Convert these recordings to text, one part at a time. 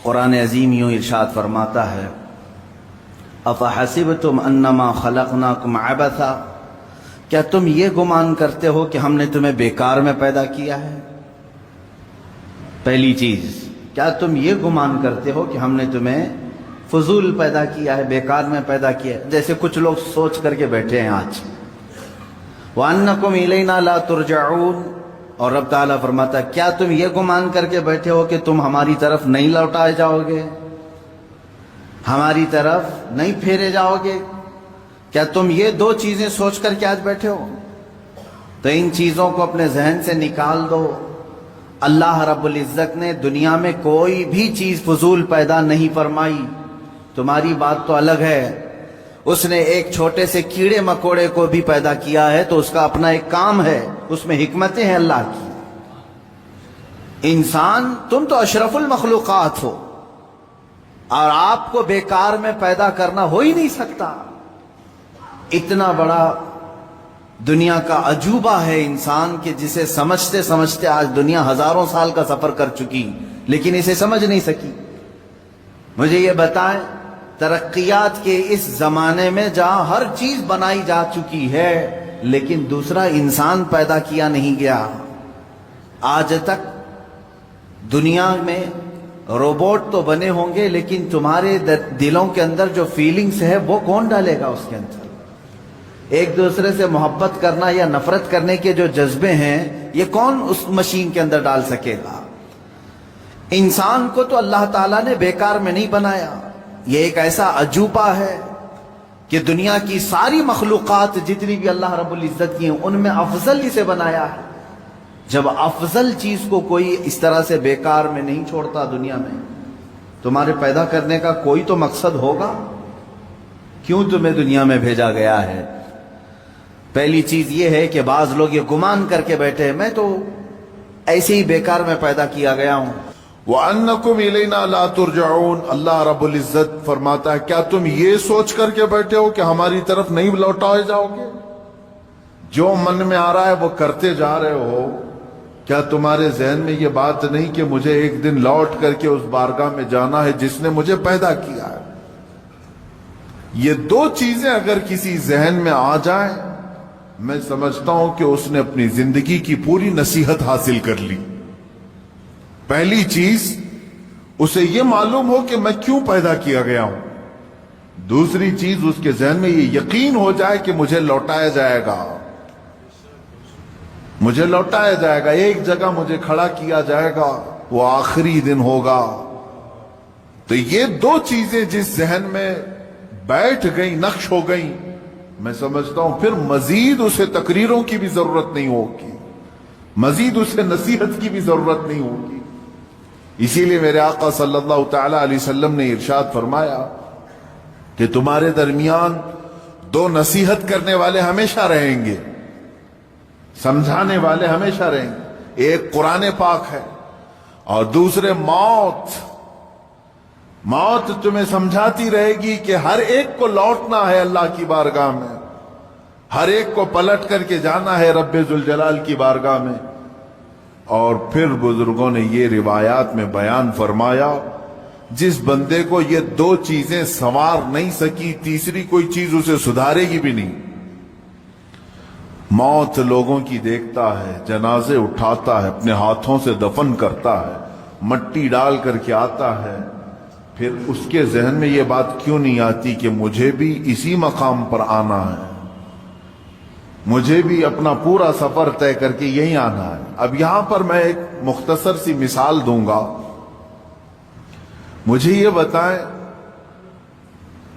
قرآن عظیم یوں ارشاد فرماتا ہے، افحسبتم انما خلقناکم عبثا، کیا تم یہ گمان کرتے ہو کہ ہم نے تمہیں بیکار میں پیدا کیا ہے؟ پہلی چیز، کیا تم یہ گمان کرتے ہو کہ ہم نے تمہیں فضول پیدا کیا ہے، بیکار میں پیدا کیا ہے؟ جیسے کچھ لوگ سوچ کر کے بیٹھے ہیں آج، وَأَنَّكُمْ إِلَيْنَا لَا تُرْجَعُونَ، اور رب تعالیٰ فرماتا ہے کیا تم یہ گمان کر کے بیٹھے ہو کہ تم ہماری طرف نہیں لوٹائے جاؤ گے، ہماری طرف نہیں پھیرے جاؤ گے؟ کیا تم یہ دو چیزیں سوچ کر کے آج بیٹھے ہو؟ تو ان چیزوں کو اپنے ذہن سے نکال دو۔ اللہ رب العزت نے دنیا میں کوئی بھی چیز فضول پیدا نہیں فرمائی۔ تمہاری بات تو الگ ہے، اس نے ایک چھوٹے سے کیڑے مکوڑے کو بھی پیدا کیا ہے تو اس کا اپنا ایک کام ہے، اس میں حکمتیں ہیں اللہ کی۔ انسان، تم تو اشرف المخلوقات ہو، اور آپ کو بیکار میں پیدا کرنا ہو ہی نہیں سکتا۔ اتنا بڑا دنیا کا عجوبہ ہے انسان کہ جسے سمجھتے سمجھتے آج دنیا ہزاروں سال کا سفر کر چکی لیکن اسے سمجھ نہیں سکی۔ مجھے یہ بتائیں، ترقیات کے اس زمانے میں جہاں ہر چیز بنائی جا چکی ہے لیکن دوسرا انسان پیدا کیا نہیں گیا۔ آج تک دنیا میں روبوٹ تو بنے ہوں گے لیکن تمہارے دلوں کے اندر جو فیلنگز ہے وہ کون ڈالے گا اس کے اندر؟ ایک دوسرے سے محبت کرنا یا نفرت کرنے کے جو جذبے ہیں یہ کون اس مشین کے اندر ڈال سکے گا؟ انسان کو تو اللہ تعالیٰ نے بیکار میں نہیں بنایا، یہ ایک ایسا عجوبہ ہے کہ دنیا کی ساری مخلوقات جتنی بھی اللہ رب العزت کی ہیں ان میں افضل اسے بنایا ہے۔ جب افضل چیز کو کوئی اس طرح سے بیکار میں نہیں چھوڑتا دنیا میں، تمہارے پیدا کرنے کا کوئی تو مقصد ہوگا، کیوں تمہیں دنیا میں بھیجا گیا ہے؟ پہلی چیز یہ ہے کہ بعض لوگ یہ گمان کر کے بیٹھے ہیں میں تو ایسے ہی بیکار میں پیدا کیا گیا ہوں۔ وَأَنَّكُمْ إِلَيْنَا لَا تُرْجَعُونَ، اللہ رب العزت فرماتا ہے کیا تم یہ سوچ کر کے بیٹھے ہو کہ ہماری طرف نہیں لوٹائے جاؤ گے؟ جو من میں آ رہا ہے وہ کرتے جا رہے ہو۔ کیا تمہارے ذہن میں یہ بات نہیں کہ مجھے ایک دن لوٹ کر کے اس بارگاہ میں جانا ہے جس نے مجھے پیدا کیا ہے؟ یہ دو چیزیں اگر کسی ذہن میں آ جائیں، میں سمجھتا ہوں کہ اس نے اپنی زندگی کی پوری نصیحت حاصل کر لی۔ پہلی چیز، اسے یہ معلوم ہو کہ میں کیوں پیدا کیا گیا ہوں۔ دوسری چیز، اس کے ذہن میں یہ یقین ہو جائے کہ مجھے لوٹایا جائے گا، مجھے لوٹایا جائے گا، ایک جگہ مجھے کھڑا کیا جائے گا، وہ آخری دن ہوگا۔ تو یہ دو چیزیں جس ذہن میں بیٹھ گئیں، نقش ہو گئیں، میں سمجھتا ہوں پھر مزید اسے تقریروں کی بھی ضرورت نہیں ہوگی، مزید اسے نصیحت کی بھی ضرورت نہیں ہوگی۔ اسی لیے میرے آقا صلی اللہ تعالی علیہ وسلم نے ارشاد فرمایا کہ تمہارے درمیان دو نصیحت کرنے والے ہمیشہ رہیں گے، سمجھانے والے ہمیشہ رہیں گے، ایک قرآن پاک ہے اور دوسرے موت۔ موت تمہیں سمجھاتی رہے گی کہ ہر ایک کو لوٹنا ہے اللہ کی بارگاہ میں، ہر ایک کو پلٹ کر کے جانا ہے رب ذوالجلال کی بارگاہ میں۔ اور پھر بزرگوں نے یہ روایات میں بیان فرمایا، جس بندے کو یہ دو چیزیں سنوار نہیں سکی، تیسری کوئی چیز اسے سدھارے گی بھی نہیں۔ موت لوگوں کی دیکھتا ہے، جنازے اٹھاتا ہے، اپنے ہاتھوں سے دفن کرتا ہے، مٹی ڈال کر کے آتا ہے، پھر اس کے ذہن میں یہ بات کیوں نہیں آتی کہ مجھے بھی اسی مقام پر آنا ہے، مجھے بھی اپنا پورا سفر طے کر کے یہیں آنا ہے۔ اب یہاں پر میں ایک مختصر سی مثال دوں گا۔ مجھے یہ بتائیں،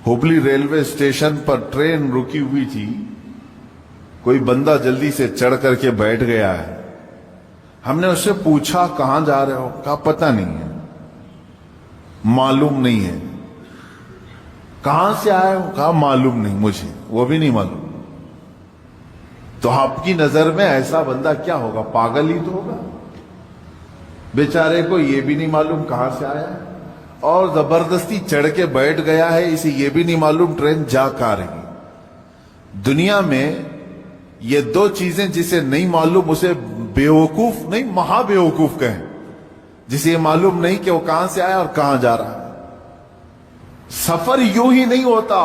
ہبلی ریلوے اسٹیشن پر ٹرین رکی ہوئی تھی، کوئی بندہ جلدی سے چڑھ کر کے بیٹھ گیا ہے۔ ہم نے اس سے پوچھا کہاں جا رہے ہو؟ کہا پتہ نہیں ہے، معلوم نہیں ہے۔ کہاں سے آئے ہو؟ کہا معلوم نہیں مجھے، وہ بھی نہیں معلوم۔ تو آپ کی نظر میں ایسا بندہ کیا ہوگا؟ پاگل ہی تو ہوگا، بیچارے کو یہ بھی نہیں معلوم کہاں سے آیا ہے اور زبردستی چڑھ کے بیٹھ گیا ہے، اسے یہ بھی نہیں معلوم ٹرین جا کہاں رہی۔ دنیا میں یہ دو چیزیں جسے نہیں معلوم اسے بیوقوف نہیں، مہا بیوقوف کہیں۔ जिसे ये मालूम नहीं कि वो कहां से आया और कहां जा रहा है। सफर यूं ही नहीं होता।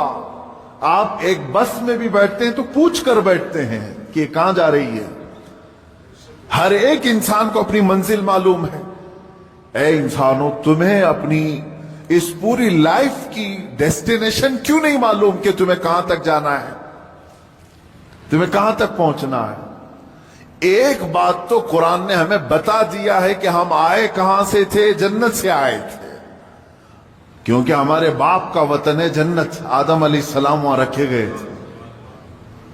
आप एक बस में भी बैठते हैं तो पूछ कर बैठते हैं कि ये कहां जा रही है। हर एक इंसान को अपनी मंजिल मालूम है। ऐ इंसानों, तुम्हें अपनी इस पूरी लाइफ की डेस्टिनेशन क्यों नहीं मालूम कि तुम्हें कहां तक जाना है, तुम्हें कहां तक पहुंचना है। एक बात तो कुरान ने हमें बता दिया है कि हम आए कहां से थे, जन्नत से आए थे, क्योंकि हमारे बाप का वतन है जन्नत। आदम अलैहिस्सलाम वहां रखे गए थे,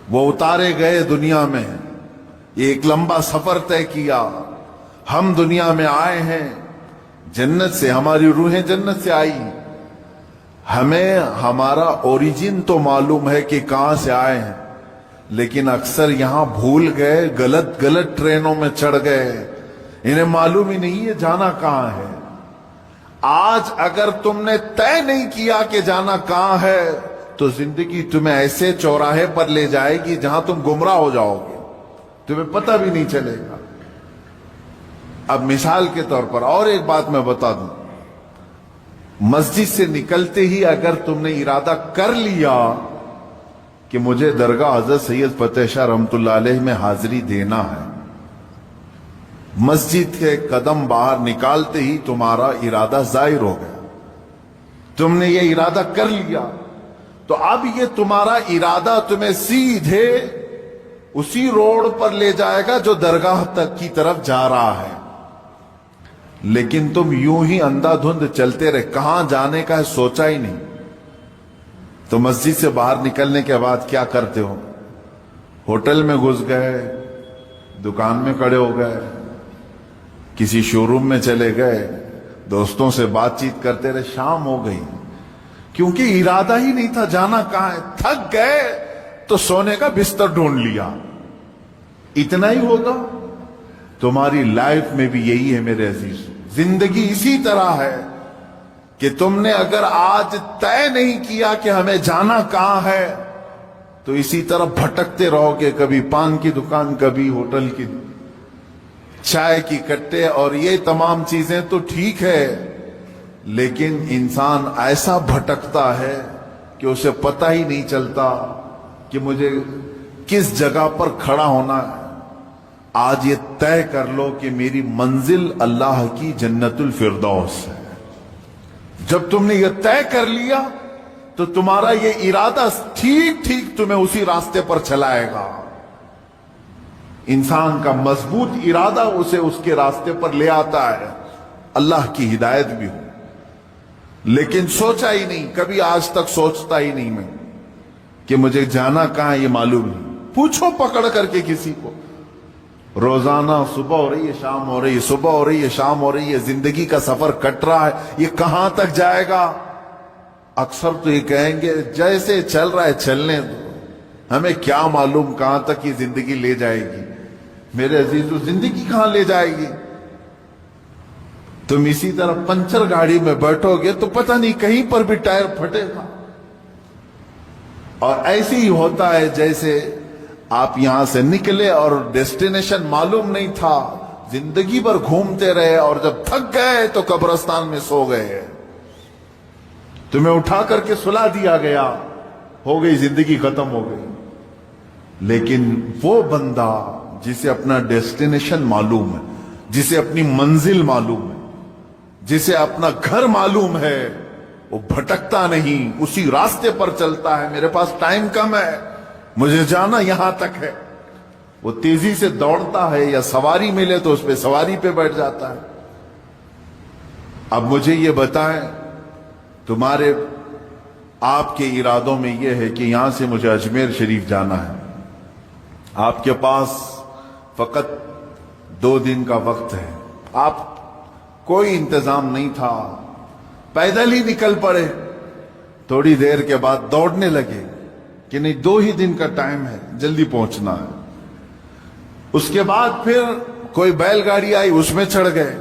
वो उतारे गए दुनिया में, ये एक लंबा सफर तय किया। हम दुनिया में आए हैं जन्नत से, हमारी रूहें जन्नत से आई। हमें हमारा ओरिजिन तो मालूम है कि कहां से आए हैं, लेकिन अक्सर यहां भूल गए, गलत गलत ट्रेनों में चढ़ गए, इन्हें मालूम ही नहीं है जाना कहां है। आज अगर तुमने तय नहीं किया कि जाना कहां है, तो जिंदगी तुम्हें ऐसे चौराहे पर ले जाएगी जहां तुम गुमराह हो जाओगे, तुम्हें पता भी नहीं चलेगा। अब मिसाल के तौर पर और एक बात मैं बता दूं, मस्जिद से निकलते ही अगर तुमने इरादा कर लिया कि मुझे दरगाह हजरत सैयद फतेह शाह रहमतुल्लाह अलैह में हाजिरी देना है, मस्जिद के कदम बाहर निकालते ही तुम्हारा इरादा जाहिर हो गया, तुमने ये इरादा कर लिया, तो अब ये तुम्हारा इरादा तुम्हें सीधे उसी रोड पर ले जाएगा जो दरगाह तक की तरफ जा रहा है। लेकिन तुम यूं ही अंधाधुंध चलते रहे, कहां जाने का है सोचा ही नहीं। तो मस्जिद से बाहर निकलने के बाद क्या करते हो? होटल में घुस गए, दुकान में खड़े हो गए, किसी शोरूम में चले गए, दोस्तों से बातचीत करते रहे, शाम हो गई, क्योंकि इरादा ही नहीं था जाना कहां है। थक गए तो सोने का बिस्तर ढूंढ लिया। इतना ही होगा। तुम्हारी लाइफ में भी यही है मेरे अजीज। जिंदगी इसी तरह है कि तुमने अगर आज तय नहीं किया कि हमें जाना कहां है, तो इसी तरह भटकते रहोगे, कभी पान की दुकान, कभी होटल की, चाय की कट्टे, और ये तमाम चीजें तो ठीक है, लेकिन इंसान ऐसा भटकता है कि उसे पता ही नहीं चलता कि मुझे किस जगह पर खड़ा होना है। आज ये तय कर लो कि मेरी मंजिल अल्लाह की जन्नतुल फिरदौस है। जब तुमने ये तय कर लिया तो तुम्हारा ये इरादा ठीक ठीक तुम्हें उसी रास्ते पर चलाएगा। इंसान का मजबूत इरादा उसे उसके रास्ते पर ले आता है, अल्लाह की हिदायत भी हो। लेकिन सोचा ही नहीं, कभी आज तक सोचता ही नहीं मैं कि मुझे जाना कहां है, ये मालूम नहीं। पूछो पकड़ करके किसी को, रोजाना सुबह हो रही है, शाम हो रही है, सुबह हो रही है, शाम हो रही है, जिंदगी का सफर कट रहा है, ये कहां तक जाएगा? अक्सर तो ये कहेंगे जैसे चल रहा है चलने दो, हमें क्या मालूम कहां तक ये जिंदगी ले जाएगी। मेरे अजीजों, जिंदगी कहां ले जाएगी? तुम इसी तरह पंचर गाड़ी में बैठोगे तो पता नहीं कहीं पर भी टायर फटेगा। और ऐसे ही होता है जैसे आप यहां से निकले और डेस्टिनेशन मालूम नहीं था, जिंदगी भर घूमते रहे और जब थक गए तो कब्रिस्तान में सो गए। तुम्हें उठा करके सुला दिया गया, हो गई जिंदगी, खत्म हो गई। लेकिन वो बंदा जिसे अपना डेस्टिनेशन मालूम है, जिसे अपनी मंजिल मालूम है, जिसे अपना घर मालूम है, वो भटकता नहीं, उसी रास्ते पर चलता है। मेरे पास टाइम कम है, मुझे जाना यहां तक है, वो तेजी से दौड़ता है, या सवारी मिले तो उस पे सवारी पे बैठ जाता है। अब मुझे ये बताएं, तुम्हारे आपके इरादों में यह है कि यहां से मुझे अजमेर शरीफ जाना है, आपके पास फकत 2 दिन का वक्त है, आप कोई इंतजाम नहीं था, पैदल ही निकल पड़े, थोड़ी देर के बाद दौड़ने लगे कि नहीं 2 ही दिन का टाइम है, जल्दी पहुंचना है। उसके बाद फिर कोई बैलगाड़ी आई, उसमें चढ़ गए,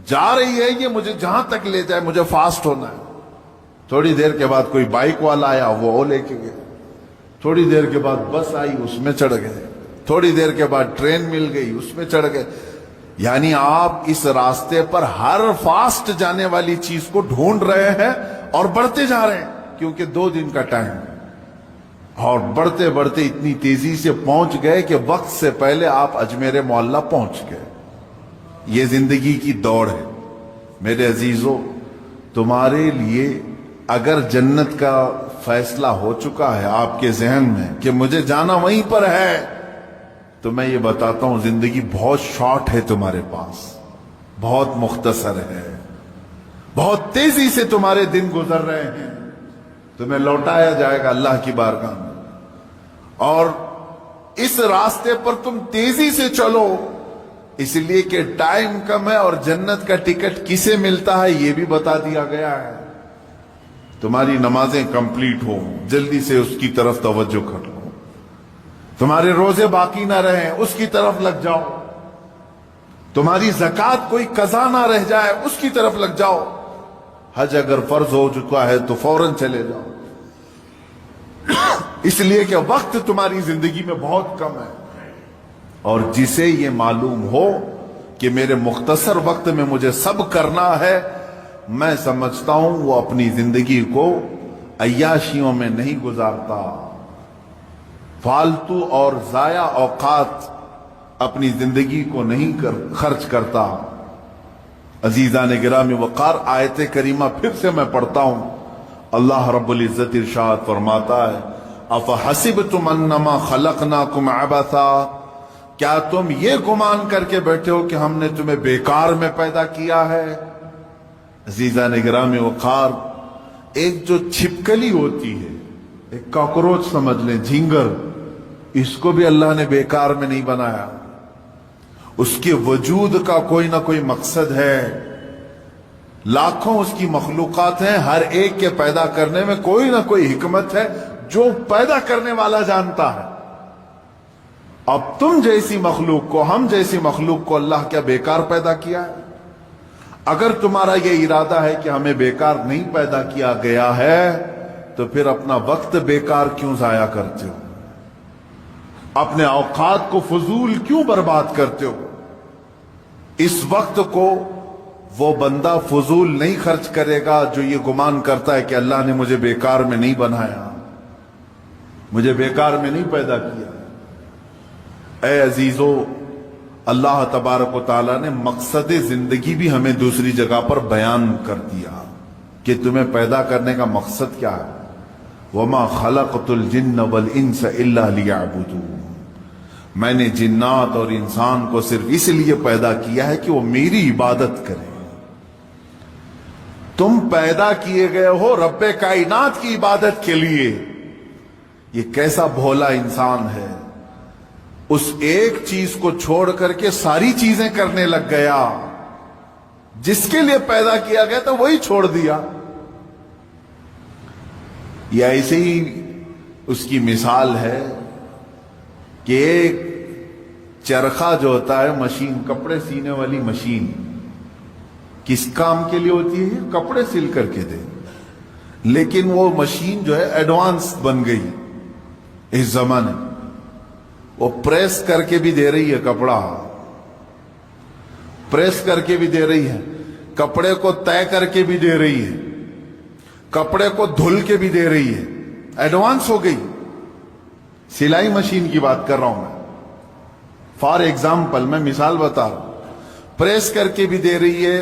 जा रही है ये मुझे जहां तक ले जाए, मुझे फास्ट होना है। थोड़ी देर के बाद कोई बाइक वाला आया, वो लेके गया। थोड़ी देर के बाद बस आई, उसमें चढ़ गए। थोड़ी देर के बाद ट्रेन मिल गई, उसमें चढ़ गए। یعنی آپ اس راستے پر ہر فاسٹ جانے والی چیز کو ڈھونڈ رہے ہیں اور بڑھتے جا رہے ہیں، کیونکہ 2 دن کا ٹائم ہے، اور بڑھتے بڑھتے اتنی تیزی سے پہنچ گئے کہ وقت سے پہلے آپ اجمیر معلّہ پہنچ گئے۔ یہ زندگی کی دوڑ ہے میرے عزیزو۔ تمہارے لیے اگر جنت کا فیصلہ ہو چکا ہے آپ کے ذہن میں کہ مجھے جانا وہیں پر ہے، تو میں یہ بتاتا ہوں زندگی بہت شارٹ ہے تمہارے پاس، بہت مختصر ہے، بہت تیزی سے تمہارے دن گزر رہے ہیں، تمہیں لوٹایا جائے گا اللہ کی بارگاہ میں، اور اس راستے پر تم تیزی سے چلو، اس لیے کہ ٹائم کم ہے اور جنت کا ٹکٹ کسے ملتا ہے یہ بھی بتا دیا گیا ہے۔ تمہاری نمازیں کمپلیٹ ہو، جلدی سے اس کی طرف توجہ کر لو، تمہارے روزے باقی نہ رہیں اس کی طرف لگ جاؤ، تمہاری زکوٰۃ کوئی قضا نہ رہ جائے اس کی طرف لگ جاؤ، حج اگر فرض ہو چکا ہے تو فوراً چلے جاؤ، اس لیے کہ وقت تمہاری زندگی میں بہت کم ہے، اور جسے یہ معلوم ہو کہ میرے مختصر وقت میں مجھے سب کرنا ہے، میں سمجھتا ہوں وہ اپنی زندگی کو عیاشیوں میں نہیں گزارتا، فالتو اور ضائع اوقات اپنی زندگی کو نہیں خرچ کرتا۔ عزیزان گرامی وقار، آیت کریمہ پھر سے میں پڑھتا ہوں، اللہ رب العزت ارشاد فرماتا ہے افحسبتم انما خلقناکم عبثا، کیا تم یہ گمان کر کے بیٹھے ہو کہ ہم نے تمہیں بیکار میں پیدا کیا ہے؟ عزیزان گرامی وقار، ایک جو چھپکلی ہوتی ہے، ایک کاکروچ سمجھ لیں، جھینگر، اس کو بھی اللہ نے بیکار میں نہیں بنایا، اس کے وجود کا کوئی نہ کوئی مقصد ہے، لاکھوں اس کی مخلوقات ہیں، ہر ایک کے پیدا کرنے میں کوئی نہ کوئی حکمت ہے جو پیدا کرنے والا جانتا ہے۔ اب تم جیسی مخلوق کو، ہم جیسی مخلوق کو اللہ کیا بیکار پیدا کیا ہے؟ اگر تمہارا یہ ارادہ ہے کہ ہمیں بیکار نہیں پیدا کیا گیا ہے تو پھر اپنا وقت بیکار کیوں ضائع کرتے ہو؟ اپنے اوقات کو فضول کیوں برباد کرتے ہو؟ اس وقت کو وہ بندہ فضول نہیں خرچ کرے گا جو یہ گمان کرتا ہے کہ اللہ نے مجھے بیکار میں نہیں بنایا، مجھے بیکار میں نہیں پیدا کیا۔ اے عزیزو، اللہ تبارک و تعالیٰ نے مقصد زندگی بھی ہمیں دوسری جگہ پر بیان کر دیا کہ تمہیں پیدا کرنے کا مقصد کیا ہے۔ وَمَا خَلَقْتُ الْجِنَّ وَالْإِنسَ إِلَّا لِيَعْبُدُونَ، میں نے جنات اور انسان کو صرف اس لیے پیدا کیا ہے کہ وہ میری عبادت کریں۔ تم پیدا کیے گئے ہو رب کائنات کی عبادت کے لیے۔ یہ کیسا بھولا انسان ہے، اس ایک چیز کو چھوڑ کر کے ساری چیزیں کرنے لگ گیا، جس کے لیے پیدا کیا گیا تھا وہی چھوڑ دیا۔ یہ ایسے ہی اس کی مثال ہے کہ ایک چرخہ جو ہوتا ہے، مشین، کپڑے سینے والی مشین، کس کام کے لیے ہوتی ہے؟ کپڑے سل کر کے دے، لیکن وہ مشین جو ہے ایڈوانس بن گئی اس زمانے، وہ پریس کر کے بھی دے رہی ہے، کپڑا پریس کر کے بھی دے رہی ہے، کپڑے کو طے کر کے بھی دے رہی ہے، کپڑے کو دھل کے بھی دے رہی ہے، ایڈوانس ہو گئی۔ سلائی مشین کی بات کر رہا ہوں میں، فار ایگزامپل میں مثال بتا رہا ہوں، پریس کر کے بھی دے رہی ہے،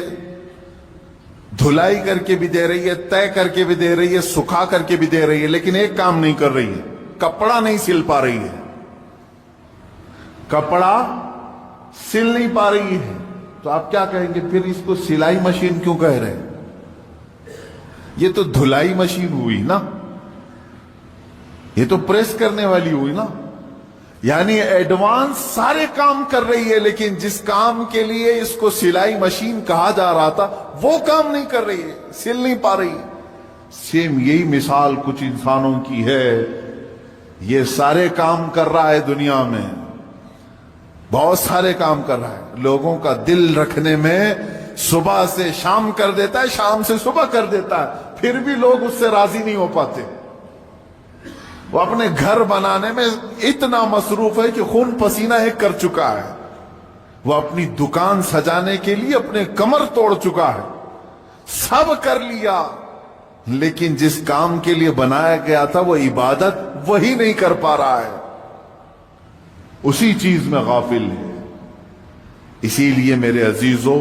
دھلائی کر کے بھی دے رہی ہے، طے کر کے بھی دے رہی ہے، سکھا کر کے بھی دے رہی ہے، لیکن ایک کام نہیں کر رہی ہے، کپڑا نہیں سل پا رہی ہے، کپڑا سل نہیں پا رہی ہے۔ تو آپ کیا کہیں گے؟ پھر اس کو سلائی مشین کیوں کہہ رہے ہیں؟ یہ تو دھلائی مشین ہوئی نا، یہ تو پریس کرنے والی ہوئی نا، یعنی ایڈوانس سارے کام کر رہی ہے، لیکن جس کام کے لیے اس کو سلائی مشین کہا جا رہا تھا وہ کام نہیں کر رہی ہے، سل نہیں پا رہی ہے۔ سیم یہی مثال کچھ انسانوں کی ہے، یہ سارے کام کر رہا ہے دنیا میں، بہت سارے کام کر رہا ہے، لوگوں کا دل رکھنے میں صبح سے شام کر دیتا ہے، شام سے صبح کر دیتا ہے، پھر بھی لوگ اس سے راضی نہیں ہو پاتے۔ وہ اپنے گھر بنانے میں اتنا مصروف ہے کہ خون پسینہ ایک کر چکا ہے، وہ اپنی دکان سجانے کے لیے اپنے کمر توڑ چکا ہے، سب کر لیا، لیکن جس کام کے لیے بنایا گیا تھا وہ عبادت وہی نہیں کر پا رہا ہے، اسی چیز میں غافل ہے۔ اسی لیے میرے عزیزو،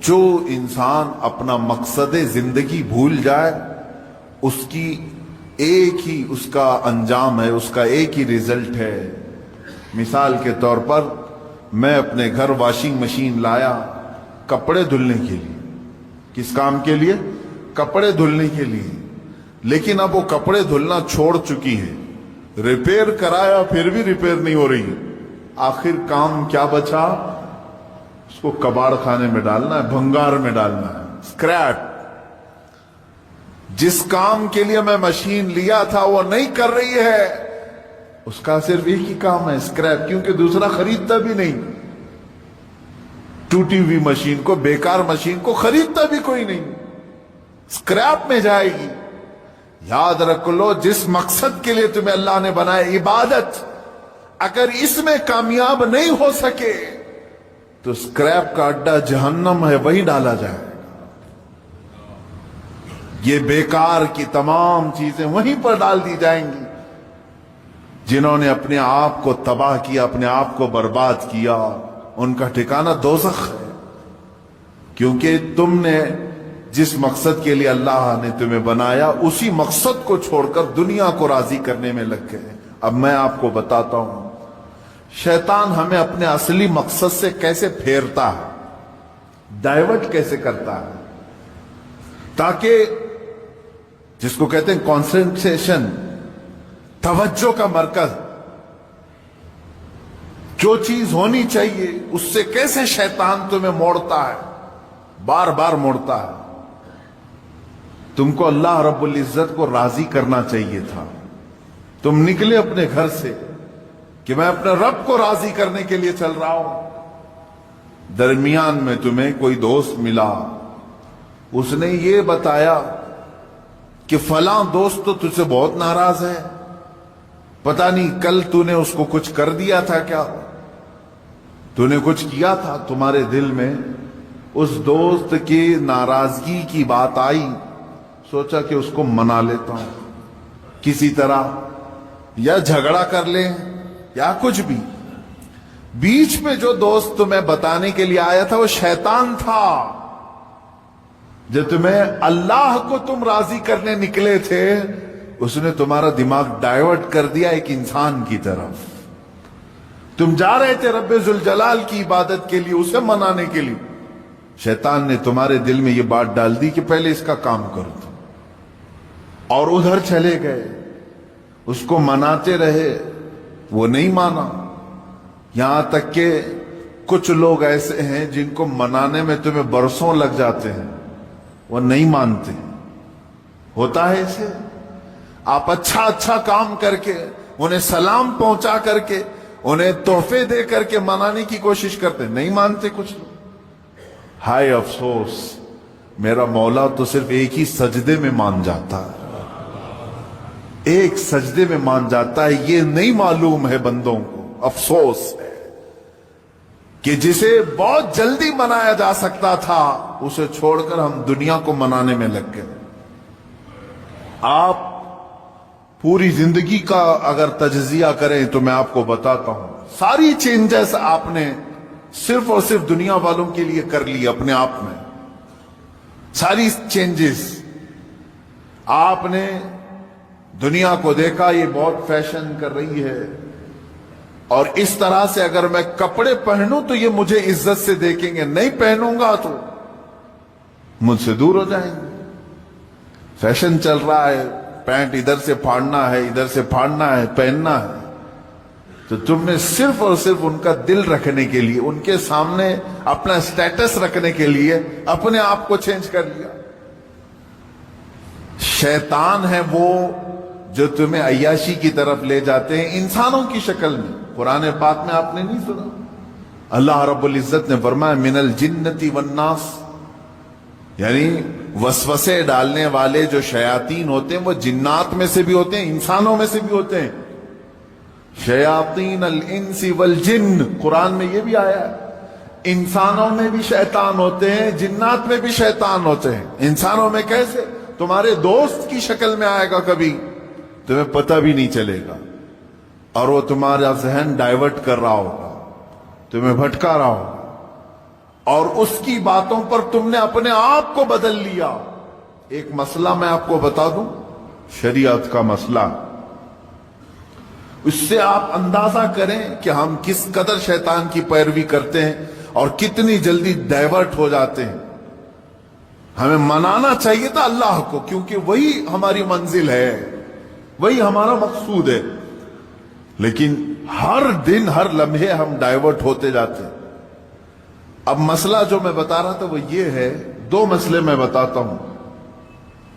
جو انسان اپنا مقصد زندگی بھول جائے، اس کی ایک ہی اس کا انجام ہے، اس کا ایک ہی رزلٹ ہے۔ مثال کے طور پر میں اپنے گھر واشنگ مشین لایا کپڑے دھلنے کے لیے۔ کس کام کے لیے؟ کپڑے دھلنے کے لیے۔ لیکن اب وہ کپڑے دھلنا چھوڑ چکی ہے، ریپیئر کرایا پھر بھی ریپیئر نہیں ہو رہی ہے۔ آخر کام کیا بچا؟ اس کو کباڑ خانے میں ڈالنا ہے، بھنگار میں ڈالنا ہے، اسکریپ۔ جس کام کے لیے میں مشین لیا تھا وہ نہیں کر رہی ہے، اس کا صرف ایک ہی کام ہے، اسکریپ، کیونکہ دوسرا خریدتا بھی نہیں۔ ٹوٹی ہوئی مشین کو، بیکار مشین کو خریدتا بھی کوئی نہیں، اسکریپ میں جائے گی۔ یاد رکھ لو، جس مقصد کے لیے تمہیں اللہ نے بنایا، عبادت، اگر اس میں کامیاب نہیں ہو سکے تو اسکریپ کا اڈا جہنم ہے، وہی ڈالا جائے گا۔ یہ بیکار کی تمام چیزیں وہیں پر ڈال دی جائیں گی۔ جنہوں نے اپنے آپ کو تباہ کیا، اپنے آپ کو برباد کیا، ان کا ٹھکانہ دوزخ ہے، کیونکہ تم نے جس مقصد کے لیے اللہ نے تمہیں بنایا، اسی مقصد کو چھوڑ کر دنیا کو راضی کرنے میں لگ گئے۔ اب میں آپ کو بتاتا ہوں شیطان ہمیں اپنے اصلی مقصد سے کیسے پھیرتا ہے، ڈائیورٹ کیسے کرتا ہے، تاکہ جس کو کہتے ہیں کانسنٹریشن، توجہ کا مرکز، جو چیز ہونی چاہیے اس سے کیسے شیطان تمہیں موڑتا ہے، بار بار موڑتا ہے۔ تم کو اللہ رب العزت کو راضی کرنا چاہیے تھا، تم نکلے اپنے گھر سے کہ میں اپنے رب کو راضی کرنے کے لیے چل رہا ہوں۔ درمیان میں تمہیں کوئی دوست ملا، اس نے یہ بتایا کہ فلاں دوست تو تجھ سے بہت ناراض ہے، پتہ نہیں کل تو نے اس کو کچھ کر دیا تھا، کیا تو نے کچھ کیا تھا، تمہارے دل میں اس دوست کی ناراضگی کی بات آئی، سوچا کہ اس کو منا لیتا ہوں کسی طرح، یا جھگڑا کر لیں یا کچھ بھی۔ بیچ میں جو دوست تمہیں بتانے کے لیے آیا تھا وہ شیطان تھا۔ جب تمہیں اللہ کو تم راضی کرنے نکلے تھے، اس نے تمہارا دماغ ڈائیورٹ کر دیا ایک انسان کی طرف۔ تم جا رہے تھے رب ذوالجلال کی عبادت کے لیے، اسے منانے کے لیے، شیطان نے تمہارے دل میں یہ بات ڈال دی کہ پہلے اس کا کام کرو تم، اور ادھر چلے گئے، اس کو مناتے رہے، وہ نہیں مانا۔ یہاں تک کہ کچھ لوگ ایسے ہیں جن کو منانے میں تمہیں برسوں لگ جاتے ہیں، وہ نہیں مانتے۔ ہوتا ہے اسے، آپ اچھا کام کر کے، انہیں سلام پہنچا کر کے، انہیں تحفے دے کر کے منانے کی کوشش کرتے، نہیں مانتے کچھ لوگ۔ ہائے افسوس، میرا مولا تو صرف ایک ہی سجدے میں مان جاتا ہے، ایک سجدے میں مان جاتا ہے۔ یہ نہیں معلوم ہے بندوں کو، افسوس ہے کہ جسے بہت جلدی منایا جا سکتا تھا، اسے چھوڑ کر ہم دنیا کو منانے میں لگ گئے۔ آپ پوری زندگی کا اگر تجزیہ کریں تو میں آپ کو بتاتا ہوں، ساری چینجز آپ نے صرف اور صرف دنیا والوں کے لیے کر لی اپنے آپ میں۔ ساری چینجز آپ نے دنیا کو دیکھا، یہ بہت فیشن کر رہی ہے، اور اس طرح سے اگر میں کپڑے پہنوں تو یہ مجھے عزت سے دیکھیں گے، نہیں پہنوں گا تو مجھ سے دور ہو جائیں گے۔ فیشن چل رہا ہے، پینٹ ادھر سے پھاڑنا ہے، ادھر سے پھاڑنا ہے، پہننا ہے، تو تم نے صرف اور صرف ان کا دل رکھنے کے لیے، ان کے سامنے اپنا سٹیٹس رکھنے کے لیے اپنے آپ کو چینج کر لیا۔ شیطان ہے وہ جو تمہیں عیاشی کی طرف لے جاتے ہیں انسانوں کی شکل میں۔ قرآن پاک میں آپ نے نہیں سنا، اللہ رب العزت نے فرمایا من الجنتی والناس، یعنی وسوسے ڈالنے والے جو شیاطین ہوتے ہیں وہ جنات میں سے بھی ہوتے ہیں، انسانوں میں سے بھی ہوتے ہیں۔ شیاطین الانس والجن، قرآن میں یہ بھی آیا ہے इंसानों में भी शैतान होते हैं, जिन्नात में भी शैतान होते हैं। इंसानों में कैसे? तुम्हारे दोस्त की शक्ल में आएगा, कभी तुम्हें पता भी नहीं चलेगा, और वो तुम्हारा जहन डाइवर्ट कर रहा होगा, तुम्हें भटका रहा होगा, और उसकी बातों पर तुमने अपने आप को बदल लिया। एक मसला मैं आपको बता दूं, शरीयत का मसला, उससे आप अंदाजा करें कि हम किस कदर शैतान की पैरवी करते हैं और कितनी जल्दी डाइवर्ट हो जाते हैं। हमें मनाना चाहिए था अल्लाह को, क्योंकि वही हमारी मंजिल है, वही हमारा मकसूद है, लेकिन हर दिन हर लम्हे हम डाइवर्ट होते जाते हैं। अब मसला जो मैं बता रहा था वो ये है, दो मसले मैं बताता हूं,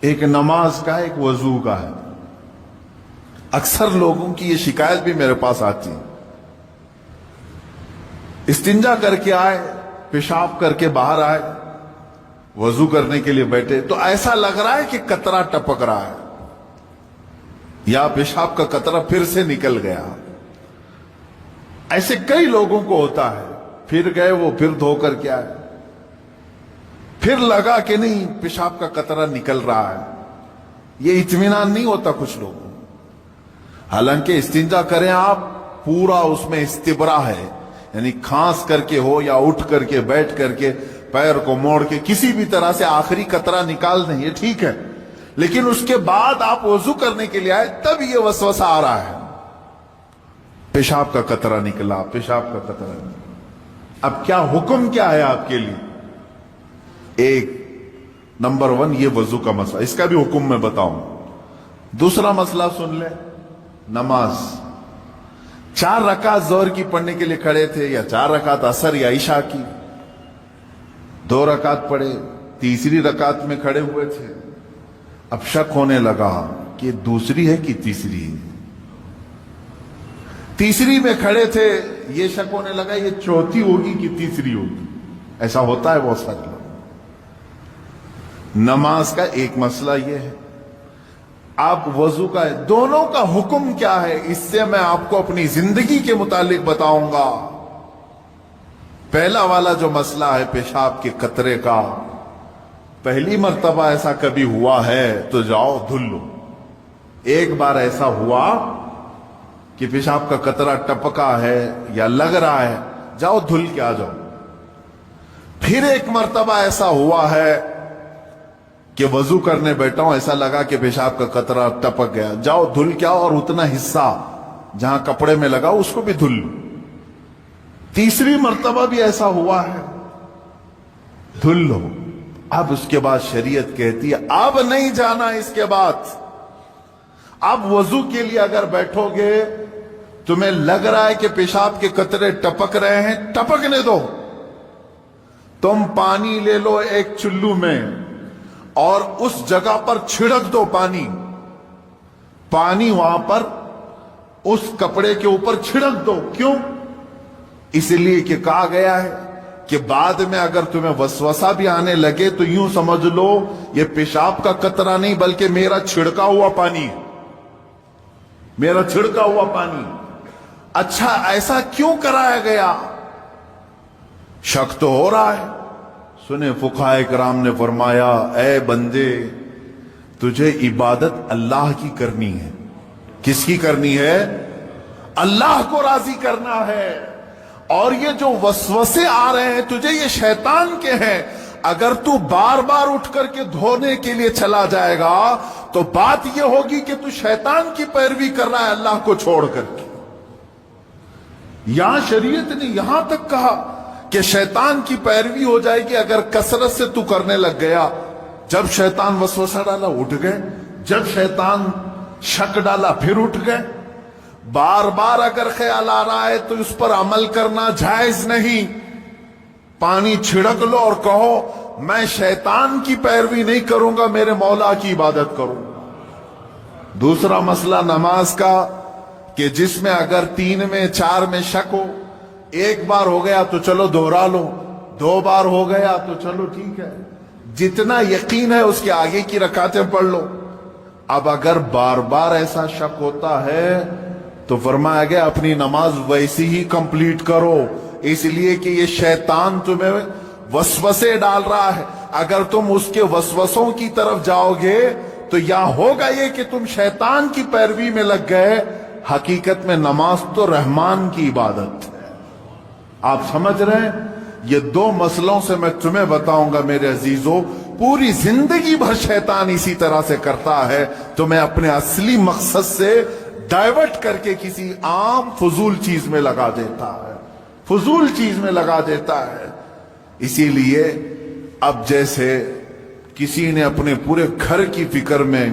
एक नमाज का, एक वजू का है। अक्सर लोगों की ये शिकायत भी मेरे पास आती है, इस्तिंजा करके आए, पेशाब करके बाहर आए, वजू करने के लिए बैठे तो ऐसा लग रहा है कि कतरा टपक रहा है या पेशाब का कतरा फिर से निकल गया। ऐसे कई लोगों को होता है, फिर गए वो, फिर धो करके आए, फिर लगा कि नहीं पेशाब का कतरा निकल रहा है। ये इत्मीनान नहीं होता कुछ लोगों को। हालांकि इस्तिंजा करें आप, पूरा उसमें इस्तिबरा है, यानी खांस करके हो या उठ करके बैठ करके पैर को मोड़ के किसी भी तरह से आखिरी कतरा निकाल दें, ये ठीक है। लेकिन उसके बाद आप वजू करने के लिए आए, तब ये वसवसा आ रहा है, पेशाब का कतरा निकला, पेशाब का कतरा निकला। अब क्या हुक्म क्या है आपके लिए? एक नंबर 1 ये वजू का मसला, इसका भी हुक्म मैं बताऊं। दूसरा मसला सुन ले, नमाज 4 रकात जोहर की पढ़ने के लिए खड़े थे, या 4 रकात असर या ईशा की, 2 रकात पढ़े, तीसरी रकात में खड़े हुए थे। अब शक होने लगा कि दूसरी है कि तीसरी है। तीसरी में खड़े थे, ये शक होने लगा ये चौथी होगी कि तीसरी होगी। ऐसा होता है बहुत सारे लोग। नमाज का एक मसला ये है। आप वजू का है, दोनों का हुक्म क्या है, इससे मैं आपको अपनी जिंदगी के मुतालिक बताऊंगा। पहला वाला जो मसला है पेशाब के कतरे का, पहली मर्तबा ऐसा कभी हुआ है तो जाओ धुल लो। एक बार ऐसा हुआ कि पेशाब का कतरा टपका है या लग रहा है, जाओ धुल के आ जाओ। फिर एक मर्तबा ऐसा हुआ है कि वजू करने बैठा हूं, ऐसा लगा कि पेशाब का कतरा टपक गया, जाओ धुल के आओ और उतना हिस्सा जहां कपड़े में लगा उसको भी धुल लो। तीसरी मर्तबा भी ऐसा हुआ है, धुल लो। अब उसके बाद शरीयत कहती है अब नहीं जाना इसके बाद। अब वजू के लिए अगर बैठोगे, तुम्हें लग रहा है कि पेशाब के कतरे टपक रहे हैं, टपकने दो। तुम पानी ले लो एक चुल्लू में और उस जगह पर छिड़क दो पानी। पानी वहां पर उस कपड़े के ऊपर छिड़क दो। क्यों? इसलिए कि कहा गया है कि बाद में अगर तुम्हें वसवसा भी आने लगे तो यूं समझ लो ये पेशाब का कतरा नहीं बल्कि मेरा छिड़का हुआ पानी है, मेरा छिड़का हुआ पानी। अच्छा, ऐसा क्यों कराया गया? शक तो हो रहा है। सुने, फुकाए कराम ने फरमाया, ऐ बंदे तुझे इबादत अल्लाह की करनी है। किसकी करनी है? अल्लाह को राजी करना है। और ये जो वसवसे आ रहे हैं तुझे, ये शैतान के हैं। अगर तू बार बार उठ करके धोने के लिए चला जाएगा तो बात यह होगी कि तू शैतान की पैरवी कर रहा है अल्लाह को छोड़ करके। यहां शरीयत ने यहां तक कहा कि शैतान की पैरवी हो जाएगी अगर कसरत से तू करने लग गया। जब शैतान वसवसा डाला उठ गए, जब शैतान शक डाला फिर उठ गए। बार बार अगर ख्याल आ रहा है तो उस पर अमल करना जायज नहीं। पानी छिड़क लो और कहो मैं शैतान की पैरवी नहीं करूंगा, मेरे मौला की इबादत करूंगा। दूसरा मसला नमाज का कि जिसमें अगर 3 में 4 में शक हो, एक बार हो गया तो चलो दोहरा लो, 2 बार हो गया तो चलो ठीक है, जितना यकीन है उसके आगे की रकातें पढ़ लो। अब अगर बार बार ऐसा शक होता है تو فرمایا گیا اپنی نماز ویسی ہی کمپلیٹ کرو، اس لیے کہ یہ شیطان تمہیں وسوسے ڈال رہا ہے. اگر تم اس کے وسوسوں کی طرف جاؤ گے تو یا ہوگا یہ کہ تم شیطان کی پیروی میں لگ گئے. حقیقت میں نماز تو رحمان کی عبادت ہے. آپ سمجھ رہے ہیں؟ یہ دو مسئلوں سے میں تمہیں بتاؤں گا میرے عزیزو. پوری زندگی بھر شیطان اسی طرح سے کرتا ہے، تمہیں اپنے اصلی مقصد سے ڈائیورٹ کر کے کسی عام فضول چیز میں لگا دیتا ہے، فضول چیز میں لگا دیتا ہے. اسی لیے اب جیسے کسی نے اپنے پورے گھر کی فکر میں،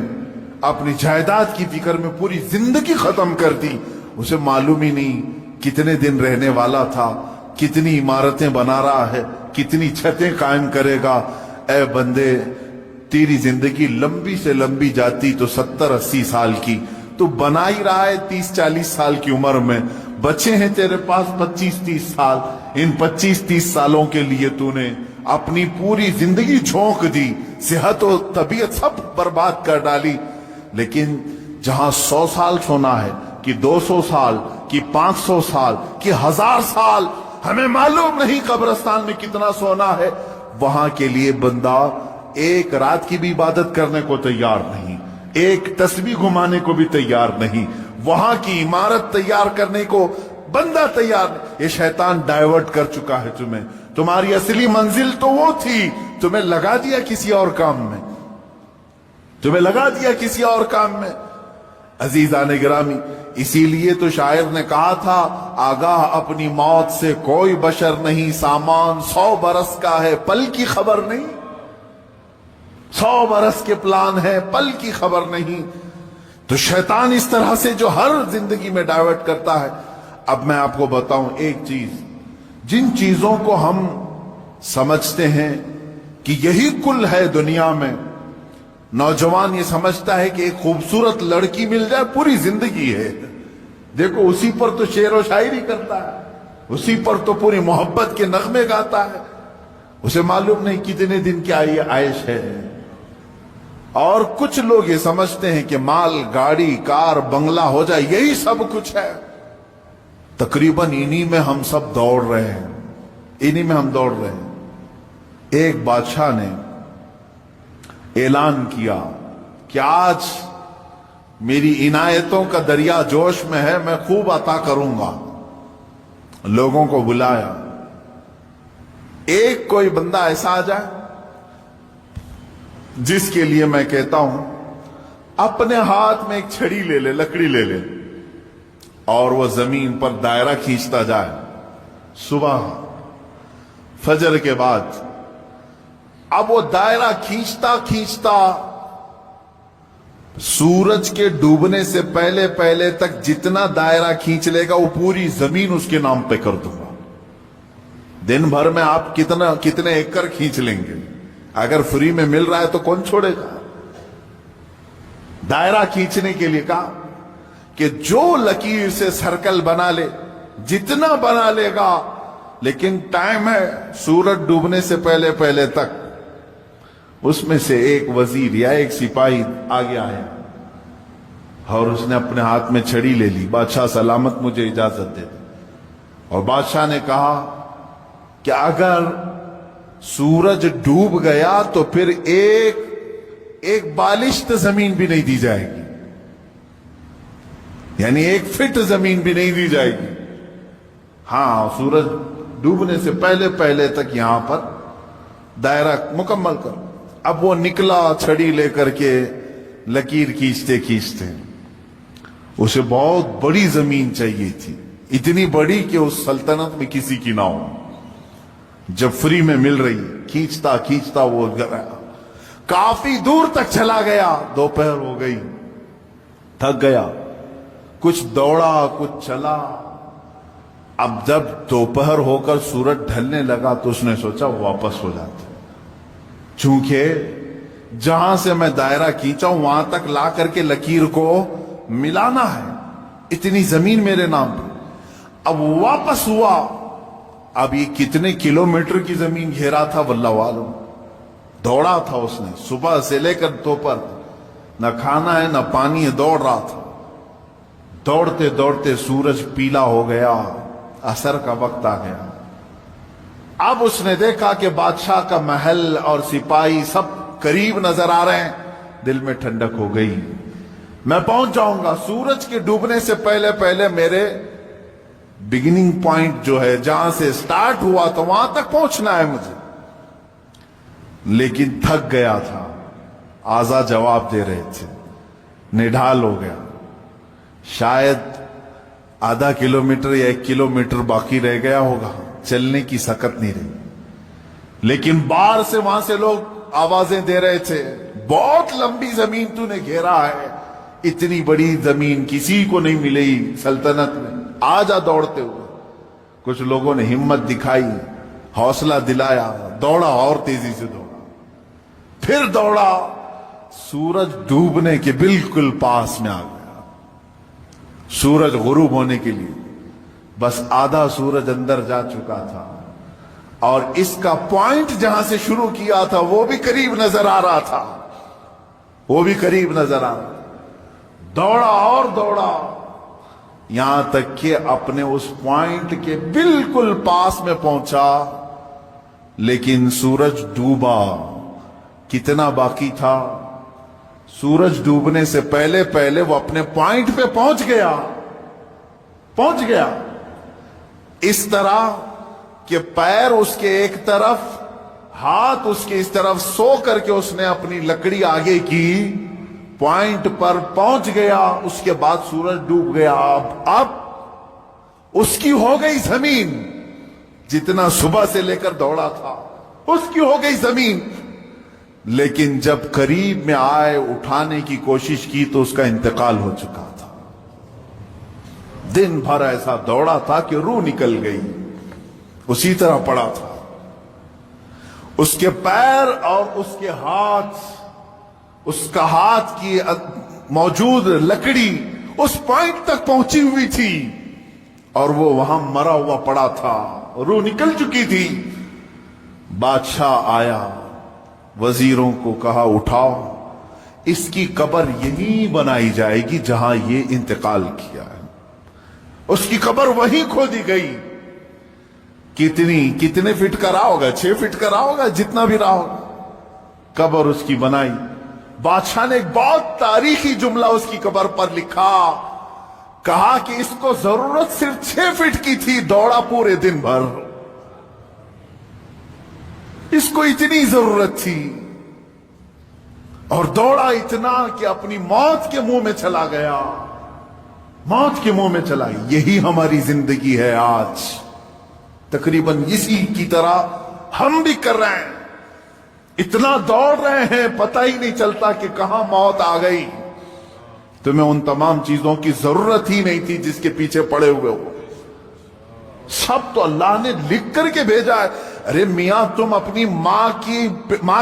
اپنی جائیداد کی فکر میں پوری زندگی ختم کر دی، اسے معلوم ہی نہیں کتنے دن رہنے والا تھا، کتنی عمارتیں بنا رہا ہے، کتنی چھتیں قائم کرے گا. اے بندے، تیری زندگی لمبی سے لمبی جاتی تو 70-80 سال کی، تو بنا ہی رہا ہے 30-40 سال کی عمر میں. بچے ہیں تیرے پاس 25-30 سال. ان 25-30 سالوں کے لیے تو نے اپنی پوری زندگی جھونک دی، صحت و طبیعت سب برباد کر ڈالی. لیکن جہاں 100 سال سونا ہے کہ 200 سال کہ 500 سال کہ 1000 سال، ہمیں معلوم نہیں قبرستان میں کتنا سونا ہے، وہاں کے لیے بندہ ایک رات کی بھی عبادت کرنے کو تیار نہیں، ایک تسبیح گھمانے کو بھی تیار نہیں، وہاں کی عمارت تیار کرنے کو بندہ تیار نہیں. یہ شیطان ڈائیورٹ کر چکا ہے تمہیں. تمہاری اصلی منزل تو وہ تھی، تمہیں لگا دیا کسی اور کام میں، تمہیں لگا دیا کسی اور کام میں. عزیزان گرامی، اسی لیے تو شاعر نے کہا تھا، آگاہ اپنی موت سے کوئی بشر نہیں، سامان 100 برس کا ہے پل کی خبر نہیں. 100 برس کے پلان ہے، پل کی خبر نہیں. تو شیطان اس طرح سے جو ہر زندگی میں ڈائیورٹ کرتا ہے. اب میں آپ کو بتاؤں ایک چیز، جن چیزوں کو ہم سمجھتے ہیں کہ یہی کل ہے دنیا میں، نوجوان یہ سمجھتا ہے کہ ایک خوبصورت لڑکی مل جائے پوری زندگی ہے. دیکھو اسی پر تو شعر و شاعری کرتا ہے، اسی پر تو پوری محبت کے نغمے گاتا ہے. اسے معلوم نہیں کتنے دن کی عائش ہے. اور کچھ لوگ یہ سمجھتے ہیں کہ مال، گاڑی، کار، بنگلہ ہو جائے یہی سب کچھ ہے. تقریباً انہی میں ہم سب دوڑ رہے ہیں، انہی میں ہم دوڑ رہے ہیں. ایک بادشاہ نے اعلان کیا کہ آج میری عنایتوں کا دریا جوش میں ہے، میں خوب عطا کروں گا. لوگوں کو بلایا، ایک کوئی بندہ ایسا آ جائے جس کے لیے میں کہتا ہوں اپنے ہاتھ میں ایک چھڑی لے لے، لکڑی لے لے، اور وہ زمین پر دائرہ کھینچتا جائے. صبح فجر کے بعد اب وہ دائرہ کھینچتا کھینچتا سورج کے ڈوبنے سے پہلے پہلے تک جتنا دائرہ کھینچ لے گا وہ پوری زمین اس کے نام پہ کر دوں گا. دن بھر میں آپ کتنے ایکڑ کھینچ لیں گے؟ اگر فری میں مل رہا ہے تو کون چھوڑے گا؟ دائرہ کھینچنے کے لیے کہا کہ جو لکیر سے سرکل بنا لے، جتنا بنا لے گا، لیکن ٹائم ہے سورج ڈوبنے سے پہلے پہلے تک. اس میں سے ایک وزیر یا ایک سپاہی آگے آیا اور اس نے اپنے ہاتھ میں چھڑی لے لی. بادشاہ سلامت مجھے اجازت دے دے. اور بادشاہ نے کہا کہ اگر سورج ڈوب گیا تو پھر ایک بالشت زمین بھی نہیں دی جائے گی، یعنی 1 فٹ زمین بھی نہیں دی جائے گی. ہاں، سورج ڈوبنے سے پہلے پہلے تک یہاں پر دائرہ مکمل کر. اب وہ نکلا چھڑی لے کر کے، لکیر کھینچتے کھینچتے. اسے بہت بڑی زمین چاہیے تھی، اتنی بڑی کہ اس سلطنت میں کسی کی نہ ہو. جب فری میں مل رہی، کھینچتا کھینچتا وہ کافی دور تک چلا گیا. دوپہر ہو گئی، تھک گیا، کچھ دوڑا کچھ چلا. اب جب دوپہر ہو کر سورج ڈھلنے لگا تو اس نے سوچا واپس ہو جاتا، چونکہ جہاں سے میں دائرہ کھینچا ہوں وہاں تک لا کر کے لکیر کو ملانا ہے، اتنی زمین میرے نام پہ. اب واپس ہوا. اب یہ کتنے کلومیٹر کی زمین گھیرا تھا واللہ عالم. دوڑا تھا اس نے صبح سے لے کر دوپہر، نہ کھانا ہے نہ پانی ہے، دوڑ رہا تھا. دوڑتے دوڑتے سورج پیلا ہو گیا، عصر کا وقت آ گیا۔ اب اس نے دیکھا کہ بادشاہ کا محل اور سپاہی سب قریب نظر آ رہے ہیں، دل میں ٹھنڈک ہو گئی، میں پہنچ جاؤں گا، سورج کے ڈوبنے سے پہلے پہلے میرے بگننگ پوائنٹ جو ہے جہاں سے سٹارٹ ہوا تو وہاں تک پہنچنا ہے مجھے۔ لیکن تھک گیا تھا، آزا جواب دے رہے تھے، نڈھال ہو گیا، شاید آدھا کلومیٹر یا 1 کلومیٹر باقی رہ گیا ہوگا، چلنے کی سکت نہیں رہی۔ لیکن باہر سے وہاں سے لوگ آوازیں دے رہے تھے، بہت لمبی زمین تو نے گھیرا ہے، اتنی بڑی زمین کسی کو نہیں ملی سلطنت میں، آ جا دوڑتے ہوئے۔ کچھ لوگوں نے ہمت دکھائی، حوصلہ دلایا، دوڑا اور تیزی سے دوڑا، پھر دوڑا، سورج ڈوبنے کے بالکل پاس میں آ گیا، سورج غروب ہونے کے لیے بس آدھا سورج اندر جا چکا تھا، اور اس کا پوائنٹ جہاں سے شروع کیا تھا وہ بھی قریب نظر آ رہا تھا، وہ بھی قریب نظر آ رہا تھا۔ دوڑا اور دوڑا، یہاں تک کہ اپنے اس پوائنٹ کے بالکل پاس میں پہنچا، لیکن سورج ڈوبا۔ کتنا باقی تھا؟ سورج ڈوبنے سے پہلے پہلے وہ اپنے پوائنٹ پہ پہنچ گیا، اس طرح کہ پیر اس کے ایک طرف، ہاتھ اس کے اس طرف، سو کر کے اس نے اپنی لکڑی آگے کی، پوائنٹ پر پہنچ گیا۔ اس کے بعد سورج ڈوب گیا۔ اب اس کی ہو گئی زمین، جتنا صبح سے لے کر دوڑا تھا اس کی ہو گئی زمین، لیکن جب قریب میں آئے اٹھانے کی کوشش کی تو اس کا انتقال ہو چکا تھا۔ دن بھر ایسا دوڑا تھا کہ روح نکل گئی، اسی طرح پڑا تھا۔ اس کے پیر اور اس کے ہاتھ، اس کا ہاتھ کی موجود لکڑی اس پوائنٹ تک پہنچی ہوئی تھی، اور وہ وہاں مرا ہوا پڑا تھا، روح نکل چکی تھی۔ بادشاہ آیا، وزیروں کو کہا اٹھاؤ، اس کی قبر یہی بنائی جائے گی جہاں یہ انتقال کیا ہے۔ اس کی قبر وہیں کھودی گئی۔ کتنے فٹ کا رہا ہوگا؟ 6 فٹ کا رہا ہوگا، جتنا بھی رہا ہوگا، قبر اس کی بنائی۔ بادشاہ نے ایک بہت تاریخی جملہ اس کی قبر پر لکھا، کہا کہ اس کو ضرورت صرف 6 فٹ کی تھی، دوڑا پورے دن بھر، اس کو اتنی ضرورت تھی، اور دوڑا اتنا کہ اپنی موت کے منہ میں چلا گیا، موت کے منہ میں چلا گیا۔ یہی ہماری زندگی ہے آج، تقریباً اسی کی طرح ہم بھی کر رہے ہیں، اتنا دوڑ رہے ہیں، پتہ ہی نہیں چلتا کہ کہاں موت آ گئی۔ تمہیں ان تمام چیزوں کی ضرورت ہی نہیں تھی جس کے پیچھے پڑے ہوئے ہو، سب تو اللہ نے لکھ کر کے بھیجا ہے۔ ارے میاں، تم اپنی ماں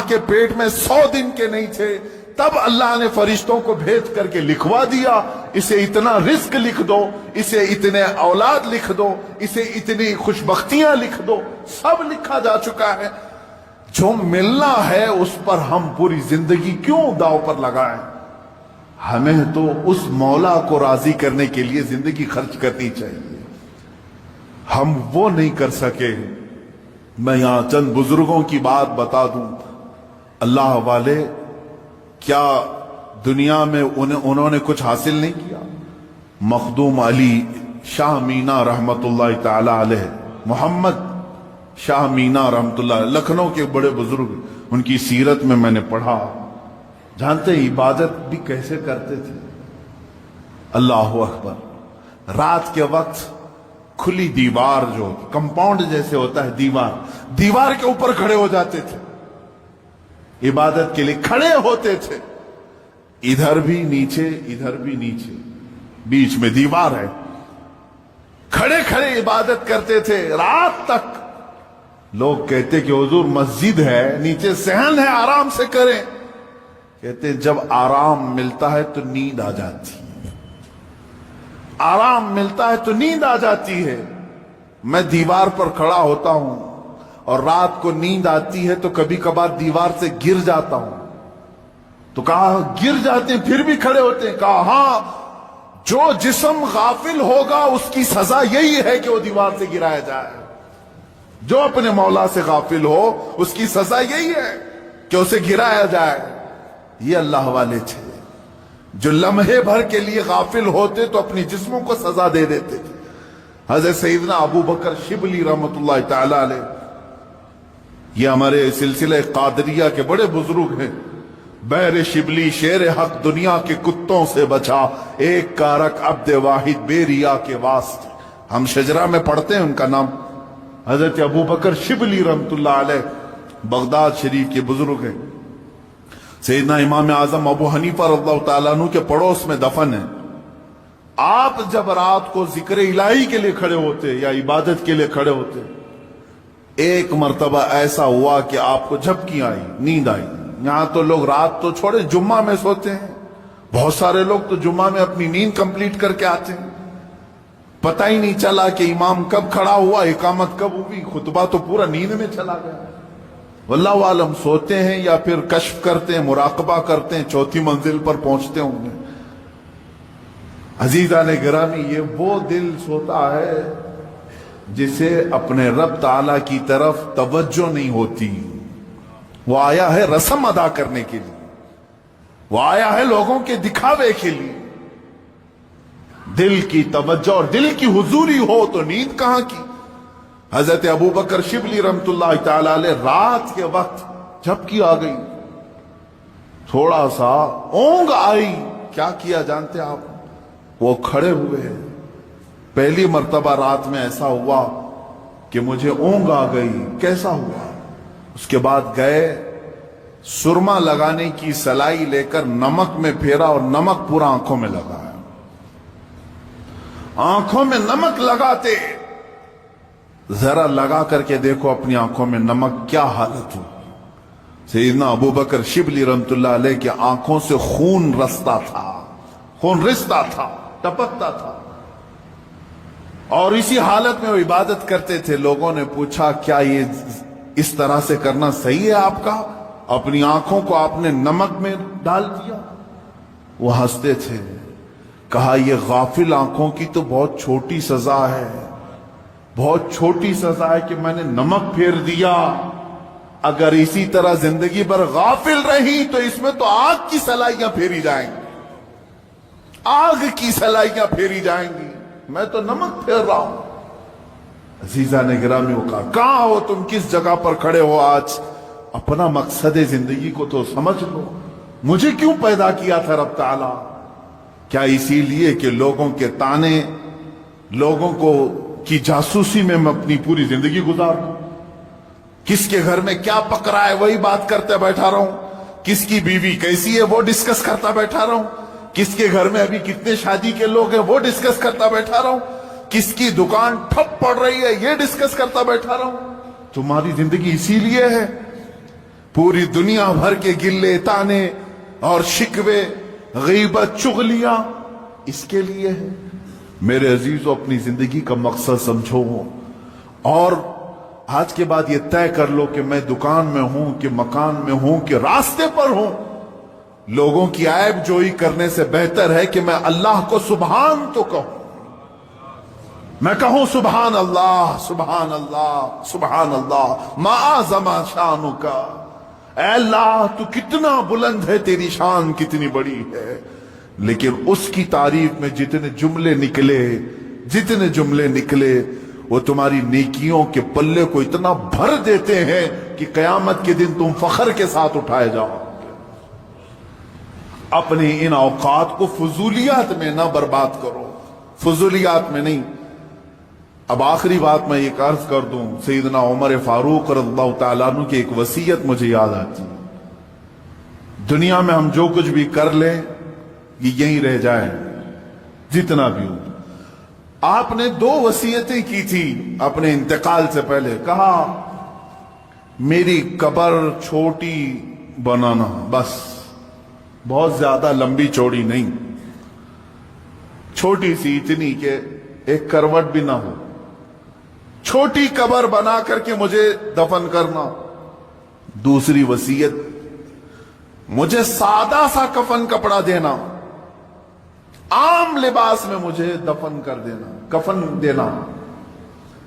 کے پیٹ میں 100 دن کے نہیں تھے، تب اللہ نے فرشتوں کو بھیج کر کے لکھوا دیا، اسے اتنا رزق لکھ دو، اسے اتنے اولاد لکھ دو، اسے اتنی خوشبختیاں لکھ دو، سب لکھا جا چکا ہے۔ جو ملنا ہے اس پر ہم پوری زندگی کیوں داؤ پر لگائیں؟ ہمیں تو اس مولا کو راضی کرنے کے لیے زندگی خرچ کرنی چاہیے، ہم وہ نہیں کر سکے۔ میں یہاں چند بزرگوں کی بات بتا دوں، اللہ والے، کیا دنیا میں انہوں نے کچھ حاصل نہیں کیا؟ مخدوم علی شاہ مینا رحمت اللہ تعالی علیہ، محمد شاہ مینا رحمت اللہ علیہ، لکھنؤ کے بڑے بزرگ، ان کی سیرت میں نے پڑھا، جانتے عبادت بھی کیسے کرتے تھے؟ اللہ اکبر، رات کے وقت کھلی دیوار، جو کمپاؤنڈ جیسے ہوتا ہے دیوار کے اوپر کھڑے ہو جاتے تھے، عبادت کے لیے کھڑے ہوتے تھے، ادھر بھی نیچے ادھر بھی نیچے، بیچ میں دیوار ہے، کھڑے کھڑے عبادت کرتے تھے رات تک۔ لوگ کہتے کہ حضور مسجد ہے، نیچے صحن ہے، آرام سے کریں۔ کہتے جب آرام ملتا ہے تو نیند آ جاتی ہے، آرام ملتا ہے تو نیند آ جاتی ہے۔ میں دیوار پر کھڑا ہوتا ہوں اور رات کو نیند آتی ہے تو کبھی کبھار دیوار سے گر جاتا ہوں۔ تو کہا گر جاتے ہیں پھر بھی کھڑے ہوتے ہیں؟ کہا ہاں، جو جسم غافل ہوگا اس کی سزا یہی ہے کہ وہ دیوار سے گرایا جائے. جو اپنے مولا سے غافل ہو اس کی سزا یہی ہے کہ اسے گرایا جائے. یہ اللہ والے تھے جو لمحے بھر کے لیے غافل ہوتے تو اپنی جسموں کو سزا دے دیتے تھے. حضرت سیدنا ابو بکر شبلی رحمت اللہ تعالی علیہ، یہ ہمارے سلسلہ قادریہ کے بڑے بزرگ ہیں. بحر شبلی شیر حق دنیا کے کتوں سے بچا، ایک کارک عبد واحد بے ریا کے واسطے. ہم شجرہ میں پڑھتے ہیں ان کا نام. حضرت ابو بکر شبلی رحمت اللہ علیہ بغداد شریف کے بزرگ ہیں. سیدنا امام اعظم ابو حنیفہ رضی اللہ تعالیٰ عنہ کے پڑوس میں دفن ہیں. آپ جب رات کو ذکر الہی کے لیے کھڑے ہوتے یا عبادت کے لیے کھڑے ہوتے، ایک مرتبہ ایسا ہوا کہ آپ کو جھپکی آئی، نیند آئی. یہاں تو لوگ رات تو چھوڑے جمعہ میں سوتے ہیں، بہت سارے لوگ تو جمعہ میں اپنی نیند کمپلیٹ کر کے آتے ہیں. پتہ ہی نہیں چلا کہ امام کب کھڑا ہوا، اقامت کب ہوئی، خطبہ تو پورا نیند میں چلا گیا. واللہ عالم سوتے ہیں یا پھر کشف کرتے ہیں، مراقبہ کرتے ہیں، چوتھی منزل پر پہنچتے ہوں گے. عزیزان گرامی، یہ وہ دل سوتا ہے جسے اپنے رب تعالی کی طرف توجہ نہیں ہوتی. وہ آیا ہے رسم ادا کرنے کے لیے، وہ آیا ہے لوگوں کے دکھاوے کے لیے. دل کی توجہ اور دل کی حضوری ہو تو نیند کہاں کی. حضرت ابو بکر شبلی رحمت اللہ تعالی علیہ رات کے وقت جھپکی آ گئی، تھوڑا سا اونگ آئی. کیا کیا جانتے آپ؟ وہ کھڑے ہوئے. پہلی مرتبہ رات میں ایسا ہوا کہ مجھے اونگ آ گئی. کیسا ہوا؟ اس کے بعد گئے، سرما لگانے کی سلائی لے کر نمک میں پھیرا اور نمک پورا آنکھوں میں لگایا. آنکھوں میں نمک لگاتے، ذرا لگا کر کے دیکھو اپنی آنکھوں میں نمک کیا حالت ہو. سیدنا ابو بکر شبلی رحمت اللہ علیہ کی آنکھوں سے خون رستا تھا، خون رستا تھا، ٹپکتا تھا. اور اسی حالت میں وہ عبادت کرتے تھے. لوگوں نے پوچھا کیا یہ اس طرح سے کرنا صحیح ہے آپ کا؟ اپنی آنکھوں کو آپ نے نمک میں ڈال دیا. وہ ہنستے تھے. کہا یہ غافل آنکھوں کی تو بہت چھوٹی سزا ہے، بہت چھوٹی سزا ہے کہ میں نے نمک پھیر دیا. اگر اسی طرح زندگی بھر غافل رہی تو اس میں تو آگ کی سلائیاں پھیری جائیں گی، آگ کی سلائیاں پھیری جائیں گی. میں تو نمک پھیر رہا ہوں. عزیزان گرامی، وہ کہا کہاں ہو تم، کس جگہ پر کھڑے ہو آج؟ اپنا مقصد زندگی کو تو سمجھ لو. مجھے کیوں پیدا کیا تھا رب تعالی؟ کیا اسی لیے کہ لوگوں کے تانے، لوگوں کو کی جاسوسی میں اپنی پوری زندگی گزار دوں؟ کس کے گھر میں کیا پک رہا ہے وہی بات کرتے بیٹھا رہا ہوں، کس کی بیوی کیسی ہے وہ ڈسکس کرتا بیٹھا رہا ہوں، کس کے گھر میں ابھی کتنے شادی کے لوگ ہیں وہ ڈسکس کرتا بیٹھا رہا ہوں، کس کی دکان ٹھپ پڑ رہی ہے یہ ڈسکس کرتا بیٹھا رہا ہوں؟ تمہاری زندگی اسی لیے ہے. پوری دنیا بھر کے گلے تانے اور شکوے، غیبت، چغلیاں اس کے لیے ہے. میرے عزیزو، اپنی زندگی کا مقصد سمجھو اور آج کے بعد یہ طے کر لو کہ میں دکان میں ہوں کہ مکان میں ہوں کہ راستے پر ہوں. لوگوں کی عیب جوئی کرنے سے بہتر ہے کہ میں اللہ کو سبحان تو کہوں. میں کہوں سبحان اللہ، سبحان اللہ، سبحان اللہ، ما اعظم شانک. اے اللہ تو کتنا بلند ہے، تیری شان کتنی بڑی ہے. لیکن اس کی تعریف میں جتنے جملے نکلے وہ تمہاری نیکیوں کے پلے کو اتنا بھر دیتے ہیں کہ قیامت کے دن تم فخر کے ساتھ اٹھائے جاؤ. اپنے ان اوقات کو فضولیات میں نہ برباد کرو، فضولیات میں نہیں. اب آخری بات میں ایک عرض کر دوں. سیدنا عمر فاروق رضی اللہ تعالیٰ عنہ کی ایک وصیت مجھے یاد آتی. دنیا میں ہم جو کچھ بھی کر لیں یہ یہیں رہ جائے، جتنا بھی ہو. آپ نے 2 وصیتیں کی تھی اپنے انتقال سے پہلے. کہا میری قبر چھوٹی بنانا، بس بہت زیادہ لمبی چوڑی نہیں، چھوٹی سی، اتنی کہ ایک کروٹ بھی نہ ہو. چھوٹی قبر بنا کر کے مجھے دفن کرنا. دوسری وصیت، مجھے سادہ سا کفن کپڑا دینا. عام لباس میں مجھے دفن کر دینا، کفن دینا.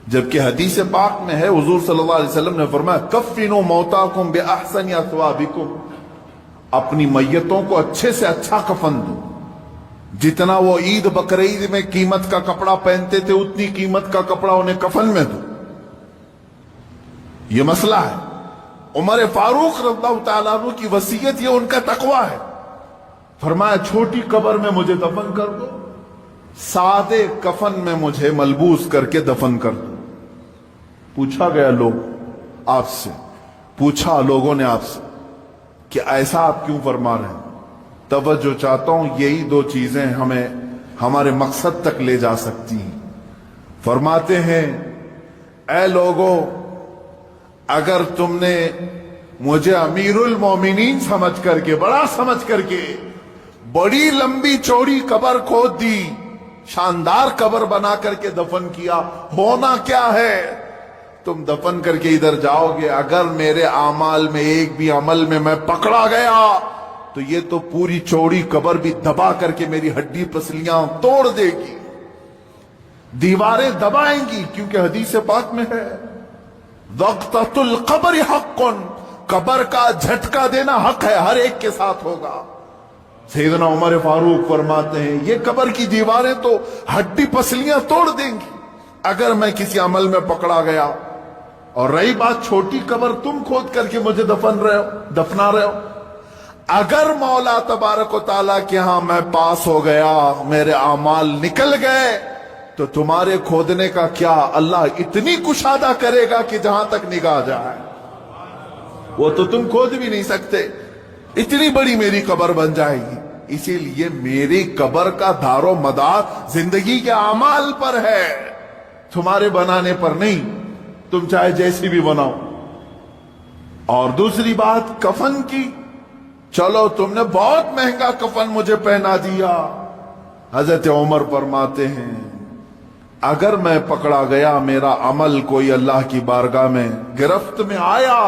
جبکہ حدیث پاک میں ہے حضور صلی اللہ علیہ وسلم نے فرمایا کفنوا موتاکم باحسن اثوابکم، اپنی میتوں کو اچھے سے اچھا کفن دو. جتنا وہ عید بقرعید میں قیمت کا کپڑا پہنتے تھے اتنی قیمت کا کپڑا انہیں کفن میں دو. یہ مسئلہ ہے. عمر فاروق رضی اللہ تعالیٰ عنہ کی وصیت یہ ان کا تقوی ہے. فرمایا چھوٹی قبر میں مجھے دفن کر دو، سادے کفن میں مجھے ملبوس کر کے دفن کر دو. پوچھا گیا لوگوں نے آپ سے کہ ایسا آپ کیوں فرما رہے ہیں؟ توجہ چاہتا ہوں، یہی دو چیزیں ہمیں ہمارے مقصد تک لے جا سکتی ہیں. فرماتے ہیں اے لوگو، اگر تم نے مجھے امیر المومنین سمجھ کر کے، بڑا سمجھ کر کے بڑی لمبی چوڑی قبر کھود دی، شاندار قبر بنا کر کے دفن کیا، ہونا کیا ہے؟ تم دفن کر کے ادھر جاؤ گے، اگر میرے اعمال میں ایک بھی عمل میں پکڑا گیا تو یہ تو پوری چوڑی قبر بھی دبا کر کے میری ہڈی پسلیاں توڑ دے گی، دیواریں دبائیں گی. کیونکہ حدیث پاک میں ہے وقتۃ القبر حق، قبر کا جھٹکا دینا حق ہے، ہر ایک کے ساتھ ہوگا. سیدنا عمر فاروق فرماتے ہیں یہ قبر کی دیواریں تو ہڈی پسلیاں توڑ دیں گی اگر میں کسی عمل میں پکڑا گیا. اور رہی بات چھوٹی قبر تم کھود کر کے مجھے دفنا رہے ہو، اگر مولا تبارک و تعالیٰ کے ہاں میں پاس ہو گیا، میرے اعمال نکل گئے، تو تمہارے کھودنے کا کیا، اللہ اتنی کشادہ کرے گا کہ جہاں تک نگاہ جائے وہ تو تم کھود بھی نہیں سکتے. اتنی بڑی میری قبر بن جائے گی. اسی لیے میری قبر کا دار و مدار زندگی کے اعمال پر ہے، تمہارے بنانے پر نہیں، تم چاہے جیسی بھی بناؤ. اور دوسری بات کفن کی، چلو تم نے بہت مہنگا کفن مجھے پہنا دیا. حضرت عمر فرماتے ہیں اگر میں پکڑا گیا، میرا عمل کوئی اللہ کی بارگاہ میں گرفت میں آیا،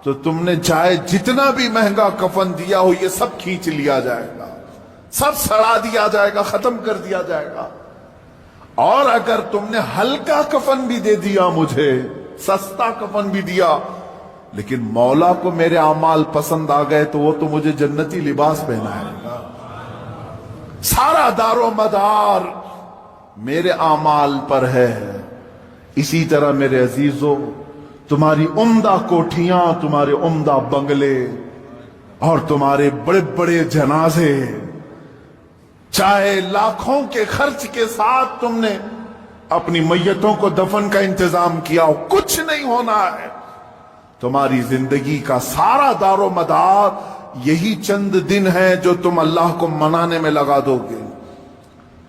تو تم نے چاہے جتنا بھی مہنگا کفن دیا ہو یہ سب کھینچ لیا جائے گا، سب سڑا دیا جائے گا، ختم کر دیا جائے گا. اور اگر تم نے ہلکا کفن بھی دے دیا مجھے، سستا کفن بھی دیا، لیکن مولا کو میرے اعمال پسند آ گئے تو وہ تو مجھے جنتی لباس پہنائے گا. سارا دار و مدار میرے اعمال پر ہے. اسی طرح میرے عزیزوں، تمہاری عمدہ کوٹھیاں، تمہارے عمدہ بنگلے اور تمہارے بڑے بڑے جنازے، چاہے لاکھوں کے خرچ کے ساتھ تم نے اپنی میتوں کو دفن کا انتظام کیا ہو، کچھ نہیں ہونا ہے. تمہاری زندگی کا سارا دار و مدار یہی چند دن ہے جو تم اللہ کو منانے میں لگا دو گے.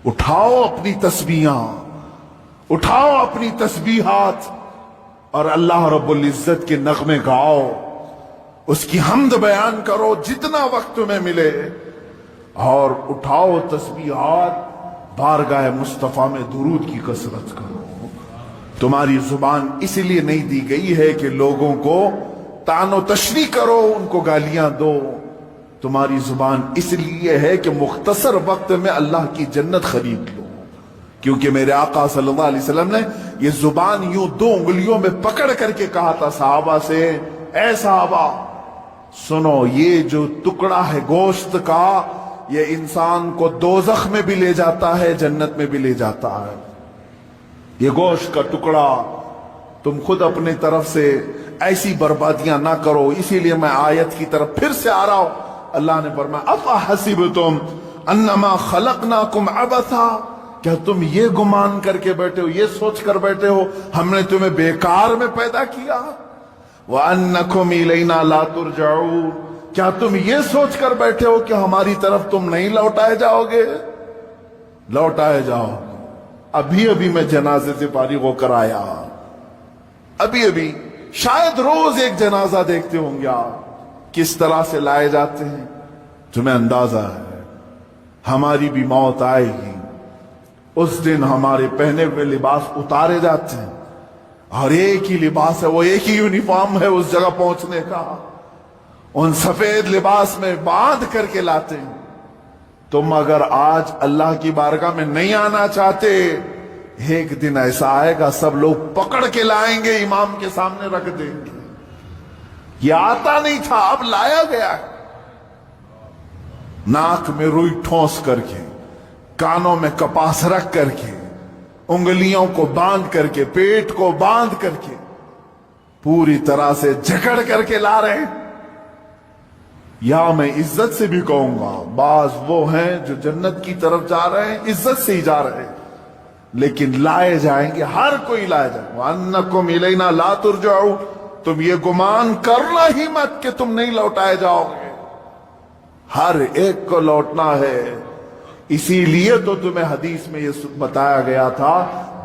اٹھاؤ اپنی تسبیحاں، اٹھاؤ اپنی تسبیحات اور اللہ رب العزت کے نغمے گاؤ، اس کی حمد بیان کرو جتنا وقت تمہیں ملے، اور اٹھاؤ تسبیحات، بارگاہ مصطفیٰ میں درود کی کثرت کرو. تمہاری زبان اس لیے نہیں دی گئی ہے کہ لوگوں کو طعن و تشریح کرو، ان کو گالیاں دو. تمہاری زبان اس لیے ہے کہ مختصر وقت میں اللہ کی جنت خرید لو. کیونکہ میرے آقا صلی اللہ علیہ وسلم نے یہ زبان یوں 2 انگلیوں میں پکڑ کر کے کہا تھا صحابہ سے، اے صحابہ سنو، یہ جو ٹکڑا ہے گوشت کا، یہ انسان کو دوزخ میں بھی لے جاتا ہے، جنت میں بھی لے جاتا ہے. یہ گوشت کا ٹکڑا، تم خود اپنے طرف سے ایسی بربادیاں نہ کرو. اسی لیے میں آیت کی طرف پھر سے آ رہا ہوں. اللہ نے فرمایا افحسبتم انما خلقناکم عبثا، کیا تم یہ گمان کر کے بیٹھے ہو، یہ سوچ کر بیٹھے ہو ہم نے تمہیں بیکار میں پیدا کیا؟ وَأَنَّكُمْ إِلَيْنَا لَا تُرْجَعُونَ، کیا تم یہ سوچ کر بیٹھے ہو کہ ہماری طرف تم نہیں لوٹائے جاؤ گے؟ لوٹائے جاؤ. ابھی ابھی میں جنازے سے فارغ ہو کر آیا، ابھی شاید روز ایک جنازہ دیکھتے ہوں گے آپ، کس طرح سے لائے جاتے ہیں. تمہیں اندازہ ہے ہماری بھی موت آئے گی، اس دن ہمارے پہنے ہوئے لباس اتارے جاتے ہیں، اور ایک ہی لباس ہے، وہ ایک ہی یونیفارم ہے اس جگہ پہنچنے کا. ان سفید لباس میں باندھ کر کے لاتے ہیں. तुम अगर आज अल्लाह की बारगाह में नहीं आना चाहते, एक दिन ऐसा आएगा सब लोग पकड़ के लाएंगे, इमाम के सामने रख देंगे। ये आता नहीं था, अब लाया गया है। नाक में रुई ठोंस करके, कानों में कपास रख करके, उंगलियों को बांध करके, पेट को बांध करके, पूरी तरह से जकड़ करके ला रहे हैं। या मैं इज्जत से भी कहूंगा, बाज वो हैं जो जन्नत की तरफ जा रहे हैं, इज्जत से ही जा रहे हैं, लेकिन लाए जाएंगे, हर कोई लाया जाएगा। अन्नकुम इलैना ला तुरजाऊ, तुम ये गुमान करना ही मत कि तुम नहीं लौटाए जाओगे, हर एक को लौटना है। इसीलिए तो तुम्हें हदीस में ये बताया गया था,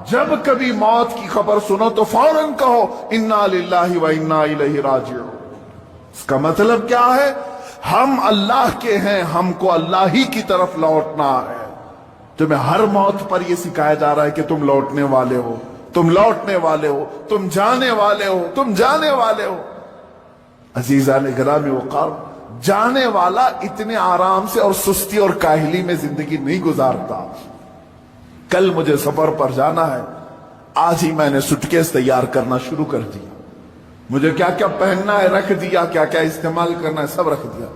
जब कभी मौत की खबर सुनो तो फौरन कहो इन्ना लिल्लाहि व इन्ना इलैहि राजिऊन। इसका मतलब क्या है? हम अल्लाह के हैं, हमको अल्लाह ही की तरफ लौटना है। तुम्हें हर मौत पर यह सिखाया जा रहा है कि तुम लौटने वाले हो, तुम लौटने वाले हो, तुम जाने वाले हो, तुम जाने वाले हो। अजीजान गिरामी वक़ार, जाने वाला इतने आराम से और सुस्ती और काहिली में जिंदगी नहीं गुजारता। कल मुझे सफर पर जाना है, आज ही मैंने सूटकेस तैयार करना शुरू कर दिया। मुझे क्या क्या पहनना है रख दिया, क्या क्या इस्तेमाल करना है सब रख दिया,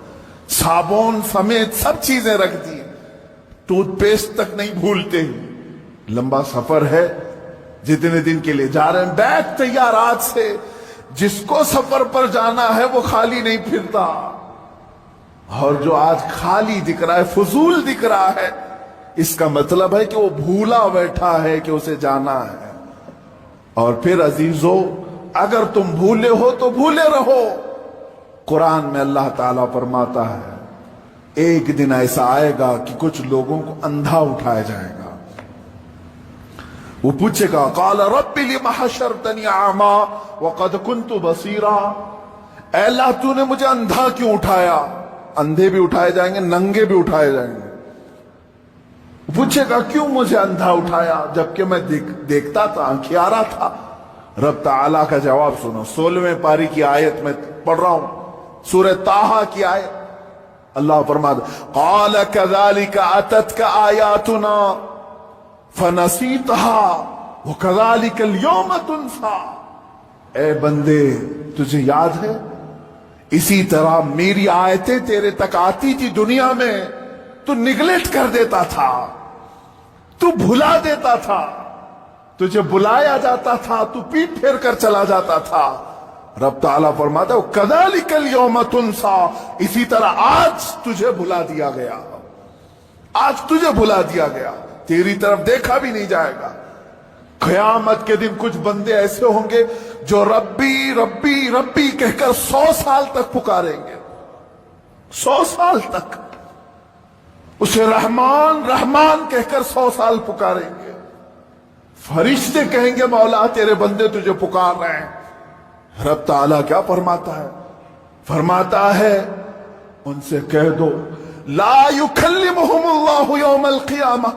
साबुन समेत सब चीजें रख दी, टूथपेस्ट तक नहीं भूलते। लंबा सफर है, जितने दिन के लिए जा रहे हैं, बैग तैयार आज से। जिसको सफर पर जाना है वो खाली नहीं फिरता, और जो आज खाली दिख रहा है, फजूल दिख रहा है, इसका मतलब है कि वो भूला बैठा है कि उसे जाना है। और फिर अजीजों, अगर तुम भूले हो तो भूले रहो। कुरान में अल्लाह ताला फरमाता है, एक दिन ऐसा आएगा कि कुछ लोगों को अंधा उठाया जाएगा। वो पूछेगा, क़ाल रब्बि लिमा हशरतनी आमा वक़द कुन्तु बसीरा। ऐ अल्लाह, तूने मुझे अंधा क्यों उठाया? अंधे भी उठाए जाएंगे, नंगे भी उठाए जाएंगे। पूछेगा, क्यों मुझे अंधा उठाया जबकि मैं देखता था, आंखियारा था? रब ताला का जवाब सुनो, 16वें पारी की आयत में पढ़ रहा हूं, सूरह ताहा की आयत। अल्लाह फरमाता, क़ाल कज़ालिका अततका आयातुना फनसीतहा व कज़ालिकल यौम तुनसा। ए बंदे, तुझे याद है, इसी तरह मेरी आयतें तेरे तक आती थी दुनिया में, तू निगलेक्ट कर देता था, तू भुला देता था, तुझे बुलाया जाता था, तू पीठ फेर कर चला जाता था। रब ताला फरमाता, कज़ालिकल यौम तुनसा, इसी तरह आज तुझे भुला दिया गया, आज तुझे भुला दिया गया, तेरी तरफ देखा भी नहीं जाएगा। क़यामत के दिन कुछ बंदे ऐसे होंगे जो रब्बी रब्बी रब्बी कहकर 100 साल तक पुकारेंगे, 100 साल तक उसे रहमान रहमान कहकर 100 साल पुकारेंगे। फरिश्ते कहेंगे, मौला तेरे बंदे तुझे पुकार रहे हैं। रब ताला क्या फरमाता है? फरमाता है, उनसे कह दो, ला युकल्लिमुहुमुल्लाहु यौमल क़ियामा,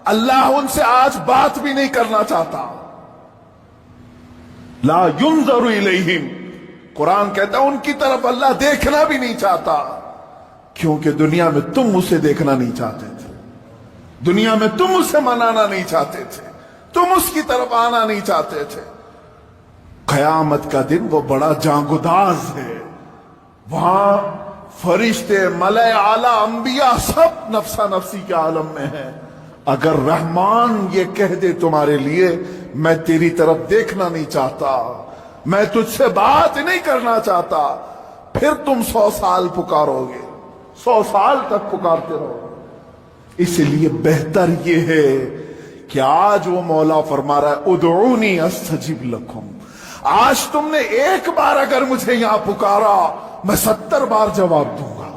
अल्लाह उनसे आज बात भी नहीं करना चाहता। ला युंज़रु इलैहिम, कुरान कहता है उनकी तरफ अल्लाह देखना भी नहीं चाहता, क्योंकि दुनिया में तुम उसे देखना नहीं चाहते थे, दुनिया में तुम उसे मनाना नहीं चाहते थे, तुम उसकी तरफ आना नहीं चाहते थे। क़यामत का दिन वो बड़ा जांगुदाज है, वहां फरिश्ते, मलाए आला, अंबिया सब नफ्सा नफ्सी के आलम में है। अगर रहमान ये कह दे तुम्हारे लिए, मैं तेरी तरफ देखना नहीं चाहता, मैं तुझसे बात नहीं करना चाहता, फिर तुम 100 साल पुकारोगे, 100 साल तक पुकारते रहोगे। इसलिए बेहतर ये है कि आज वो मौला फरमा रहा है, उदऊनी अस्तजिब लकुम। आज तुमने एक बार अगर मुझे यहां पुकारा, मैं 70 बार जवाब दूंगा।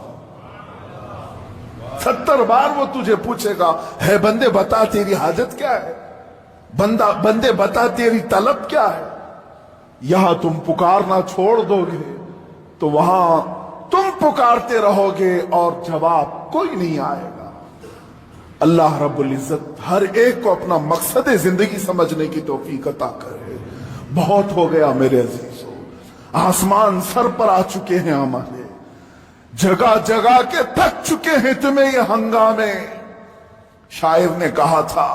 70 बार वो तुझे पूछेगा, है बंदे बता तेरी हाजत क्या है, बंदे बता तेरी तलब क्या है। यहां तुम पुकारना छोड़ दोगे तो वहां तुम पुकारते रहोगे और जवाब कोई नहीं आएगा। अल्लाह रब्बुल इज्जत हर एक को अपना मकसद जिंदगी समझने की तौफीक अता करे। बहुत हो गया मेरे अजीजों, आसमान सर पर आ चुके हैं हमारे, जगह जगह के थक चुके हैं तुम्हें ये हंगामे। शायर ने कहा था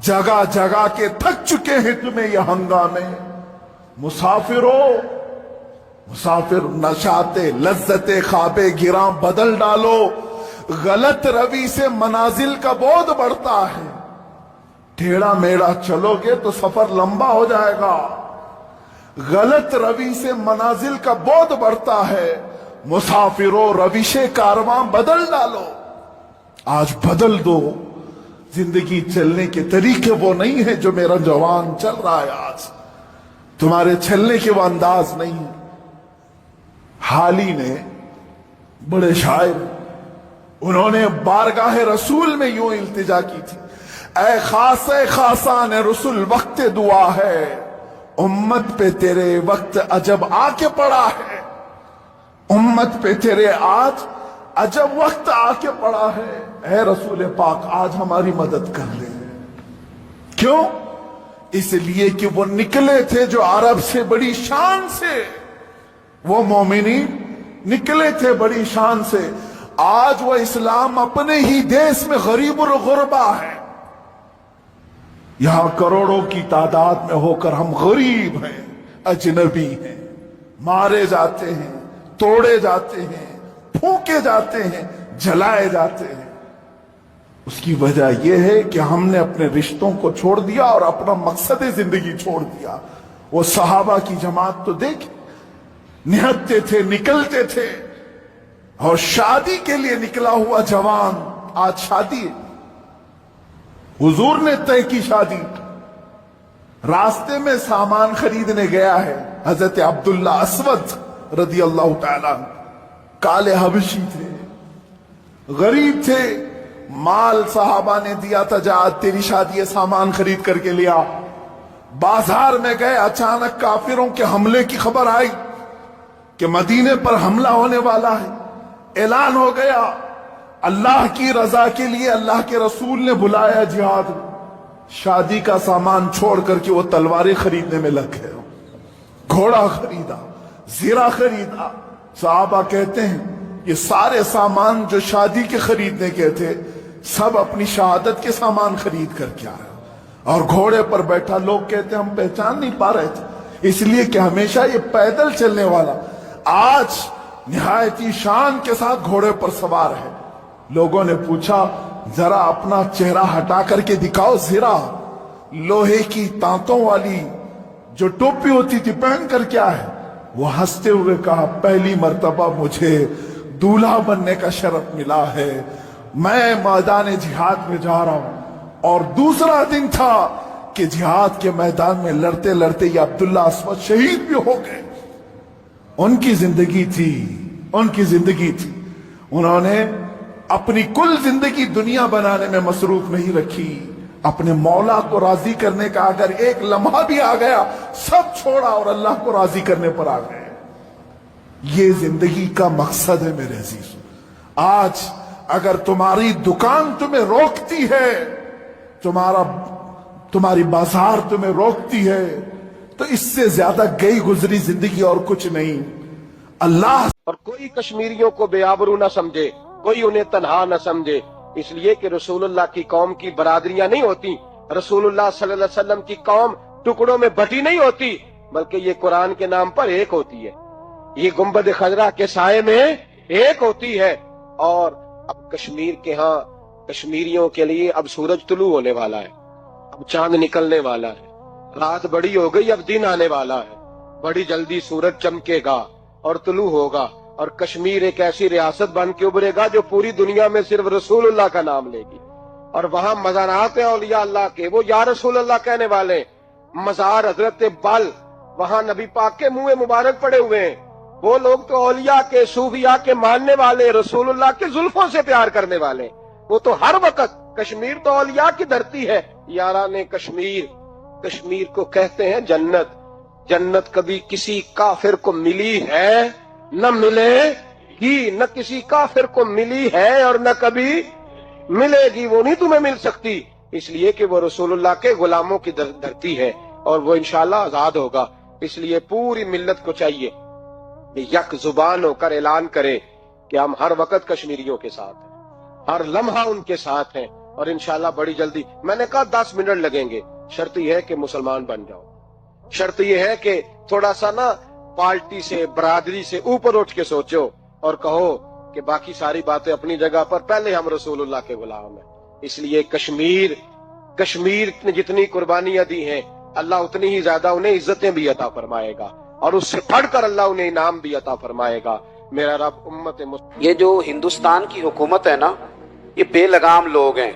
जगह जगह के थक चुके हैं तुम्हें ये हंगामे। मुसाफिरो मुसाफिर नशाते लज्जते ख्वाबे गिरां बदल डालो। गलत रवि से मनाजिल का बोझ बढ़ता है। टेढ़ा मेढ़ा चलोगे तो सफर लंबा हो जाएगा। गलत रवि से मनाजिल का बोझ बढ़ता है। मुसाफिरों रविशे कारवां बदल डालो। आज बदल दो। जिंदगी चलने के तरीके वो नहीं है जो मेरा जवान चल रहा है आज। तुम्हारे चलने के वो अंदाज नहीं। हाली ने बड़े शायर, उन्होंने बारगाह रसूल में यूं इल्तिजा की थी, ऐ खासान रसूल वक्त दुआ है, उम्मत पे तेरे वक्त अजब आके पड़ा है। उम्मत पे तेरे आज अजब वक्त आके पड़ा है। ऐ रसूल पाक आज हमारी मदद कर ले। क्यों? इसलिए कि वो निकले थे जो अरब से बड़ी शान से, वो मोमिनी निकले थे बड़ी शान से। आज वो इस्लाम अपने ही देश में गरीब और गुरबा है। यहां करोड़ों की तादाद में होकर हम गरीब हैं, अजनबी हैं, मारे जाते हैं, तोड़े जाते हैं, फूके जाते हैं, जलाए जाते हैं। उसकी वजह यह है कि हमने अपने रिश्तों को छोड़ दिया और अपना मकसद जिंदगी छोड़ दिया। वो सहाबा की जमात तो देख, निहत्ते थे, निकलते थे, और शादी के लिए निकला हुआ जवान आज शादी है। हुजूर ने तय की शादी। रास्ते में सामान खरीदने गया है हजरत अब्दुल्ला अस्वद रदी अल्लाह ताला। काले हबशी थे, गरीब थे, माल साहबा ने दिया था, जा तेरी शादी है, सामान खरीद करके लिया। बाजार में गए, अचानक काफिरों के हमले की खबर आई कि मदीने पर हमला होने वाला है। ऐलान हो गया। अल्लाह की रजा के लिए अल्लाह के रसूल ने बुलाया जिहाद में। शादी का सामान छोड़ करके वो तलवारें खरीदने में लग गए, घोड़ा खरीदा, जीरा खरीदा। साहबा कहते हैं ये सारे सामान जो शादी के खरीदने के थे, सब अपनी शहादत के सामान खरीद करके आए। और घोड़े पर बैठा, लोग कहते हम पहचान नहीं पा रहे थे, इसलिए कि हमेशा ये पैदल चलने वाला आज निहायती शान के साथ घोड़े पर सवार है। लोगों ने पूछा जरा अपना चेहरा हटा करके दिखाओ, जरा लोहे की तांतों वाली जो टोपी होती थी पहन कर क्या है। वो हंसते हुए कहा, पहली मर्तबा मुझे दूल्हा बनने का शरफ मिला है, मैं मैदान जिहाद में जा रहा हूं। और दूसरा दिन था कि जिहाद के मैदान में लड़ते लड़ते ये अब्दुल्ला अस्वद शहीद भी हो गए। उनकी जिंदगी थी, उनकी जिंदगी थी। उन्होंने अपनी कुल जिंदगी दुनिया बनाने में मसरूफ नहीं रखी। अपने मौला को राजी करने का अगर एक लम्हा भी आ गया, सब छोड़ा और अल्लाह को राजी करने पर आ गए। ये जिंदगी का मकसद है मेरे अजीज। आज अगर तुम्हारी दुकान तुम्हें रोकती है, तुम्हारी बाजार तुम्हें रोकती है, तो इससे ज्यादा गई गुजरी जिंदगी और कुछ नहीं। अल्लाह और कोई कश्मीरियों को बेआबरू न समझे, कोई उन्हें तन्हा न समझे, इसलिए कि रसूलुल्लाह की कौम की बरादरियां नहीं होती। रसूलुल्लाह सल्लल्लाहु अलैहि वसल्लम की कौम टुकड़ों में बटी नहीं होती, बल्कि ये कुरान के नाम पर एक होती है। ये गुंबद खजरा के साये में एक होती है। और अब कश्मीर के यहाँ कश्मीरियों के लिए अब सूरज तुलू होने वाला है, अब चांद निकलने वाला है, रात बड़ी हो गई, अब दिन आने वाला है, बड़ी जल्दी सूरज चमकेगा और तुलू होगा। और कश्मीर एक ऐसी रियासत बन के उभरेगा जो पूरी दुनिया में सिर्फ रसूलुल्लाह का नाम लेगी। और वहां मज़ारात है औलिया अल्लाह के, वो या रसूलुल्लाह कहने वाले। मज़ार हजरत बल, वहां नबी पाक के मुंह मुबारक पड़े हुए हैं। वो लोग तो औलिया के, सूफिया के मानने वाले, रसूलुल्लाह के जुल्फों से प्यार करने वाले। वो तो हर वक्त, कश्मीर तो औलिया की धरती है। यारा ने कश्मीर को कहते हैं जन्नत। जन्नत कभी किसी काफिर को मिली है, न मिलेगी, न किसी काफिर को मिली है और न कभी मिलेगी। वो नहीं तुम्हें मिल सकती, इसलिए कि वो रसूलुल्लाह के गुलामों की धरती है और वो इंशाअल्लाह आजाद होगा। इसलिए पूरी मिल्लत को चाहिए यक जुबान होकर ऐलान करे کہ ہم ہر وقت کشمیریوں کے ساتھ ہیں, ہر لمحہ ان کے ساتھ ہیں, اور انشاءاللہ بڑی جلدی, میں نے کہا 10 منٹ لگیں گے, شرط یہ ہے کہ مسلمان بن جاؤ, شرط یہ ہے کہ تھوڑا سا نا پارٹی سے برادری سے اوپر اٹھ کے سوچو اور کہو کہ باقی ساری باتیں اپنی جگہ پر, پہلے ہم رسول اللہ کے غلام ہیں. اس لیے کشمیر نے جتنی قربانیاں دی ہیں اللہ اتنی ہی زیادہ انہیں عزتیں بھی عطا فرمائے گا, اور اس سے بڑھ کر اللہ انہیں انعام بھی عطا فرمائے گا. میرا رب امت یہ جو ہندوستان کی حکومت ہے نا, یہ بے لگام لوگ ہیں.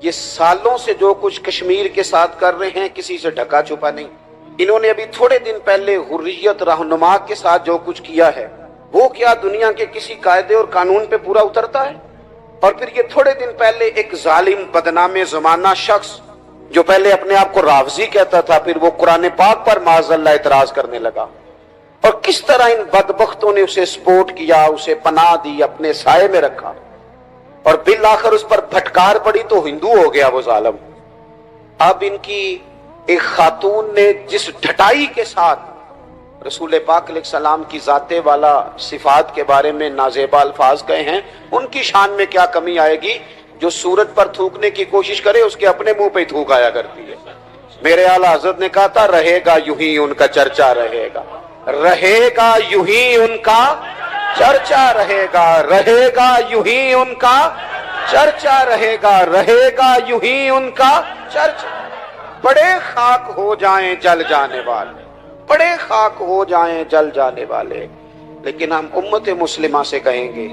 یہ سالوں سے جو کچھ کشمیر کے ساتھ کر رہے ہیں کسی سے ڈھکا چھپا نہیں. انہوں نے ابھی تھوڑے دن پہلے حریت رہنما کے ساتھ جو کچھ کیا ہے وہ کیا دنیا کے کسی قاعدے اور قانون پہ پورا اترتا ہے؟ اور پھر یہ تھوڑے دن پہلے ایک ظالم بدنام زمانہ شخص جو پہلے اپنے آپ کو رافضی کہتا تھا, پھر وہ قرآن پاک پر معاذ اللہ اعتراض کرنے لگا, اور کس طرح ان بدبختوں نے اسے سپورٹ کیا, اسے پناہ دی, اپنے سائے میں رکھا, اور بالآخر اس پر پھٹکار پڑی تو ہندو ہو گیا وہ ظالم. اب ان کی ایک خاتون نے جس ڈھٹائی کے ساتھ رسول پاک علیہ السلام کی ذات والا صفات کے بارے میں نازیبا الفاظ کہے ہیں, ان کی شان میں کیا کمی آئے گی؟ جو سورج پر تھوکنے کی کوشش کرے اس کے اپنے منہ پہ ہی تھوک آیا کرتی ہے. میرے اعلیٰ حضرت نے کہا تھا رہے گا یوں ہی ان کا چرچا رہے گا, رہے گا یوں ہی ان کا چرچا رہے گا, رہے گا یوں ہی ان کا چرچا رہے گا, رہے گا یوں ہی ان کا چرچا. بڑے خاک ہو جائیں جل جانے والے, بڑے خاک ہو جائیں جل جانے والے. لیکن ہم امت مسلمہ سے کہیں گے,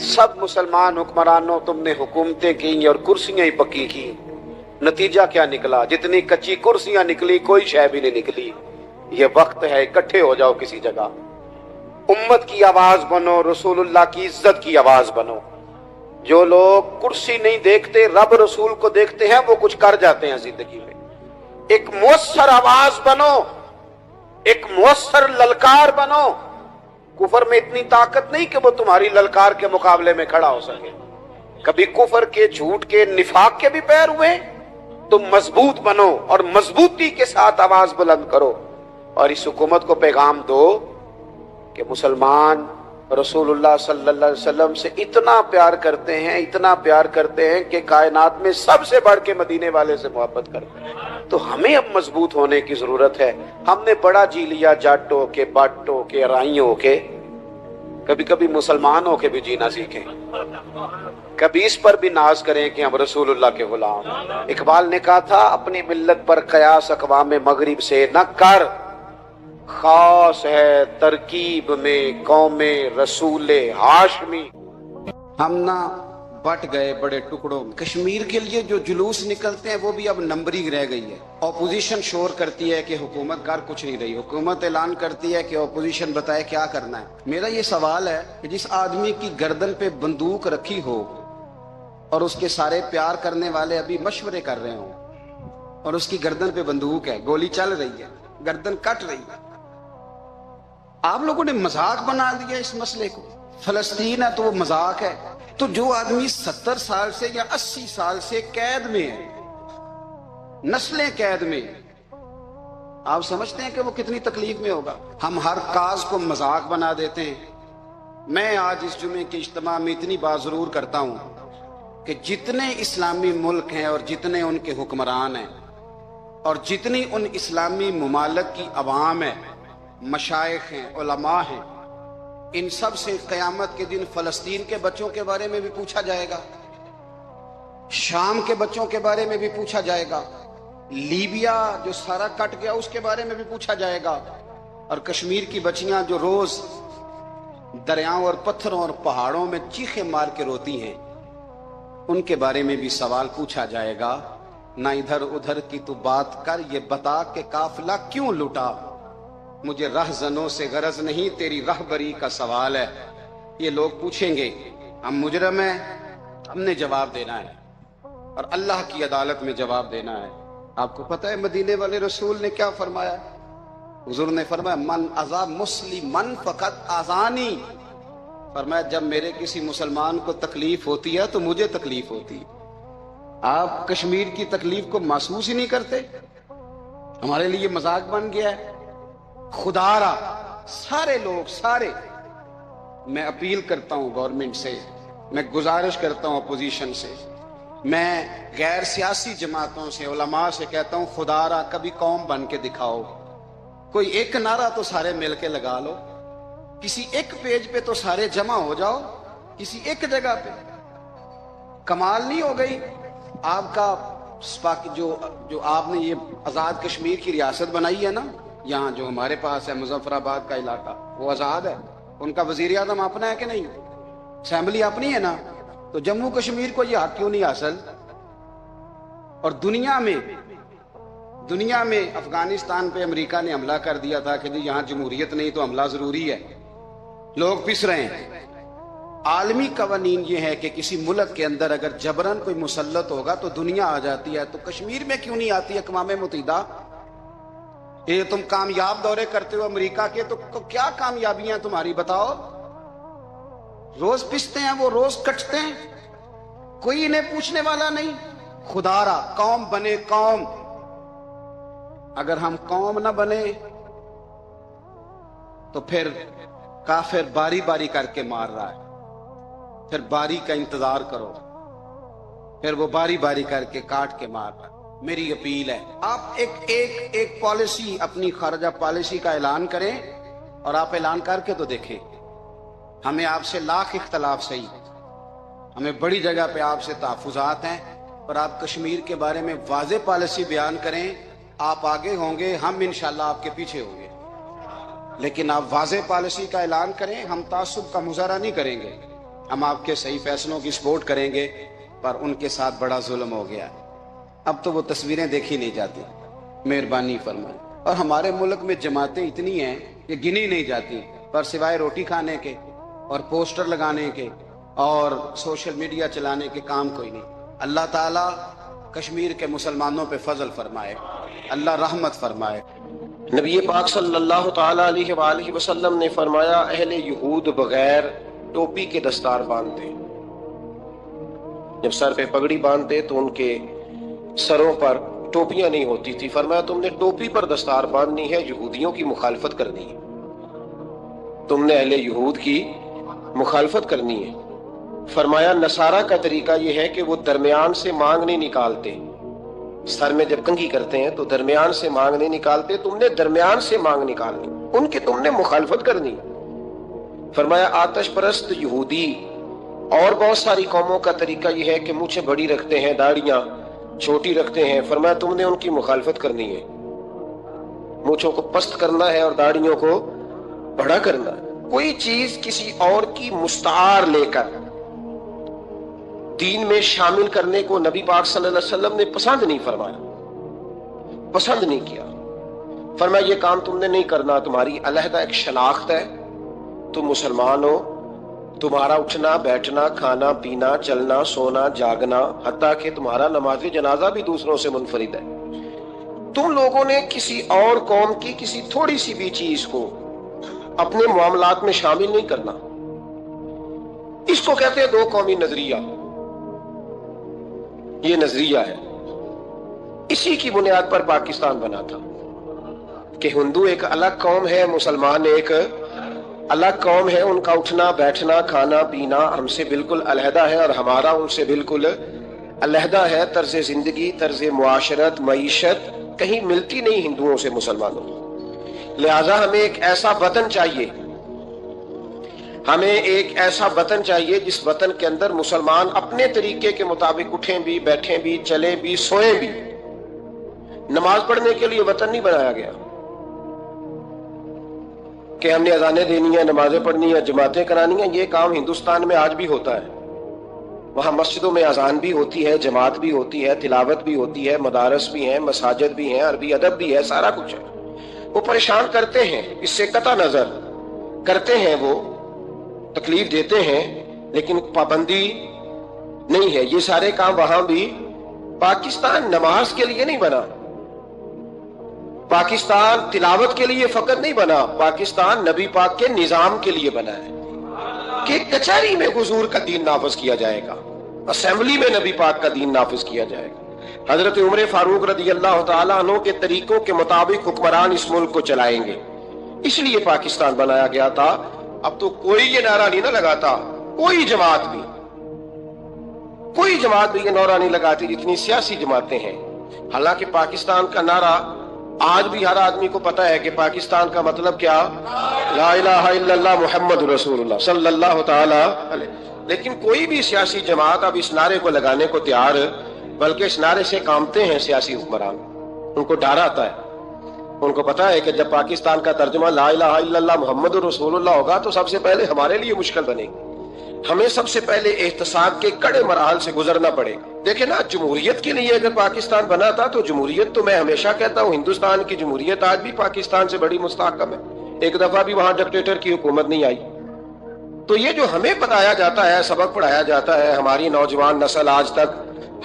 سب مسلمان حکمرانوں تم نے حکومتیں کی اور کرسیاں ہی پکی کی, نتیجہ کیا نکلا؟ جتنی کچی کرسیاں نکلی کوئی شے بھی نہیں نکلی. یہ وقت ہے اکٹھے ہو جاؤ کسی جگہ, امت کی آواز بنو, رسول اللہ کی عزت کی آواز بنو. جو لوگ کرسی نہیں دیکھتے رب رسول کو دیکھتے ہیں وہ کچھ کر جاتے ہیں زندگی میں. ایک مؤثر آواز بنو, ایک مؤثر للکار بنو. کفر میں اتنی طاقت نہیں کہ وہ تمہاری للکار کے مقابلے میں کھڑا ہو سکے. کبھی کفر کے, جھوٹ کے, نفاق کے بھی پیر ہوئے, تم مضبوط بنو اور مضبوطی کے ساتھ آواز بلند کرو, اور اس حکومت کو پیغام دو کہ مسلمان رسول اللہ صلی اللہ علیہ وسلم سے اتنا پیار کرتے ہیں, اتنا پیار کرتے ہیں کہ کائنات میں سب سے بڑھ کے مدینے والے سے محبت کرتے ہیں. تو ہمیں اب مضبوط ہونے کی ضرورت ہے. ہم نے بڑا جی لیا جاٹوں کے, باٹوں کے, رائیوں کے, کبھی کبھی مسلمان ہو کے بھی جینا سیکھیں, کبھی اس پر بھی ناز کریں کہ ہم رسول اللہ کے غلام. اقبال نے کہا تھا اپنی ملت پر قیاس اقوام مغرب سے نہ کر, خاص ہے ترکیب میں قوم رسول ہاشمی. ہم نہ بٹ گئے بڑے ٹکڑوں میں. کشمیر کے لیے جو جلوس نکلتے ہیں وہ بھی اب نمبرنگ رہ گئی ہے. اپوزیشن شور کرتی ہے کہ حکومت کار کچھ نہیں رہی, حکومت اعلان کرتی ہے کہ اپوزیشن بتائے کیا کرنا ہے. میرا یہ سوال ہے کہ جس آدمی کی گردن پہ بندوق رکھی ہو اور اس کے سارے پیار کرنے والے ابھی مشورے کر رہے ہوں, اور اس کی گردن پہ بندوق ہے, گولی چل رہی ہے, گردن کٹ رہی ہے, آپ لوگوں نے مذاق بنا دیا اس مسئلے کو. فلسطین ہے تو وہ مذاق ہے. تو جو آدمی 70 سال سے یا 80 سال سے قید میں ہے, نسلیں قید میں, آپ سمجھتے ہیں کہ وہ کتنی تکلیف میں ہوگا؟ ہم ہر کاز کو مذاق بنا دیتے ہیں. میں آج اس جمعے کے اجتماع میں اتنی بات ضرور کرتا ہوں کہ جتنے اسلامی ملک ہیں اور جتنے ان کے حکمران ہیں اور جتنی ان اسلامی ممالک کی عوام ہے, مشائخ ہیں, علماء ہیں, ان سب سے قیامت کے دن فلسطین کے بچوں کے بارے میں بھی پوچھا جائے گا, شام کے بچوں کے بارے میں بھی پوچھا جائے گا, لیبیا جو سارا کٹ گیا اس کے بارے میں بھی پوچھا جائے گا, اور کشمیر کی بچیاں جو روز دریاؤں اور پتھروں اور پہاڑوں میں چیخیں مار کے روتی ہیں ان کے بارے میں بھی سوال پوچھا جائے گا. نہ ادھر ادھر کی تو بات کر, یہ بتا کہ قافلہ کیوں لٹا, مجھے رہزنوں سے غرض نہیں تیری رہبری کا سوال ہے. یہ لوگ پوچھیں گے, ہم مجرم ہیں, ہم نے جواب دینا ہے اور اللہ کی عدالت میں جواب دینا ہے. آپ کو پتہ ہے مدینے والے رسول نے کیا فرمایا؟ حضور نے فرمایا من اذا مسلمن فقط اذانی, فرمایا جب میرے کسی مسلمان کو تکلیف ہوتی ہے تو مجھے تکلیف ہوتی. آپ کشمیر کی تکلیف کو محسوس ہی نہیں کرتے؟ ہمارے لیے مذاق بن گیا ہے. خدا را سارے لوگ, سارے میں اپیل کرتا ہوں گورنمنٹ سے، میں گزارش کرتا ہوں اپوزیشن سے، میں غیر سیاسی جماعتوں سے، علماء سے کہتا ہوں خدا را کبھی قوم بن کے دکھاؤ، کوئی ایک نعرہ تو سارے مل کے لگا لو، کسی ایک پیج پہ تو سارے جمع ہو جاؤ، کسی ایک جگہ پہ۔ کمال نہیں ہو گئی آپ کا جو آپ نے یہ آزاد کشمیر کی ریاست بنائی ہے نا، یہاں جو ہمارے پاس ہے مظفر آباد کا علاقہ، وہ آزاد ہے، ان کا وزیر اعظم اپنا ہے کہ نہیں، اسمبلی اپنی ہے نا، تو جموں کشمیر کو یہ حق کیوں نہیں حاصل؟ اور دنیا میں افغانستان پہ امریکہ نے حملہ کر دیا تھا کہ جی یہاں جمہوریت نہیں تو حملہ ضروری ہے، لوگ پس رہے ہیں۔ عالمی قوانین یہ ہے کہ کسی ملک کے اندر اگر جبرن کوئی مسلط ہوگا تو دنیا آ جاتی ہے، تو کشمیر میں کیوں نہیں آتی اقوام متحدہ؟ یہ تم کامیاب دورے کرتے ہو امریکہ کے، تو کیا کامیابیاں تمہاری بتاؤ؟ روز پستے ہیں وہ، روز کٹتے ہیں، کوئی انہیں پوچھنے والا نہیں۔ خدا را قوم بنے قوم، اگر ہم قوم نہ بنے تو پھر کافر باری باری کر کے مار رہا ہے، پھر باری کا انتظار کرو، پھر وہ باری باری کر کے کاٹ کے مار رہا ہے۔ میری اپیل ہے آپ ایک پالیسی، اپنی خارجہ پالیسی کا اعلان کریں، اور آپ اعلان کر کے تو دیکھیں، ہمیں آپ سے لاکھ اختلاف صحیح، ہمیں بڑی جگہ پہ آپ سے تحفظات ہیں، پر آپ کشمیر کے بارے میں واضح پالیسی بیان کریں، آپ آگے ہوں گے، ہم انشاءاللہ آپ کے پیچھے ہوں گے، لیکن آپ واضح پالیسی کا اعلان کریں، ہم تعصب کا مظاہرہ نہیں کریں گے، ہم آپ کے صحیح فیصلوں کی سپورٹ کریں گے، پر ان کے ساتھ بڑا ظلم ہو گیا ہے، اب تو وہ تصویریں دیکھی نہیں جاتی، مہربانی فرمائیں۔ اور ہمارے ملک میں جماعتیں اتنی ہیں کہ گنی نہیں جاتی، پر سوائے روٹی کھانے کے اور پوسٹر لگانے کے اور سوشل میڈیا چلانے کے کام کوئی نہیں۔ اللہ تعالیٰ کشمیر کے مسلمانوں پہ فضل فرمائے، اللہ رحمت فرمائے۔ نبی پاک صلی اللہ تعالی علیہ وآلہ وسلم نے فرمایا اہل یہود بغیر ٹوپی کے دستار باندھتے، جب سر پہ پگڑی باندھتے تو ان کے سروں پر ٹوپیاں نہیں ہوتی تھی، فرمایا تم نے ٹوپی پر دستار باندھنی ہے، یہودیوں کی مخالفت کرنی ہے، تم نے اہل یہود کی مخالفت کرنی ہے۔ فرمایا نصارہ کا طریقہ یہ ہے کہ وہ درمیان سے مانگ نہیں نکالتے، سر میں جب کنگھی کرتے ہیں تو درمیان سے مانگ نہیں نکالتے، تم نے درمیان سے مانگ نکالنی، ان کی تم نے مخالفت کرنی۔ فرمایا آتش پرست یہودی اور بہت ساری قوموں کا طریقہ یہ ہے کہ مونچھیں بڑی رکھتے ہیں، داڑیاں چھوٹی رکھتے ہیں، فرمایا تم نے ان کی مخالفت کرنی ہے، مونچھوں کو پست کرنا ہے اور داڑیوں کو بڑا کرنا ہے۔ کوئی چیز کسی اور کی مستعار لے کر دین میں شامل کرنے کو نبی پاک صلی اللہ علیہ وسلم نے پسند نہیں فرمایا، پسند نہیں کیا۔ فرمایا یہ کام تم نے نہیں کرنا، تمہاری علیحدہ ایک شناخت ہے، تم مسلمان ہو، تمہارا اٹھنا بیٹھنا کھانا پینا چلنا سونا جاگنا حتیٰ کہ تمہارا نماز جنازہ بھی دوسروں سے منفرد ہے۔ تم لوگوں نے کسی اور قوم کی کسی تھوڑی سی بھی چیز کو اپنے معاملات میں شامل نہیں کرنا، اس کو کہتے ہیں دو قومی نظریہ، یہ نظریہ ہے، اسی کی بنیاد پر پاکستان بنا تھا کہ ہندو ایک الگ قوم ہے، مسلمان ایک الگ قوم ہے، ان کا اٹھنا بیٹھنا کھانا پینا ہم سے بالکل علیحدہ ہے اور ہمارا ان سے بالکل علیحدہ ہے، طرز زندگی طرز معاشرت معیشت کہیں ملتی نہیں ہندوؤں سے مسلمانوں، لہذا ہمیں ایک ایسا وطن چاہیے، ہمیں ایک ایسا وطن چاہیے جس وطن کے اندر مسلمان اپنے طریقے کے مطابق اٹھیں بھی بیٹھیں بھی چلیں بھی سوئیں بھی۔ نماز پڑھنے کے لیے وطن نہیں بنایا گیا کہ ہم نے اذانیں دینی ہیں نمازیں پڑھنی ہیں جماعتیں کرانی ہیں، یہ کام ہندوستان میں آج بھی ہوتا ہے، وہاں مسجدوں میں اذان بھی ہوتی ہے، جماعت بھی ہوتی ہے، تلاوت بھی ہوتی ہے، مدارس بھی ہیں، مساجد بھی ہیں، عربی ادب بھی ہے، سارا کچھ ہے۔ وہ پریشان کرتے ہیں، اس سے قطع نظر کرتے ہیں، وہ تکلیف دیتے ہیں، لیکن پابندی نہیں ہے، یہ سارے کام وہاں بھی۔ پاکستان نماز کے لیے نہیں بنا، پاکستان تلاوت کے لیے فقط نہیں بنا، پاکستان نبی پاک کے نظام کے لیے بنا ہے کہ کچہری میں حضور کا دین نافذ کیا جائے گا، اسمبلی میں نبی پاک کا دین نافذ کیا جائے گا، حضرت عمر فاروق رضی اللہ تعالیٰ عنہ کے طریقوں کے مطابق حکمران اس ملک کو چلائیں گے، اس لیے پاکستان بنایا گیا تھا۔ اب تو کوئی یہ نعرہ نہیں نہ لگاتا، کوئی جماعت بھی یہ نعرہ نہیں لگاتی جتنی سیاسی جماعتیں ہیں۔ حالانکہ پاکستان کا نعرہ آج بھی ہر آدمی کو پتا ہے کہ پاکستان کا مطلب کیا، لا الہ الا اللہ محمد رسول اللہ صلی اللہ تعالی علیہ، لیکن کوئی بھی سیاسی جماعت اب اس نعرے کو لگانے کو تیار، بلکہ اس نعرے سے کامتے ہیں سیاسی حکمران، ان کو ڈر آتا ہے، ان کو پتا ہے کہ جب پاکستان کا ترجمہ لا الہ الا اللہ محمد رسول اللہ ہوگا تو سب سے پہلے ہمارے لیے مشکل بنے گی، ہمیں سب سے پہلے احتساب کے کڑے مراحل سے گزرنا پڑے گا۔ دیکھیں نا، جمہوریت کے لیے اگر پاکستان بنا تھا تو جمہوریت تو میں ہمیشہ کہتا ہوں ہندوستان کی جمہوریت آج بھی پاکستان سے بڑی مستحکم ہے، ایک دفعہ بھی وہاں ڈکٹیٹر کی حکومت نہیں آئی۔ تو یہ جو ہمیں بتایا جاتا ہے، سبق پڑھایا جاتا ہے، ہماری نوجوان نسل آج تک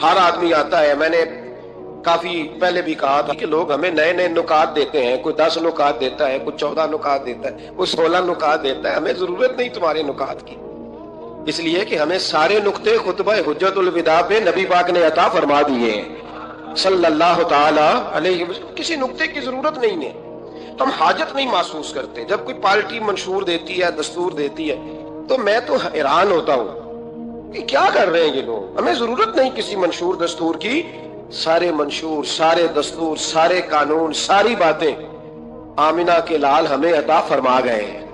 ہر آدمی آتا ہے، میں نے کافی پہلے بھی کہا تھا کہ لوگ ہمیں نئے نئے نکات دیتے ہیں، کوئی 10 نکات دیتا ہے، کوئی 14 نکات دیتا ہے، کوئی 16 نکات دیتا ہے، ہمیں ضرورت نہیں تمہارے نکات کی، اس لیے کہ ہمیں سارے نقطے خطبہ حجت الوداع پہ نبی پاک نے عطا فرما دیے ہیں صلی اللہ تعالی علیہ وسلم، کسی نقطے کی ضرورت نہیں ہے، ہم حاجت نہیں محسوس کرتے۔ جب کوئی پارٹی منشور دیتی ہے، دستور دیتی ہے، تو میں تو حیران ہوتا ہوں کہ کیا کر رہے ہیں یہ لوگ، ہمیں ضرورت نہیں کسی منشور دستور کی، سارے منشور، سارے دستور، سارے قانون، ساری باتیں آمنہ کے لال ہمیں عطا فرما گئے ہیں،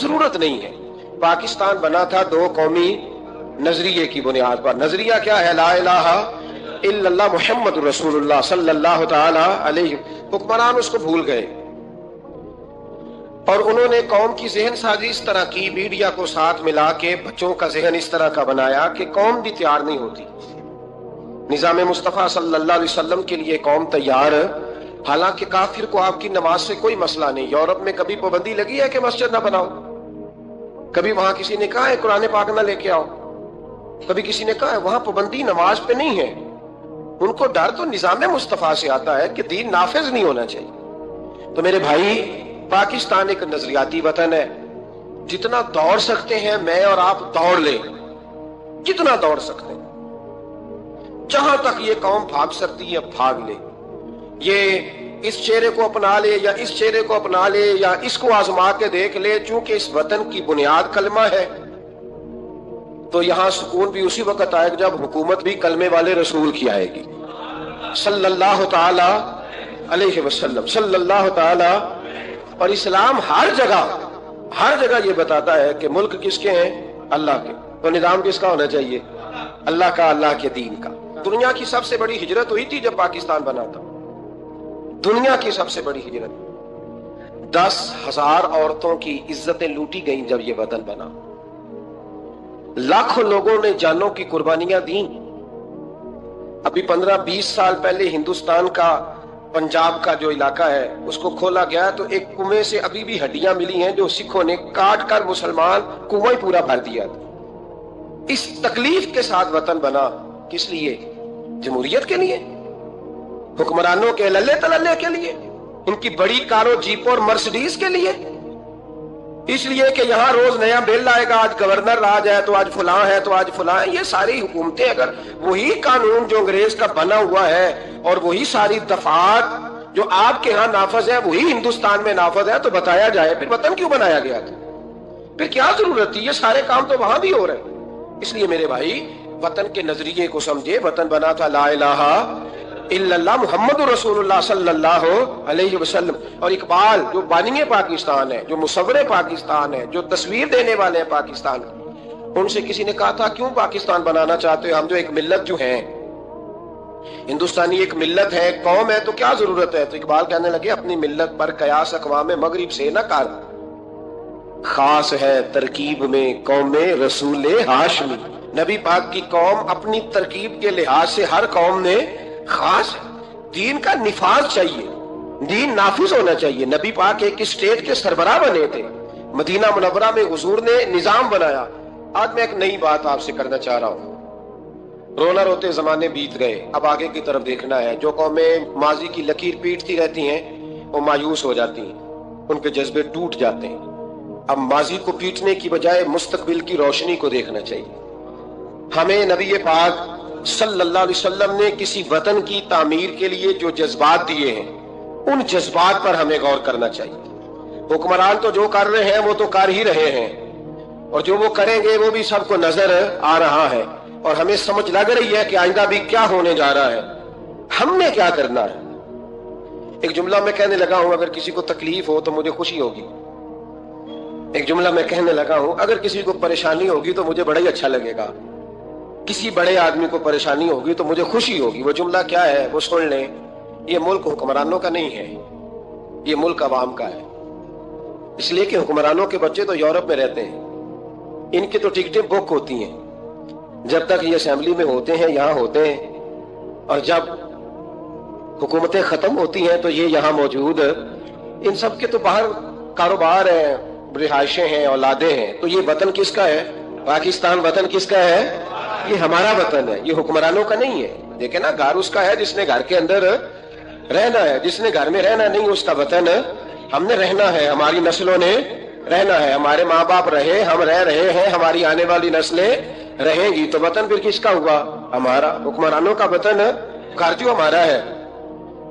ضرورت نہیں ہے۔ پاکستان بنا تھا 2 قومی نظریے کی بنیاد پر۔ نظریہ کیا ہے؟ لا الہ الا اللہ محمد رسول اللہ صلی اللہ تعالی علیہ۔ حکمران اس کو بھول گئے اور انہوں نے قوم کی ذہن سازی اس طرح کی، میڈیا کو ساتھ ملا کے بچوں کا ذہن اس طرح کا بنایا کہ قوم بھی تیار نہیں ہوتی۔ نظام مصطفیٰ صلی اللہ علیہ وسلم کے لیے قوم تیار، حالانکہ کافر کو آپ کی نماز سے کوئی مسئلہ نہیں۔ یورپ میں کبھی پابندی لگی ہے کہ مسجد نہ بناؤ؟ کبھی وہاں کسی نے کہا ہے قرآن پاک نہ لے کے آؤ؟ کبھی کسی نے کہا ہے؟ وہاں پابندی نماز پہ نہیں ہے۔ ان کو ڈر تو نظام مصطفیٰ سے آتا ہے کہ دین نافذ نہیں ہونا چاہیے۔ تو میرے بھائی، پاکستان ایک نظریاتی وطن ہے، جتنا دوڑ سکتے ہیں میں اور آپ دوڑ لیں، جتنا دوڑ سکتے ہیں، جہاں تک یہ قوم بھاگ سکتی ہے بھاگ لے، یہ اس چہرے کو اپنا لے یا اس چہرے کو اپنا لے یا اس کو آزما کے دیکھ لے، چونکہ اس وطن کی بنیاد کلمہ ہے تو یہاں سکون بھی اسی وقت آئے گا جب حکومت بھی کلمے والے رسول کی آئے گی صلی اللہ تعالی علیہ وسلم، صلی اللہ تعالی۔ اور اسلام ہر جگہ یہ بتاتا ہے کہ ملک کس کے ہیں؟ اللہ کے۔ تو نظام کس کا ہونا چاہیے؟ اللہ کا، اللہ کے دین کا۔ دنیا کی سب سے بڑی ہجرت ہوئی تھی جب پاکستان بنا تھا، دنیا کی سب سے بڑی ہجرت۔ 10,000 عورتوں کی عزتیں لوٹی گئیں جب یہ وطن بنا، لاکھوں لوگوں نے جانوں کی قربانیاں دیں۔ ابھی 15-20 سال پہلے ہندوستان کا پنجاب کا جو علاقہ ہے اس کو کھولا گیا تو ایک کنویں سے ابھی بھی ہڈیاں ملی ہیں جو سکھوں نے کاٹ کر مسلمان کنواں پورا بھر دیا تھا۔ اس تکلیف کے ساتھ وطن بنا، کس لیے؟ جمہوریت کے لیے، حکمرانوں کے للے تللے کے لیے، ان کی بڑی کاروں جیپوں اور مرسڈیز کے لیے، اس لیے کہ یہاں روز نیا بل آئے گا، آج گورنر راج ہے تو آج فلاں ہے تو آج فلاں ہے۔ یہ ساری حکومتیں اگر وہی قانون جو انگریز کا بنا ہوا ہے اور وہی ساری دفعات جو آپ کے ہاں نافذ ہے وہی ہندوستان میں نافذ ہے تو بتایا جائے پھر وطن کیوں بنایا گیا تھا؟ پھر کیا ضرورت تھی؟ یہ سارے کام تو وہاں بھی ہو رہے ہیں۔ اس لیے میرے بھائی، وطن کے نظریے کو سمجھے۔ وطن بنا تھا لا الہ الا اللہ محمد رسول اللہ صلی اللہ علیہ وسلم۔ اور اقبال جو بانی پاکستان ہے، جو مصور پاکستان ہے، جو تصویر دینے والے ہیں پاکستان کی، ان سے کسی نے کہا تھا کیوں پاکستان بنانا چاہتے ہو؟ ہم جو ایک ملت جو ہیں، ہندوستانی ایک ملت ہے، قوم ہے، تو کیا ضرورت ہے؟ تو اقبال کہنے لگے اپنی ملت پر قیاس اقوام مغرب سے نہ کر، خاص ہے ترکیب میں قوم رسول ہاشمی۔ نبی پاک کی قوم اپنی ترکیب کے لحاظ سے ہر قوم نے خاص ہے۔ دین کا نفاذ چاہیے، دین نافذ ہونا چاہیے۔ نبی پاک ایک اسٹیٹ کے سربراہ بنے تھے، مدینہ منورہ میں حضور نے نظام بنایا۔ آج میں ایک نئی بات آپ سے کرنا چاہ رہا ہوں۔ رونا روتے زمانے بیت گئے، اب آگے کی طرف دیکھنا ہے۔ جو قومیں ماضی کی لکیر پیٹتی رہتی ہیں وہ مایوس ہو جاتی ہیں، ان کے جذبے ٹوٹ جاتے ہیں۔ اب ماضی کو پیٹنے کی بجائے مستقبل کی روشنی کو دیکھنا چاہیے۔ ہمیں نبی پاک صلی اللہ علیہ وسلم نے کسی وطن کی تعمیر کے لیے جو جذبات دیے ہیں ان جذبات پر ہمیں غور کرنا چاہیے۔ हुक्मरान तो जो कर रहे हैं वो तो कर ही रहे हैं, और जो वो करेंगे वो भी सबको नजर आ रहा है, और हमें समझ लग रही है कि आइंदा भी क्या होने जा रहा है, हमने क्या करना है। एक जुमला मैं कहने लगा हूं, अगर किसी को तकलीफ हो तो मुझे खुशी होगी। एक जुमला मैं कहने लगा हूं, अगर किसी को परेशानी होगी तो मुझे बड़ा ही अच्छा लगेगा। किसी बड़े आदमी को परेशानी होगी तो मुझे खुशी होगी। वो जुमला क्या है वो सुन लें। ये मुल्क हुक्मरानों का नहीं है, ये मुल्क अवाम का है। इसलिए कि हुक्मरानों के बच्चे तो यूरोप में रहते हैं, इनकी तो टिकटें बुक होती हैं। जब तक ये असेंबली में होते हैं, यहाँ होते हैं, और जब हुकूमतें खत्म होती हैं तो ये यहाँ मौजूद। इन सब के तो बाहर कारोबार है, रिहाइशें हैं, औलादे हैं। तो ये वतन किसका है? पाकिस्तान वतन किसका है? ये हमारा वतन है, ये हुक्मरानों का नहीं है। देखे ना, घर उसका है जिसने घर के अंदर रहना है, जिसने घर में रहना नहीं उसका वतन हमने रहना है, हमारी नस्लों ने रहना है। हमारे माँ बाप रहे, हम रह रहे हैं, हमारी आने वाली नस्लें रहेंगी, तो वतन फिर किसका हुआ? हमारा। हुक्मरानों का वतन घर जो हमारा है,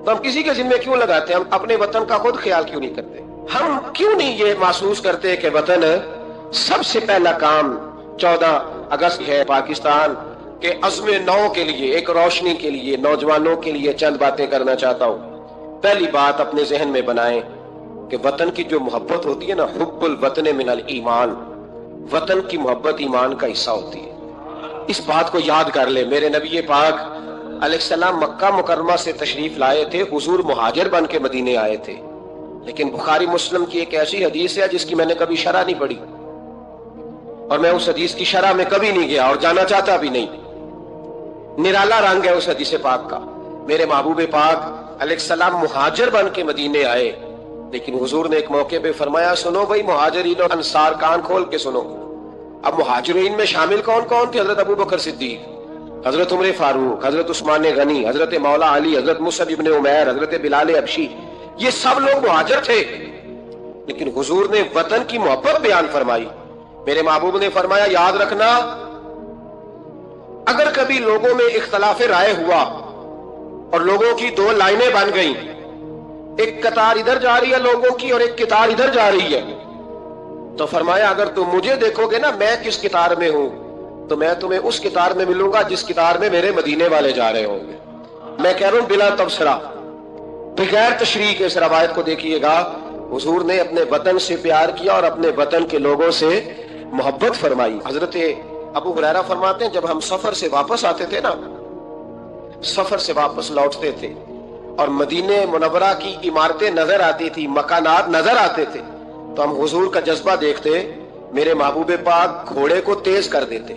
तो हम किसी के जिम्मे क्यों लगाते हैं? हम अपने वतन का खुद ख्याल क्यों नहीं करते? हम क्यों नहीं ये महसूस करते कि वतन सबसे पहला काम 14 अगस्त है पाकिस्तान के अज़्म नौ के लिए, एक रोशनी के लिए, नौजवानों के लिए चंद बातें करना चाहता हूं। पहली बात अपने जहन में बनाएं कि वतन की जो मोहब्बत होती है ना, हुब्बुल वतन मिनल ईमान, वतन की मोहब्बत ईमान का हिस्सा होती है। इस बात को याद कर ले। मेरे नबी पाक अलैहिस्सलाम मक्का मुकर्रमा से तशरीफ लाए थे, हुजूर मुहाजिर बन के मदीने आए थे। लेकिन बुखारी मुस्लिम की एक ऐसी हदीस है जिसकी मैंने कभी शरह नहीं पढ़ी, और मैं उस हदीस की शरह में कभी नहीं गया और जाना चाहता भी नहीं। निराला रंग है उस हदीस पाक का। मेरे महबूब पाक अलैहिस्सलाम मुहाजिर बन के मदीने आए, लेकिन हुजूर ने एक मौके पे फरमाया, सुनो भाई मुहाजिरीन और अंसार, कान खोल के सुनो। अब मुहाजिरीन में शामिल कौन कौन थे? हजरत अबू बकर सिद्दीक, हजरत उमर फारूक, हजरत उस्मान गनी, हजरत मौला अली, हजरत मुसअब इब्न उमैर, हजरत बिलाल अबशी, ये सब लोग मुहाजिर थे। लेकिन हुजूर ने वतन की मोहब्बत बयान फरमाई। मेरे महबूब ने फरमाया, याद रखना, अगर कभी लोगों में इख्तलाफ राय हुआ और लोगों की दो लाइनें बन गई, एक कतार इधर जा रही है लोगों की और एक कतार इधर जा रही है, तो फरमाया अगर तुम मुझे देखोगे ना मैं किस कतार में हूं, तो मैं तुम्हें उस कतार में मिलूंगा जिस कतार में मेरे मदीने वाले जा रहे होंगे। मैं कह रहा हूं बिला तबसरा, बगैर तशरीह के इस रवायत को देखिएगा। हुजूर ने अपने वतन से प्यार किया और अपने वतन के लोगों से मोहब्बत फरमाई। हजरत अबू हुरैरा फरमाते हैं, जब हम सफर से वापस आते थे ना, सफर से वापस लौटते थे और मदीने मुनव्वरा की इमारतें नजर आती थी, मकानात नजर आते थे, तो हम हुजूर का जज्बा देखते। मेरे महबूब पाक घोड़े को तेज कर देते,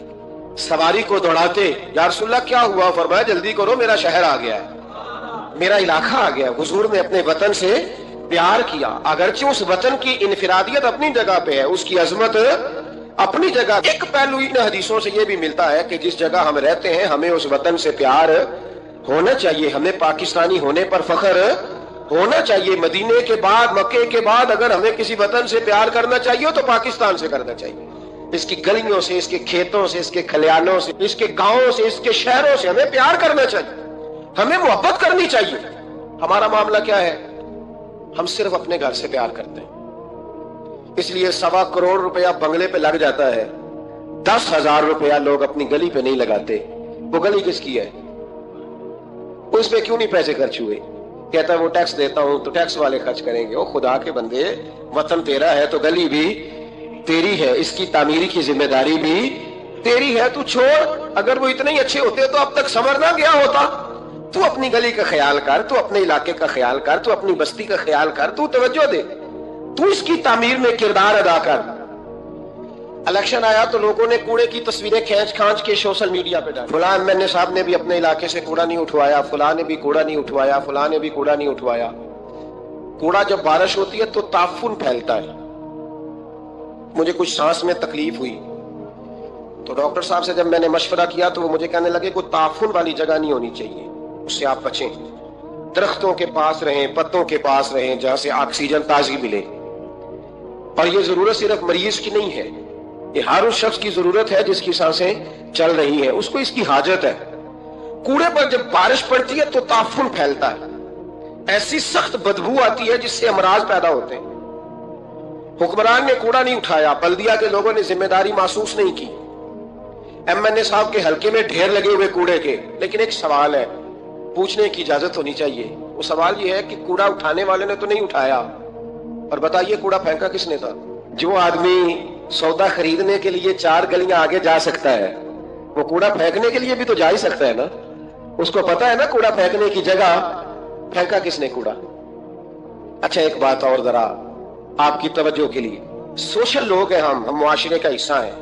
सवारी को दौड़ाते। या रसूलल्लाह क्या हुआ? फरमाया जल्दी करो, मेरा शहर आ गया है, मेरा इलाका आ गया। हुजूर ने अपने वतन से प्यार किया, अगरचे उस वतन की इनफिरादियत अपनी जगह पे है, उसकी अजमत अपनी जगह। एक पहलू इन हदीसों से यह भी मिलता है कि जिस जगह हम रहते हैं हमें उस वतन से प्यार होना चाहिए, हमें पाकिस्तानी होने पर फख्र होना चाहिए। मदीने के बाद, मक्के के बाद अगर हमें किसी वतन से प्यार करना चाहिए तो पाकिस्तान से करना चाहिए। इसकी गलियों से, इसके खेतों से, इसके खलियानों से, इसके गांवों से, इसके शहरों से हमें प्यार करना चाहिए, हमें मोहब्बत करनी चाहिए। हमारा मामला क्या है? हम सिर्फ अपने घर से प्यार करते हैं, इसलिए 1.25 करोड़ रुपया बंगले पे लग जाता है, 10,000 रुपया लोग अपनी गली पे नहीं लगाते। वो गली किसकी है? उस पे क्यों नहीं पैसे खर्च हुए? कहता है वो टैक्स देता हूं तो टैक्स वाले खर्च करेंगे। ओ खुदा के बंदे, वतन तेरा है तो गली भी तेरी है, इसकी तामीरी की जिम्मेदारी भी तेरी है। तू छोड़, अगर वो इतने ही अच्छे होते तो अब तक समर ना गया होता। तू अपनी गली का ख्याल कर, तू अपने इलाके का ख्याल कर, तू अपनी बस्ती का ख्याल कर, तू तवज्जो दे, तू इसकी तामीर में किरदार अदा कर। इलेक्शन आया तो लोगों ने कूड़े की तस्वीरें खींच खांच के सोशल मीडिया पे डाली। फुला एमएनए साहब ने भी अपने इलाके से कूड़ा नहीं उठवाया, फुला ने भी कूड़ा नहीं उठवाया, फुला ने भी कूड़ा नहीं उठवाया। कूड़ा जब बारिश होती है तो ताफुन फैलता है। मुझे कुछ सांस में तकलीफ हुई तो डॉक्टर साहब से जब मैंने मशवरा किया तो वो मुझे कहने लगे कोई ताफुन वाली जगह नहीं होनी चाहिए, उससे आप बचें, दरख्तों के पास रहें, पत्तों के पास रहें जहां से ऑक्सीजन ताजगी मिले। और ये जरूरत सिर्फ मरीज की नहीं है, ये हर उस शख्स की जरूरत है जिसकी सांसें चल रही हैं, उसको इसकी हाजत है। कूड़े पर जब बारिश पड़ती है तो ताफुन फैलता है, ऐसी सख्त बदबू आती है जिससे अमराज पैदा होते हैं। हुक्मरान ने कूड़ा नहीं उठाया, बल्दिया के लोगों ने जिम्मेदारी महसूस नहीं की, एमएनए साहब के हलके में ढेर लगे हुए कूड़े के। लेकिन एक सवाल है, पूछने की इजाजत होनी चाहिए। वो सवाल ये है कि कूड़ा उठाने वाले ने तो नहीं उठाया, और बताइए कूड़ा फेंका किसने था? जो आदमी सौदा खरीदने के लिए 4 गलियां आगे जा सकता है, वो कूड़ा फेंकने के लिए भी तो जा ही सकता है ना। उसको पता है ना कूड़ा फेंकने की जगह, फेंका किसने कूड़ा? अच्छा, एक बात और जरा आपकी तवज्जो के लिए, सोशल लोग हैं हम मुआशरे का हिस्सा हैं,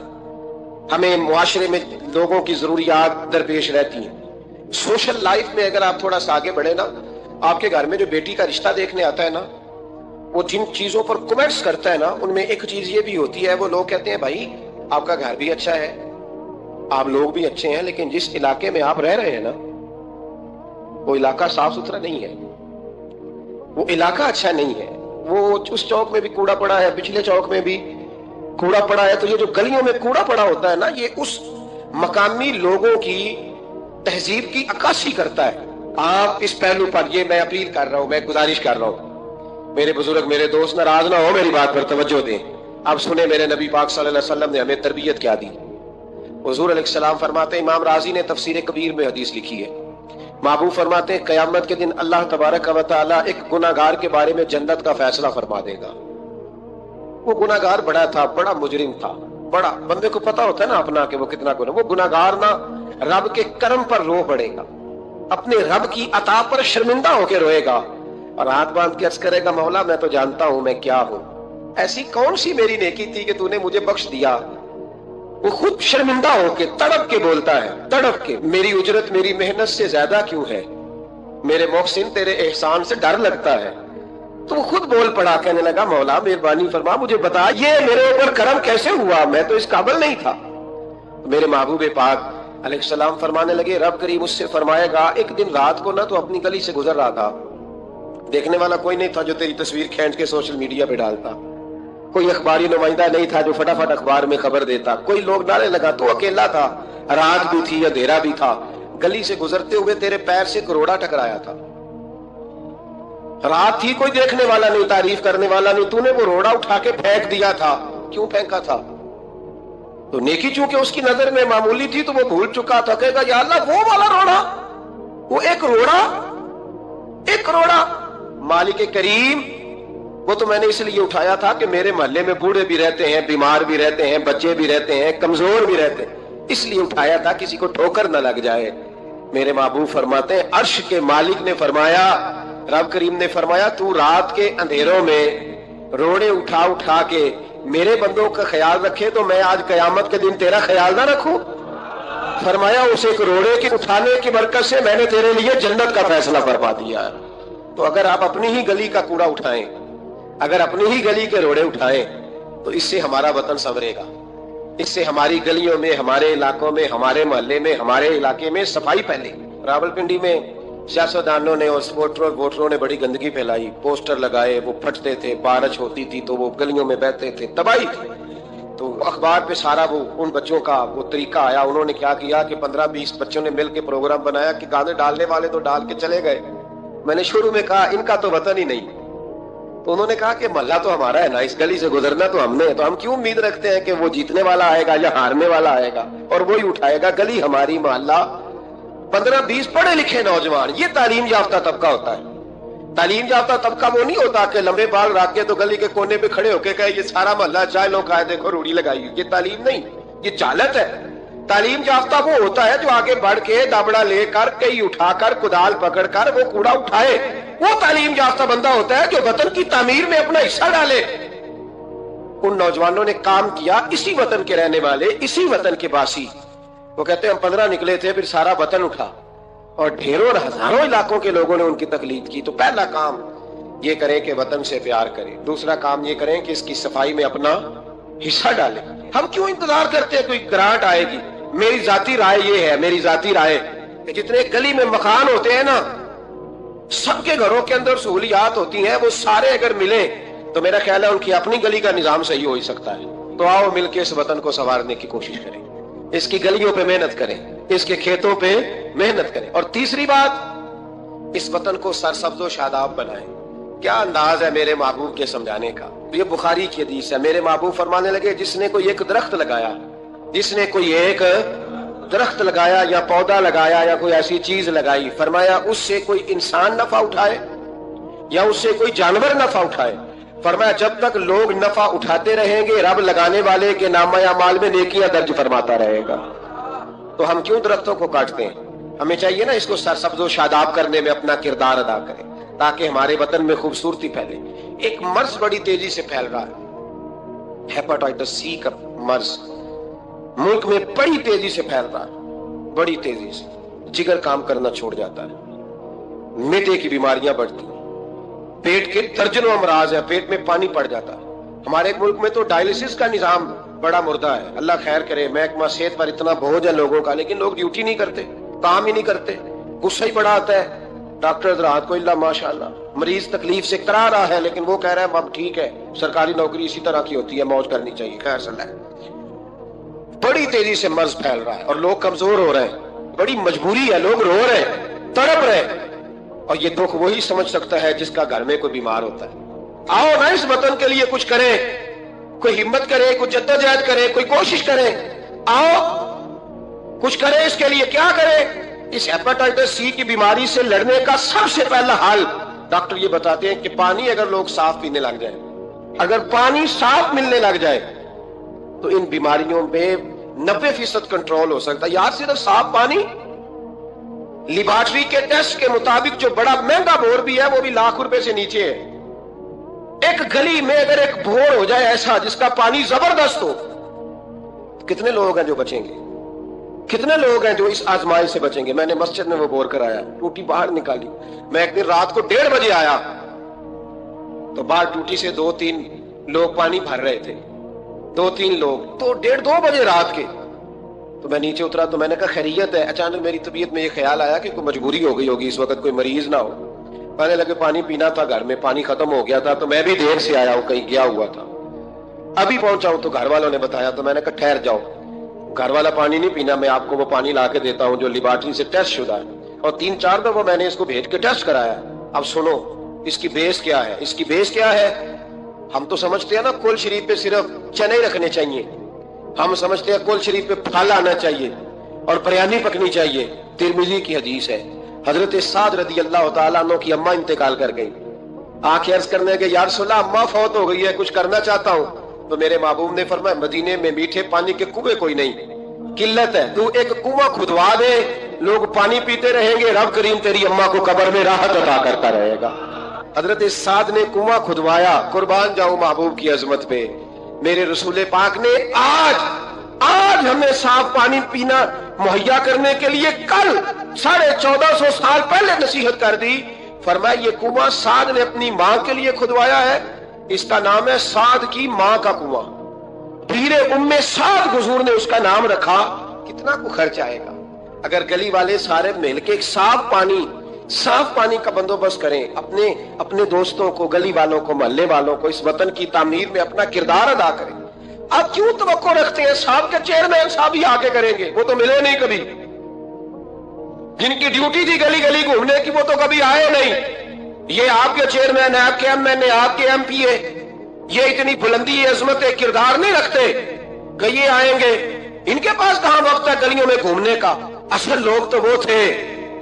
हमें मुआशरे में लोगों की जरूरियात दरपेश रहती हैं। सोशल लाइफ में अगर आप थोड़ा सा आगे बढ़े ना, आपके घर में जो बेटी का रिश्ता देखने आता है ना, वो जिन चीजों पर कमेंट्स करता है ना, उनमें एक चीज ये भी होती है, वो लोग कहते हैं भाई आपका घर भी अच्छा है, आप लोग भी अच्छे हैं, लेकिन जिस इलाके में आप रह रहे हैं ना, वो इलाका साफ सुथरा नहीं है, वो इलाका अच्छा नहीं है। वो उस चौक में भी कूड़ा पड़ा है, पिछले चौक में भी कूड़ा पड़ा है। तो ये जो गलियों में कूड़ा पड़ा होता है ना, ये उस मकामी लोगों की तहजीब की अक्कासी करता है। आप इस पहलू पर, ये मैं अपील कर रहा हूं, मैं गुजारिश कर रहा हूं, मेरे बुजुर्ग, मेरे दोस्त नाराज ना हो, मेरी बात पर तवज्जो दें। आप सुने मेरे नबी पाक सल्लल्लाहु अलैहि वसल्लम ने हमें तरबियत क्या दी। हुजूर अलैहिस्सलाम फरमाते, इमाम राजी ने तफसीर कबीर में हदीस लिखी है, महबूब फरमाते हैं कयामत के दिन अल्लाह तबारक व तआला एक गुनाहगार के बारे में जन्नत का फैसला फरमा देगा। वो गुनाहगार बड़ा था, बड़ा मुजरिम था, बड़ा, बंदे को पता होता है ना अपना कि वो कितना गुनाह। वो गुनाहगार ना रब के करम पर रो पड़ेगा, अपने रब की अता पर शर्मिंदा होकर रोएगा और हाथ बांध के अर्ज करेगा, मौला मैं तो जानता हूं मैं क्या हूं, ऐसी कौन सी मेरी नेकी थी कि तूने मुझे बख्श दिया। वो खुद शर्मिंदा होके तड़प के बोलता है, तड़प के, मेरी उजरत मेरी मेहनत से ज्यादा क्यों है, मेरे मोहसिन तेरे एहसान से डर लगता है। तो वो खुद बोल पड़ा, कहने लगा मौला मेहरबानी फरमा, मुझे बता ये मेरे ऊपर करम कैसे हुआ, मैं तो इस काबिल नहीं था। मेरे महबूब पाक अलैहिस्सलाम फरमाने लगे, रब करीम उससे फरमाएगा, एक दिन रात को ना तो अपनी गली से गुजर रहा था, देखने वाला कोई नहीं था जो तेरी तस्वीर खींच के सोशल मीडिया पे डालता, कोई अखबारी नुमाइंदा नहीं था जो फटाफट अखबार में खबर देता, कोई लोग डालने लगा, तो अकेला था, रात भी थी, अंधेरा भी था, गली से गुजरते हुए तेरे पैर से करोड़ा टकराया था, रात थी, कोई देखने वाला नहीं, तारीफ करने वाला नहीं, तूने वो रोड़ा उठा के फेंक दिया था। क्यों फेंका था? तो नेकी चूंकि उसकी नजर में मामूली थी तो वो भूल चुका था, कहेगा या अल्लाह वो वाला रोड़ा, वो एक रोड़ा मालिक करीम, वो तो मैंने इसलिए उठाया था कि मेरे मोहल्ले में बूढ़े भी रहते हैं, बीमार भी रहते हैं, बच्चे भी रहते हैं, कमजोर भी रहते हैं, इसलिए उठाया था किसी को ठोकर न लग जाए। मेरे महबूब फरमाते हैं, अर्श के मालिक ने फरमाया, रब करीम ने फरमाया, तू रात के अंधेरों में रोड़े उठा उठा के मेरे बंदों का ख्याल रखे तो मैं आज कयामत के दिन तेरा ख्याल ना रखूं। फरमाया उस एक रोड़े के उठाने की बरकत से मैंने तेरे लिए जन्नत का फैसला फरमा दिया। तो अगर आप अपनी ही गली का कूड़ा उठाएं, अगर अपनी ही गली के रोड़े उठाएं, तो इससे हमारा वतन संवरेगा, इससे हमारी गलियों में, हमारे इलाकों में, हमारे मोहल्ले में, हमारे इलाके में सफाई फैलेगी। रावलपिंडी में सियासतदानों ने और वोटरों ने बड़ी गंदगी फैलाई, पोस्टर लगाए, वो फटते थे, बारिश होती थी तो वो गलियों में बहते थे, तबाही थी। तो अखबार पे सारा वो उन बच्चों का वो तरीका आया, उन्होंने क्या किया कि 15-20 बच्चों ने मिलकर प्रोग्राम बनाया कि गाने डालने वाले तो डाल के चले गए। मैंने शुरू में कहा इनका तो वतन ही नहीं, तो उन्होंने कहा कि मोहल्ला तो हमारा है ना, इस गली से गुजरना तो हमने है, तो हम क्यों उम्मीद रखते हैं कि वो जीतने वाला आएगा या हारने वाला आएगा और वही उठाएगा। गली हमारी, मोहल्ला, 15-20 पढ़े लिखे नौजवान, ये तालीम याफ्ता तबका होता है। तालीम याफ्ता तबका वो नहीं होता कि लंबे बाल रख के तो गली के कोने पे खड़े होके कहे ये सारा मोहल्ला चाय लो खाए, देखो रूढ़ी लगाई, ये तालीम नहीं, ये जालत है। तालीम याफ्ता वो होता है जो आगे बढ़ के दाबड़ा लेकर, कई उठाकर, कुदाल पकड़कर वो कूड़ा उठाए, वो तालीम याफ्ता बंदा होता है जो वतन की तामीर में अपना हिस्सा डाले। उन नौजवानों ने काम किया, इसी वतन के रहने वाले, इसी वतन के बासी। वो कहते हैं हम 15 निकले थे, फिर सारा वतन उठा और ढेरों हजारों इलाकों के लोगों ने उनकी तकलीद की। तो पहला काम ये करें कि वतन से प्यार करें, दूसरा काम ये करें कि इसकी सफाई में अपना हिस्सा डालें। हम क्यों इंतजार करते हैं कोई ग्रांट आएगी? मेरी जाती राय ये है, मेरी जाती राय कि जितने गली में मकान होते हैं ना, सबके घरों के अंदर सहूलियात होती हैं, वो सारे अगर मिले तो मेरा ख्याल है उनकी अपनी गली का निजाम सही हो ही सकता है। तो आओ मिलकर इस वतन को संवारने की कोशिश करें, इसकी गलियों पे मेहनत करें, इसके खेतों पे मेहनत करें। और तीसरी बात, इस वतन को सरसब्ज़ो शादाब बनाएं। کیا انداز ہے میرے محبوب کے سمجھانے کا. یہ بخاری کی حدیث ہے. میرے محبوب فرمانے لگے جس نے کوئی ایک درخت لگایا, جس نے کوئی ایک درخت لگایا یا پودا لگایا یا کوئی ایسی چیز لگائی, فرمایا اس سے کوئی انسان نفع اٹھائے یا اس سے کوئی جانور نفع اٹھائے, فرمایا جب تک لوگ نفع اٹھاتے رہیں گے رب لگانے والے کے نامہ اعمال میں نیکیاں درج فرماتا رہے گا. تو ہم کیوں درختوں کو کاٹتے ہیں؟ ہمیں چاہیے نا اس کو سرسبز و شاداب کرنے میں اپنا کردار ادا کریں تاکہ ہمارے وطن میں خوبصورتی پھیلے. ایک مرض بڑی تیزی سے پھیل رہا ہے, ہیپاٹائٹس سی کا مرض ملک میں بڑی تیزی سے پھیل رہا ہے, بڑی تیزی سے. جگر کام کرنا چھوڑ جاتا ہے, میدے کی بیماریاں بڑھتی ہیں, پیٹ کے درجنوں امراض ہیں, پیٹ میں پانی پڑ جاتا ہے. ہمارے ملک میں تو ڈائلسس کا نظام بڑا مردہ ہے. اللہ خیر کرے. محکمہ صحت پر اتنا بوجھ ہے لوگوں کا, لیکن لوگ ڈیوٹی نہیں کرتے, کام ہی نہیں کرتے. غصہ ہی بڑا آتا ہے. ڈاکٹر حضرات کو اللہ ماشاءاللہ, مریض تکلیف سے کرا رہا ہے لیکن وہ کہہ رہا ہے اب ٹھیک ہے, سرکاری نوکری اسی طرح کی ہوتی ہے, موج کرنی چاہیے. خیر صلی اللہ. بڑی تیزی سے مرض پھیل رہا ہے اور لوگ کمزور ہو رہے ہیں, بڑی مجبوری ہے, لوگ رو رہے ہیں, تڑپ رہے ہیں. اور یہ دکھ وہی سمجھ سکتا ہے جس کا گھر میں کوئی بیمار ہوتا ہے. آؤ نا اس وطن کے لیے کچھ کریں, کوئی ہمت کرے, کوئی جدوجہد کرے, کوئی کوشش کرے. آؤ کچھ کرے اس کے لیے. کیا کرے؟ اس ہیپاٹائٹس سی کی بیماری سے لڑنے کا سب سے پہلا حل ڈاکٹر یہ بتاتے ہیں کہ پانی اگر لوگ صاف پینے لگ جائیں, اگر پانی صاف ملنے لگ جائے تو ان بیماریوں میں 90% کنٹرول ہو سکتا ہے. یار صرف صاف پانی, لیبارٹری کے ٹیسٹ کے مطابق جو بڑا مہنگا بور بھی ہے وہ بھی ₹1,00,000 سے نیچے ہے. ایک گلی میں اگر ایک بور ہو جائے ایسا جس کا پانی زبردست ہو, کتنے لوگ ہیں جو بچیں گے؟ کتنے لوگ ہیں جو اس آزمائش سے بچیں گے؟ میں نے مسجد میں وہ بور کرایا, ٹوٹی باہر نکالی. میں ایک دن رات کو 1:30 بجے آیا تو باہر ٹوٹی سے 2-3 لوگ پانی بھر رہے تھے, 2-3 لوگ. تو 1:30-2 بجے رات کے تو میں نیچے اترا تو میں نے کہا خیریت ہے. اچانک میری طبیعت میں یہ خیال آیا کہ کوئی مجبوری ہو گئی ہوگی, اس وقت کوئی مریض نہ ہو. پہلے لگے پانی پینا تھا, گھر میں پانی ختم ہو گیا تھا تو میں بھی دیر سے آیا ہوں, کہیں گیا ہوا تھا. ابھی پہنچا ہوں تو گھر والوں نے بتایا تو میں نے کہا ٹھہر جاؤ, گھر والا پانی نہیں پینا, میں آپ کو وہ پانی لا کے دیتا ہوں جو لیبارٹری سے ٹیسٹ شدہ ہے. اور 3-4 دفعہ میں نے اس کو بھیج کے ٹیسٹ کرایا. اب سنو اس کی بیس کیا ہے. اس کی بیس کیا ہے؟ ہم تو سمجھتے ہیں نا کل شریف پہ صرف چنے رکھنے چاہیے, ہم سمجھتے ہیں کل شریف پہ پھل آنا چاہیے اور بریانی پکنی چاہیے. ترمذی کی حدیث ہے, حضرت سعد رضی اللہ تعالیٰ عنہ کی اماں انتقال کر گئی. آنکھ عرض کرنے کے یا رسول اللہ اماں فوت ہو گئی ہے, کچھ کرنا چاہتا ہوں. تو میرے محبوب نے فرمایا مدینے میں میٹھے پانی کے کنویں کوئی نہیں, قلت ہے, تو ایک کنواں کھدوا دے, لوگ پانی پیتے رہیں گے, رب کریم تیری اماں کو قبر میں راحت عطا کرتا رہے گا. حضرت سعد نے کنواں کھدوایا. قربان جاؤں محبوب کی عظمت پہ. میرے رسول پاک نے آج ہمیں صاف پانی پینا مہیا کرنے کے لیے کل 1450 سال پہلے نصیحت کر دی. فرمایا یہ کنواں سعد نے اپنی ماں کے لیے کھدوایا ہے, اس کا نام ہے سعد کی ماں کا کنواں. پیر ام سعد حضور نے اس کا نام رکھا. کتنا کو خرچ آئے گا اگر گلی والے سارے مل کے ایک صاف پانی کا بندوبست کریں, اپنے دوستوں کو, گلی والوں کو, محلے والوں کو اس وطن کی تعمیر میں اپنا کردار ادا کریں. آپ کیوں توقع رکھتے ہیں صاحب کے چیئرمین صاحب ہی آگے کریں گے؟ وہ تو ملے نہیں کبھی. جن کی ڈیوٹی تھی گلی گلی گھومنے کی وہ تو کبھی آئے نہیں. یہ آپ کے چیئرمین, آپ کے ایم این اے, آپ کے ایم پی اے, یہ اتنی بلندی عظمت کردار نہیں رکھتے کہ یہ آئیں گے. ان کے پاس کہاں وقت ہے گلیوں میں گھومنے کا؟ اصل لوگ تو وہ تھے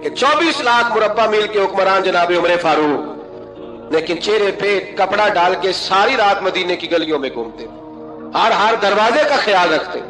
کہ 24 لاکھ مربع میل کے حکمران جناب عمر فاروق, لیکن چہرے پہ کپڑا ڈال کے ساری رات مدینے کی گلیوں میں گھومتے, ہر دروازے کا خیال رکھتے.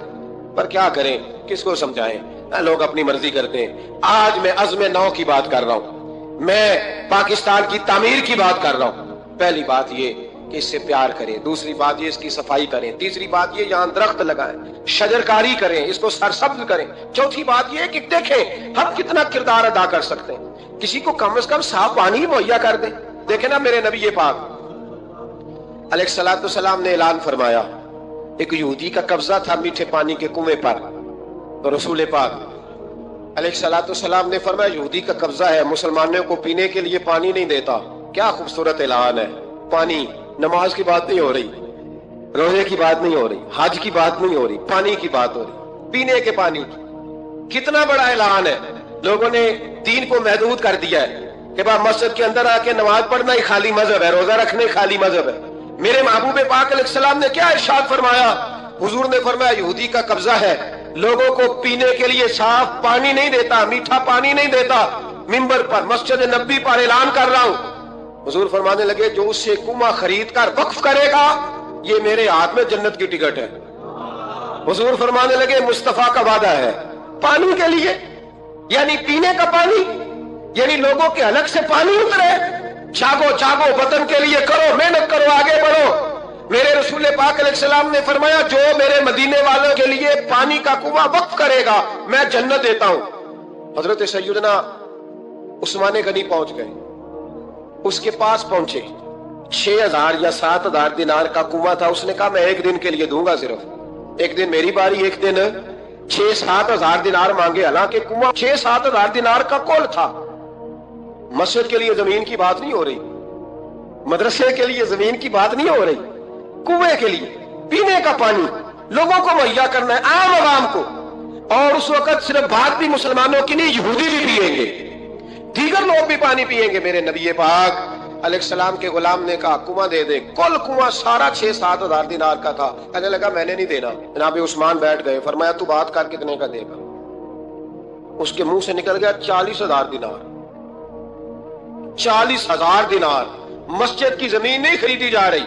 پر کیا کریں, کس کو سمجھائیں؟ لوگ اپنی مرضی کرتے ہیں. آج میں عزم نو کی بات کر رہا ہوں, میں پاکستان کی تعمیر کی بات کر رہا ہوں. پہلی بات یہ کہ اس سے پیار کریں, دوسری بات یہ اس کی صفائی کریں, تیسری بات یہ یہاں درخت لگائیں, شجرکاری کریں, اس کو سرسبز کریں, چوتھی بات یہ کہ دیکھیں ہم کتنا کردار ادا کر سکتے ہیں. کسی کو کم از کم صاف پانی مہیا کر دیں. دیکھیں نا میرے نبی پاک علیہ الصلوۃ والسلام نے اعلان فرمایا, ایک یہودی کا قبضہ تھا میٹھے پانی کے کنویں پر, تو رسول پاک علیہ الصلوۃ والسلام نے فرمایا یہودی کا قبضہ ہے, مسلمانوں کو پینے کے لیے پانی نہیں دیتا. کیا خوبصورت اعلان ہے. پانی, نماز کی بات نہیں ہو رہی, روزے کی بات نہیں ہو رہی, حج کی بات نہیں ہو رہی, پانی کی بات ہو رہی, پینے کے پانی کی. کتنا بڑا اعلان ہے. لوگوں نے دین کو محدود کر دیا ہے, کہ बा मस्जिद के अंदर आके नमाज पढ़ना ही खाली मजहब है, रोजा रखना ही खाली मजहब है। मेरे महबूब पाक अलैहिस्सलाम ने क्या इरशाद फरमाया? हुजूर ने फरमाया यहूदी का कब्जा है, लोगों को पीने के लिए साफ पानी नहीं देता, मीठा पानी नहीं देता। मिंबर पर मस्जिद नबी पर ऐलान कर रहा हूं। हुजूर फरमाने लगे जो उससे कुआं खरीद कर वक्फ करेगा ये मेरे हाथ में जन्नत की टिकट है। हुजूर फरमाने लगे मुस्तफा का वादा है पानी के लिए, यानी पीने का पानी, यानी लोगों के हलक से पानी उतरे। जागो जागो, वतन के लिए करो, मेहनत करो, आगे बढ़ो। मेरे रसूल पाक अलैहिस्सलाम ने फरमाया जो मेरे मदीने वालों के लिए पानी का कुआं वक्फ करेगा मैं जन्नत देता हूं। हजरत सैयदना उस्मान गनी पहुंच गए, उसके पास पहुंचे। 6000 या 7000 दिनार का कुआं था। उसने कहा मैं एक दिन के लिए दूंगा, सिर्फ एक दिन मेरी बारी, एक दिन 6-7 हजार दिनार मांगे। हालांकि कुआं 6-7 हजार दिनार का कुल था। मस्जिद के लिए जमीन की बात नहीं हो रही, मदरसे के लिए जमीन की बात नहीं हो रही, कुएं के लिए पीने का पानी लोगों को मुहैया करना है, आम आवाम को। और उस वक्त सिर्फ बात भी मुसलमानों की नहीं, यहूदी भी पिएंगे, दीगर लोग भी पानी पिएंगे। मेरे नबी पाक अलैहिस्सलाम के गुलाम ने कहा कुआं दे दे। कुल कुआं सारा 6-7 हजार दिनार का था। कहने लगा मैंने नहीं देना। जनाब उस्मान बैठ गए, फरमाया तू बात कर कितने का देगा? उसके मुंह से निकल गया 40,000 दिनार। 40,000 दिनार। मस्जिद की जमीन नहीं खरीदी जा रही,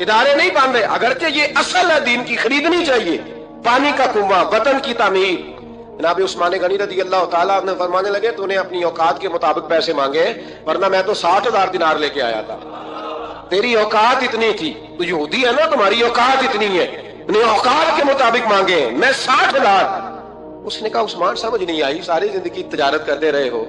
इदारे नहीं बन रहे, अगरचे ये असल है दीन की, खरीदनी चाहिए। पानी का कुआं, वतन की तामीर। जनाब उस्मान गनी रज़ी अल्लाह ताला ने फरमाने लगे तूने अपनी औकात के मुताबिक पैसे मांगे, वरना मैं तो 60,000 दिनार लेके आया था। तेरी औकात इतनी थी, तो यहूदी है ना, तुम्हारी औकात इतनी है, ने औकात के मुताबिक मांगे, मैं 60,000। उसने कहा उस्मान समझ नहीं आई, सारी जिंदगी तिजारत करते रहे हो,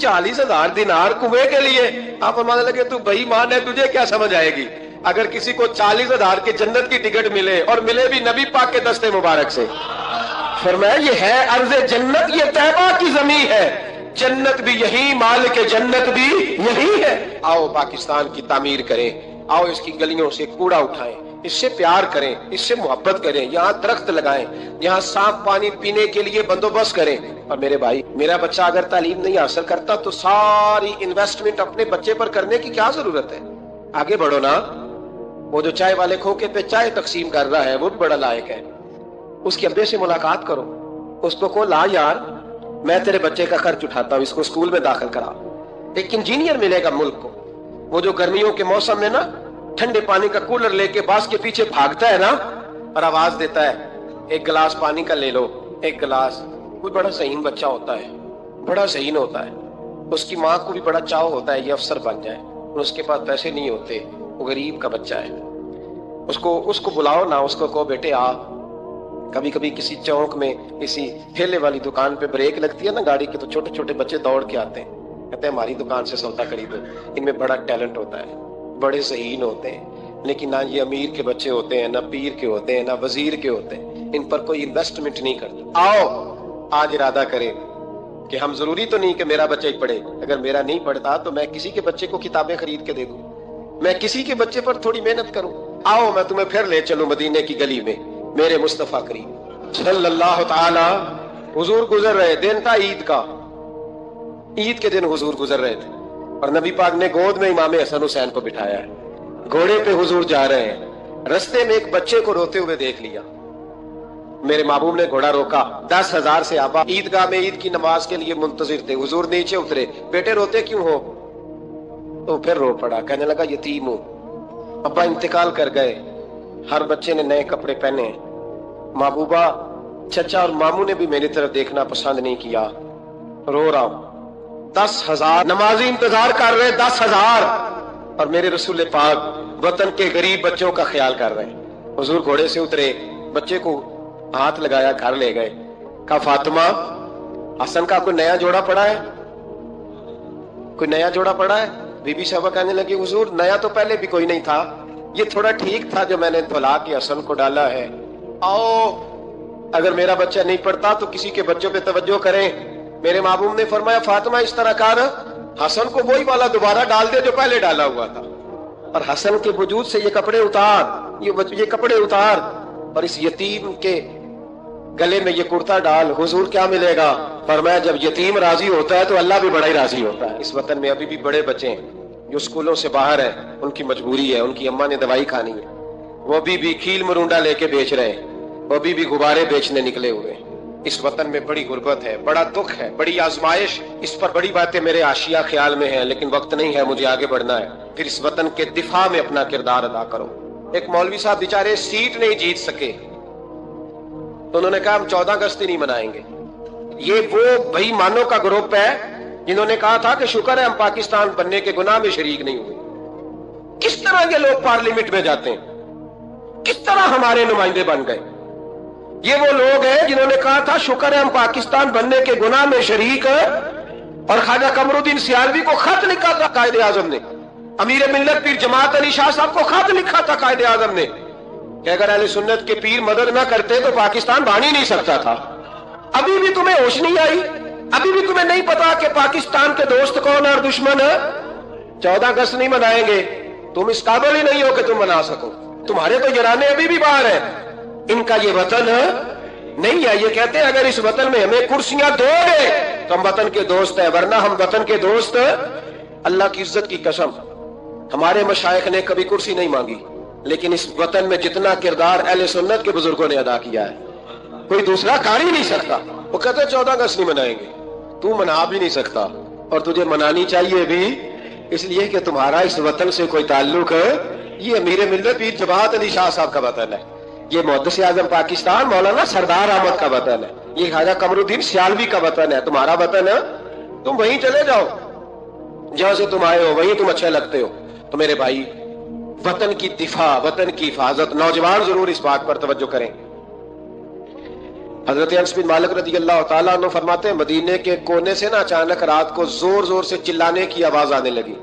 40,000 दिनार कुएं के लिए? आप फरमाने लगे तू बेईमान है, तुझे क्या समझ आएगी? अगर किसी को 40,000 की जन्नत की टिकट मिले और मिले भी नबी पाक के दस्ते मुबारक से, फरमाया ये है अर्ज़ जन्नत, ये तैबा की ज़मीन है, जन्नत भी यही, मालिक जन्नत भी यही है। आओ पाकिस्तान की तामीर करें, आओ इसकी गलियों से कूड़ा उठाएं, इससे प्यार करें, इससे मोहब्बत करें, यहाँ दरख्त लगाएं, यहाँ साफ पानी पीने के लिए बंदोबस्त करें। और मेरे भाई, मेरा बच्चा अगर तालीम नहीं हासिल करता तो सारी इन्वेस्टमेंट अपने बच्चे पर करने की क्या जरूरत है? आगे बढ़ो ना। वो जो चाय वाले खोखे पे चाय तकसीम कर रहा है वो भी बड़ा लायक है, उसके अब्बे से मुलाकात करो, उसको कहो ला यार मैं तेरे बच्चे का खर्च उठाता हूँ, इसको स्कूल में दाखिल करा। एक इंजीनियर मिलेगा मुल्क को, वो जो गर्मियों के मौसम में ना ठंडे पानी का कूलर लेके बास के पीछे भागता है ना और आवाज देता है एक गिलास पानी का ले लो, एक गिलास। कोई बड़ा ज़हीन बच्चा होता है, बड़ा ज़हीन होता है, उसकी माँ को भी बड़ा चाव होता है ये अफसर बन जाए, उसके पास पैसे नहीं होते, वो गरीब का बच्चा है। उसको बुलाओ ना, उसको कहो बेटे आ। कभी कभी किसी चौक में किसी ठेले वाली दुकान पे ब्रेक लगती है ना गाड़ी की, तो छोटे छोटे बच्चे दौड़ के आते हैं, कहते हैं हमारी दुकान से सौदा खरीदो, इनमें बड़ा टैलेंट होता है, बड़े ज़हीन होते हैं। लेकिन ना ये अमीर के बच्चे होते हैं, ना पीर के होते हैं, ना वजीर के होते हैं, इन पर कोई इन्वेस्टमेंट नहीं करता। आओ आज इरादा करें कि हम, जरूरी तो नहीं कि मेरा बच्चा ही पढ़े, अगर मेरा नहीं पढ़ता तो मैं किसी के बच्चे को किताबें खरीद के दे दूं, मैं किसी के बच्चे पर थोड़ी मेहनत करूं। आओ मैं तुम्हें फिर ले चलूं मदीने की गली में, मेरे मुस्तफा करीम सल्लल्लाहु ताला। हुजूर गुजर रहे, दिन था ईद का, ईद के दिन हुजूर गुजर रहे थे और नबी पाक ने गोद में इमाम हसन हुसैन को बिठाया है, घोड़े पे हुजूर जा रहे हैं। रस्ते में एक बच्चे को रोते हुए देख लिया, मेरे महबूब ने घोड़ा रोका। 10,000 से आबा ईदगाह में ईद की नमाज के लिए मुंतजिर थे। हुजूर नीचे उतरे, बेटे रोते क्यों हो? तो फिर रो पड़ा, कहने लगा यतीम हूं, अब्बा इंतकाल कर गए, हर बच्चे ने नए कपड़े पहने, महबूबा चचा और मामू ने भी मेरी तरफ देखना पसंद नहीं किया, रो रहा हूं। 10,000 नमाजी इंतजार कर रहे, 10,000, और मेरे रसूल पाक वतन के गरीब बच्चों का ख्याल कर रहे हैं। हुजूर घोड़े से उतरे, बच्चे को हाथ लगाया, घर ले गए, कहा फातिमा हसन का कोई नया जोड़ा पड़ा है? कोई नया जोड़ा पड़ा है? बीबी साहबा कहने लगी हुजूर नया तो पहले भी कोई नहीं था, ये थोड़ा ठीक था जो मैंने धुला के हसन को डाला है। आओ अगर मेरा बच्चा नहीं पढ़ता तो किसी के बच्चों पे तवज्जो करें। मेरे महबूब ने फरमाया फातिमा इस तरह कर, हसन को वही वाला दोबारा डाल दे जो पहले डाला हुआ था, और हसन के वजूद से ये कपड़े उतार, ये कपड़े उतार, और इस यतीम के गले में ये कुर्ता डाल, हुजूर क्या मिलेगा? फरमाया जब यतीम राजी होता है तो अल्लाह भी बड़ा ही राजी होता है। इस वतन में अभी भी बड़े बच्चे हैं जो स्कूलों से बाहर हैं, उनकी मजबूरी है, उनकी अम्मा ने दवाई खानी है, वो अभी भी खील मरुंडा लेके बेच रहे हैं, वो अभी भी गुब्बारे बेचने निकले हुए हैं। इस वतन में बड़ी गुर्बत है, बड़ा दुख है, बड़ी आजमाइश। इस पर बड़ी बातें मेरे आशिया ख्याल में हैं, लेकिन वक्त नहीं है, मुझे आगे बढ़ना है। फिर इस वतन के दिफा में अपना किरदार अदा करो। एक मौलवी साहब बेचारे सीट नहीं जीत सके तो उन्होंने कहा हम 14 अगस्त ही नहीं मनाएंगे। ये वो बेईमानों का ग्रुप है जिन्होंने कहा था कि शुक्र है हम पाकिस्तान बनने के गुनाह में शरीक नहीं हुए। किस तरह ये लोग पार्लियामेंट में जाते हैं, किस तरह हमारे नुमाइंदे बन गए। ये वो लोग हैं जिन्होंने कहा था शुक्र है हम पाकिस्तान बनने के गुनाह में शरीक है, और ख्वाजा कमरुद्दीन सियालवी को खत लिखा था कायदे आजम ने, अमीर मिल्लत पीर जमात अली शाह साहब को खत लिखा था कायदे आजम ने कि अगर अहले सुन्नत के पीर मदद ना करते तो पाकिस्तान बन ही नहीं सकता था। अभी भी तुम्हें होश नहीं आई, अभी भी तुम्हें नहीं पता कि पाकिस्तान के दोस्त कौन और दुश्मन है। 14 अगस्त नहीं मनाएंगे, तुम इस काबिल ही नहीं हो कि तुम मना सको। तुम्हारे तो जराने अभी भी बाहर है, इनका ये वतन नहीं है। ये कहते हैं अगर इस वतन में हमें कुर्सियां दोगे तो हम वतन के दोस्त हैं, वरना हम वतन के दोस्त। अल्लाह की इज्जत की कसम, हमारे मशाइख ने कभी कुर्सी नहीं मांगी, लेकिन इस वतन में जितना किरदार अहले सुन्नत के बुजुर्गों ने अदा किया है कोई दूसरा कर ही नहीं सकता। वो कहते 14 अगस्त नहीं मनाएंगे, तू मना भी नहीं सकता, और तुझे मनानी चाहिए भी, इसलिए कि तुम्हारा इस वतन से कोई ताल्लुक है। ये अमीर मिल्लत पीर जमात अली शाह साहब का वतन है, ये मुहद्दिस आज़म पाकिस्तान मौलाना सरदार अहमद का वतन है, ये ख्वाजा कमरुद्दीन सियालवी का वतन है। तुम्हारा वतन है, तुम वहीं चले जाओ जहां से तुम आए हो, वहीं तुम अच्छे लगते हो। तो मेरे भाई, वतन की दिफा, वतन की हिफाजत, नौजवान जरूर इस बात पर तवज्जो करें। हजरत अनस बिन मालिक रज़ी अल्लाह तआला अन्हु फरमाते हैं मदीने के कोने से ना अचानक रात को जोर जोर से चिल्लाने की आवाज आने लगी।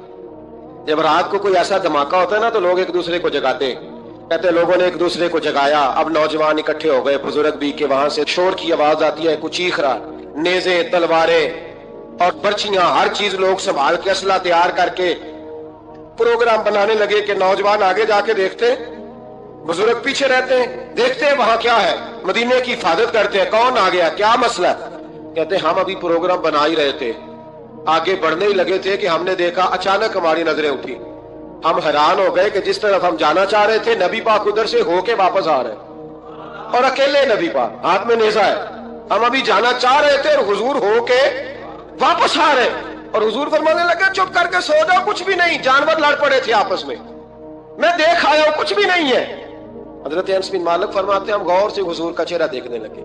जब रात को कोई ऐसा धमाका होता है ना तो लोग एक दूसरे को जगाते हैं। कहते लोगों ने एक दूसरे को जगाया, अब नौजवान इकट्ठे हो गए, बुजुर्ग भी, के वहां से शोर की आवाज आती है, कुछ चीखरा, नेज़े, तलवारें और बर्छियां, हर चीज लोग संभाल के असला तैयार करके प्रोग्राम बनाने लगे कि नौजवान आगे जाके देखते, बुजुर्ग पीछे रहते हैं, देखते हैं वहां क्या है, मदीने की हिफाजत करते हैं, कौन आ गया, क्या मसला। कहते हम अभी प्रोग्राम बना ही रहे थे, आगे बढ़ने ही लगे थे कि हमने देखा, अचानक हमारी नजरें उठी, हम हैरान हो गए कि जिस तरफ हम जाना चाह रहे थे नबी पाक उधर से होके वापस आ रहे, और अकेले नबी पाक, हाथ में नेज़ा है। हम अभी जाना चाह रहे थे और हुजूर होके वापस आ रहे, और हुजूर फरमाने लगे चुप करके सो जाओ, कुछ भी नहीं, जानवर लड़ पड़े थे आपस में, मैं देख आया हूं, कुछ भी नहीं है। हजरत अनस बिन मालिक फरमाते हम गौर से हुजूर का चेहरा देखने लगे,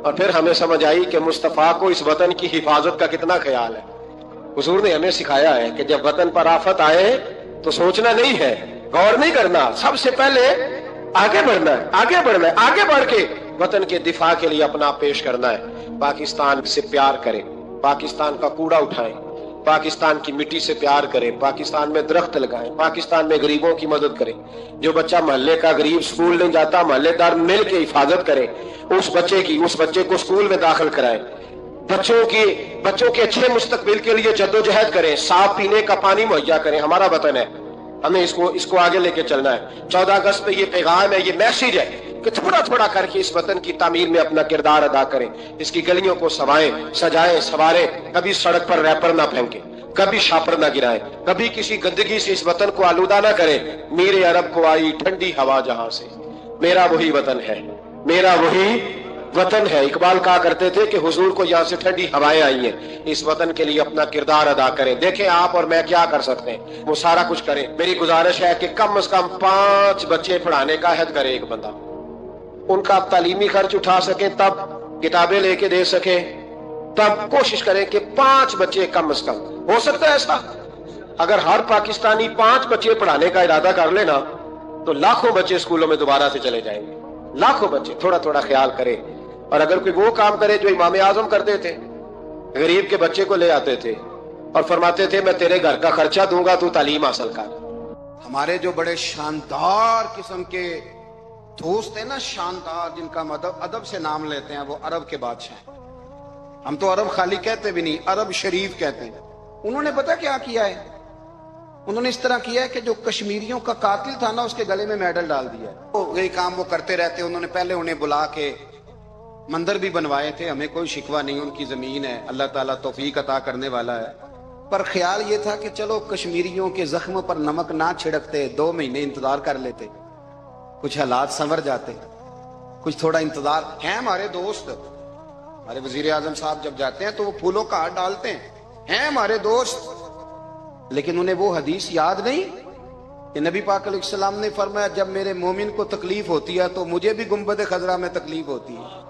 और फिर हमें समझ आई कि मुस्तफा को इस वतन की हिफाजत का कितना ख्याल है। हुजूर ने हमें सिखाया है कि जब वतन पर आफत आए तो सोचना नहीं है, गौर नहीं करना, सबसे पहले आगे बढ़ना है, आगे बढ़ना है, आगे बढ़ के वतन के दिफा के लिए अपना पेश करना है। पाकिस्तान से प्यार करें, पाकिस्तान का कूड़ा उठाएं, पाकिस्तान की मिट्टी से प्यार करें, पाकिस्तान में दरख्त लगाएं, पाकिस्तान में गरीबों की मदद करें। जो बच्चा मोहल्ले का गरीब स्कूल नहीं जाता, मोहल्लेदार मिल के हिफाजत करें उस बच्चे को स्कूल में दाखिल कराएं। बच्चों के अच्छे मुस्तकबिल के लिए जद्दोजहद करें, साफ पीने का पानी मुहैया करें। हमारा वतन है, हमें इसको आगे लेके चलना है। 14 अगस्त पे ये पैगाम है, ये मैसेज है कि थोड़ा थोड़ा करके इस वतन की तामीर में अपना किरदार अदा करें। इसकी गलियों को सजाएं, सवारें, कभी सड़क पर रैपर ना फेंके, कभी शापर ना गिराएं, कभी किसी गंदगी से इस वतन को आलूदा ना करें। मेरे अरब को आई ठंडी हवा जहां से, मेरा वही वतन है, मेरा वही वतन है। इकबाल कहा करते थे कि हुजूर को यहाँ से ठंडी हवाएं आई हैं, इस वतन के लिए अपना किरदार अदा करें। देखें आप और मैं क्या कर सकते हैं, वो सारा कुछ करें। मेरी गुजारिश है कि कम से कम 5 बच्चे पढ़ाने का अहद करे एक बंदा, उनका तालीमी खर्च उठा सके, तब किताबें लेके दे सके, तब कोशिश करें कि 5 बच्चे कम से कम। हो सकता है ऐसा, अगर हर पाकिस्तानी 5 बच्चे पढ़ाने का इरादा कर लेना तो लाखों बच्चे स्कूलों में दोबारा से चले जाएंगे, लाखों बच्चे। थोड़ा थोड़ा ख्याल करें, और अगर कोई वो काम करे जो इमाम आजम करते थे, गरीब के बच्चे को ले आते थे और फरमाते थे मैं तेरे घर का खर्चा दूंगा, तू तालीम हासिल कर। हमारे जो बड़े शानदार किस्म के दोस्त है ना, शानदार, जिनका अदब से नाम लेते हैं, वो अरब के बादशाह। हम तो अरब खाली कहते भी नहीं, अरब शरीफ कहते हैं। उन्होंने पता क्या किया है, उन्होंने इस तरह किया है कि जो कश्मीरियों का कातिल था ना, उसके गले में मेडल डाल दिया है। तो यही काम वो करते रहते। उन्होंने पहले उन्हें बुला के मंदिर भी बनवाए थे, हमें कोई शिकवा नहीं, उनकी जमीन है, अल्लाह ताला तौफीक अता करने वाला है। पर ख्याल ये था कि चलो कश्मीरियों के जख्म पर नमक ना छिड़कते, 2 महीने इंतजार कर लेते, कुछ हालात संवर जाते, कुछ थोड़ा इंतजार है। हमारे दोस्त, हमारे वजीर आजम साहब जब जाते हैं तो वो फूलों का हाथ डालते हैं हमारे दोस्त, लेकिन उन्हें वो हदीस याद नहीं कि नबी पाक अलैहिस्सलाम ने फरमाया जब मेरे मोमिन को तकलीफ होती है तो मुझे भी गुंबद खजरा में तकलीफ होती है।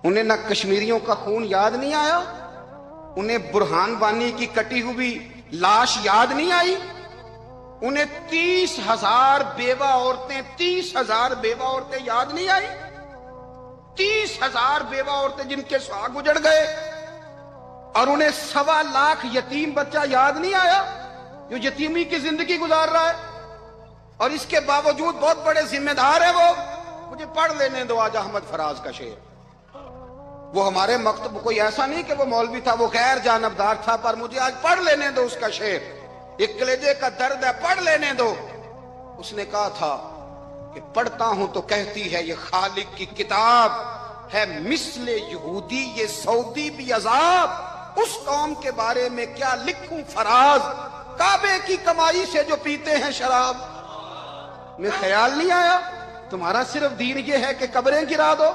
उन्हें ना कश्मीरियों का खून याद नहीं आया, उन्हें बुरहान वानी की कटी हुई लाश याद नहीं आई, उन्हें 30,000 बेवा औरतें 30,000 बेवा औरतें याद नहीं आई, 30,000 बेवा औरतें जिनके सुहाग उजड़ गए, और उन्हें 1.25 लाख यतीम बच्चा याद नहीं आया जो यतीमी की जिंदगी गुजार रहा है, और इसके बावजूद बहुत बड़े जिम्मेदार है वो। मुझे पढ़ लेने दो आज अहमद फराज का शेर। वो हमारे मकतब कोई ऐसा नहीं कि वो मौलवी था, वो गैर जानबदार था, पर मुझे आज पढ़ लेने दो उसका शेर। एक कलेजे का दर्द है, पढ़ लेने दो। उसने कहा था कि पढ़ता हूं तो कहती है ये खालिक की किताब है, मिसले यहूदी ये सऊदी भी अजाब, उस कौम के बारे में क्या लिखूं फराज, काबे की कमाई से जो पीते हैं शराब। में ख्याल नहीं आया तुम्हारा सिर्फ दीन ये है कि कब्रें गिरा दो,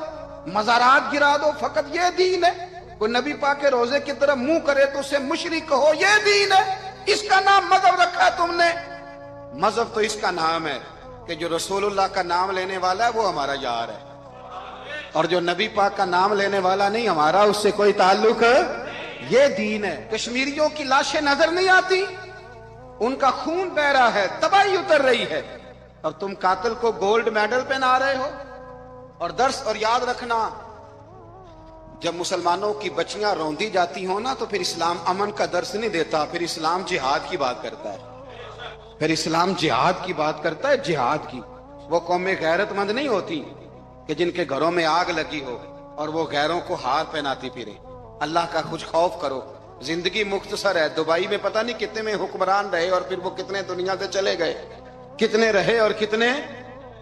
मज़ारात गिरा दो, फकत ये दीन है। कोई नबी पाक के रोजे की तरफ मुंह करे तो उसे मुशरिक कहो, ये दीन है। इसका नाम मजहब रखा है तुमने। मजहब तो इसका नाम है कि जो रसूलुल्लाह का नाम लेने वाला है वो हमारा यार है, और जो नबी पाक का नाम लेने वाला नहीं, हमारा उससे कोई ताल्लुक है। ये दीन है। कश्मीरियों की लाशें नजर नहीं आती, उनका खून बह रहा है, तबाही उतर रही है, और तुम कातिल को गोल्ड मेडल पहना रहे हो। और दर्स और याद रखना, जब मुसलमानों की बच्चियां रौंदी जाती हो ना तो फिर इस्लाम अमन का दर्स नहीं देता, फिर इस्लाम जिहाद की बात करता है, फिर इस्लाम जिहाद की बात करता है, जिहाद की। वो कौमें गैरतमंद नहीं होती कि जिनके घरों में आग लगी हो और वो गैरों को हार पहनाती फिरे। अल्लाह का कुछ खौफ करो। जिंदगी मुख्तसर है। दुबई में पता नहीं कितने में हुक्मरान रहे और फिर वो कितने दुनिया से चले गए, कितने रहे और कितने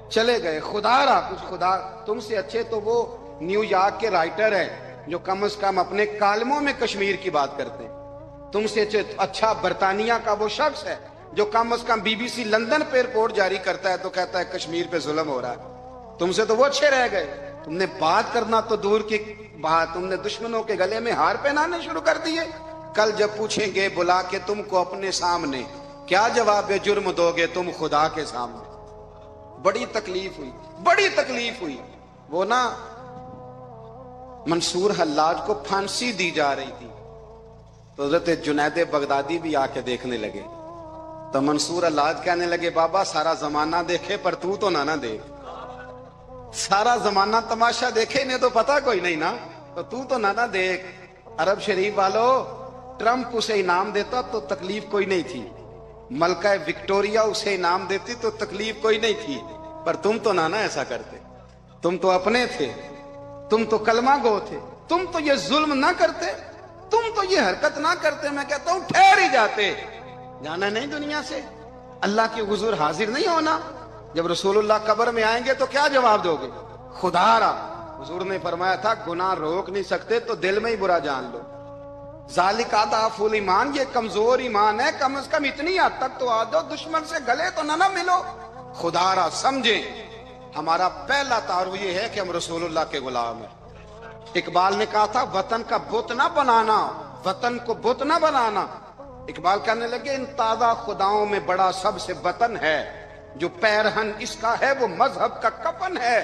चले गए। खुदा रहा कुछ, खुदा तुमसे अच्छे तो वो न्यूयॉर्क के राइटर है जो कम से कम अपने कालमों में कश्मीर की बात करते हैं। तुमसे अच्छा बरतानिया का वो शख्स है जो कम से कम BBC लंदन पे रिपोर्ट जारी करता है तो कहता है कश्मीर पे जुल्म हो रहा है। तुमसे तो वो अच्छे रह गए। तुमने बात करना तो दूर की बात, तुमने दुश्मनों के गले में हार पहनाने शुरू कर दिए। कल जब पूछेंगे बुला के तुमको अपने सामने, क्या जवाब जुर्म दोगे तुम खुदा के सामने। बड़ी तकलीफ हुई, बड़ी तकलीफ हुई। वो ना मंसूर हल्लाज को फांसी दी जा रही थी तो हज़रत जुनैद बगदादी भी आके देखने लगे। तो मंसूर हल्लाज कहने लगे बाबा सारा जमाना देखे पर तू तो ना देख, सारा जमाना तमाशा देखे इन्हें तो पता कोई नहीं ना, तो तू तो ना देख। अरब शरीफ वालों, ट्रंप उसे इनाम देता तो तकलीफ कोई नहीं थी, मलका विक्टोरिया उसे इनाम देती तो तकलीफ कोई नहीं थी, पर तुम तो ना ऐसा करते। तुम तो अपने थे, तुम तो कलमा गो थे, तुम तो ये जुल्म ना करते, तुम तो ये हरकत ना करते। मैं कहता हूं ठहर ही जाते। जाना नहीं दुनिया से, अल्लाह के हुजूर हाजिर नहीं होना। जब रसूलुल्लाह कब्र में आएंगे तो क्या जवाब दोगे। खुदारा हुजूर ने फरमाया था गुनाह रोक नहीं सकते तो दिल में ही बुरा जान लो। जालिका दाफुल ईमान, ये कमजोर ईमान है, कम से कम इतनी हद तक तो आ जाओ दुश्मन से गले तो ना मिलो। खुदारा समझे हमारा पहला तारुफ ये है कि हम रसूलुल्लाह के गुलाम हैं। इकबाल ने कहा था वतन का बुत ना बनाना, वतन को बुत ना बनाना। इकबाल कहने लगे इन ताजा खुदाओं में बड़ा सबसे वतन है, जो पैरहन इसका है वो मजहब का कफन है।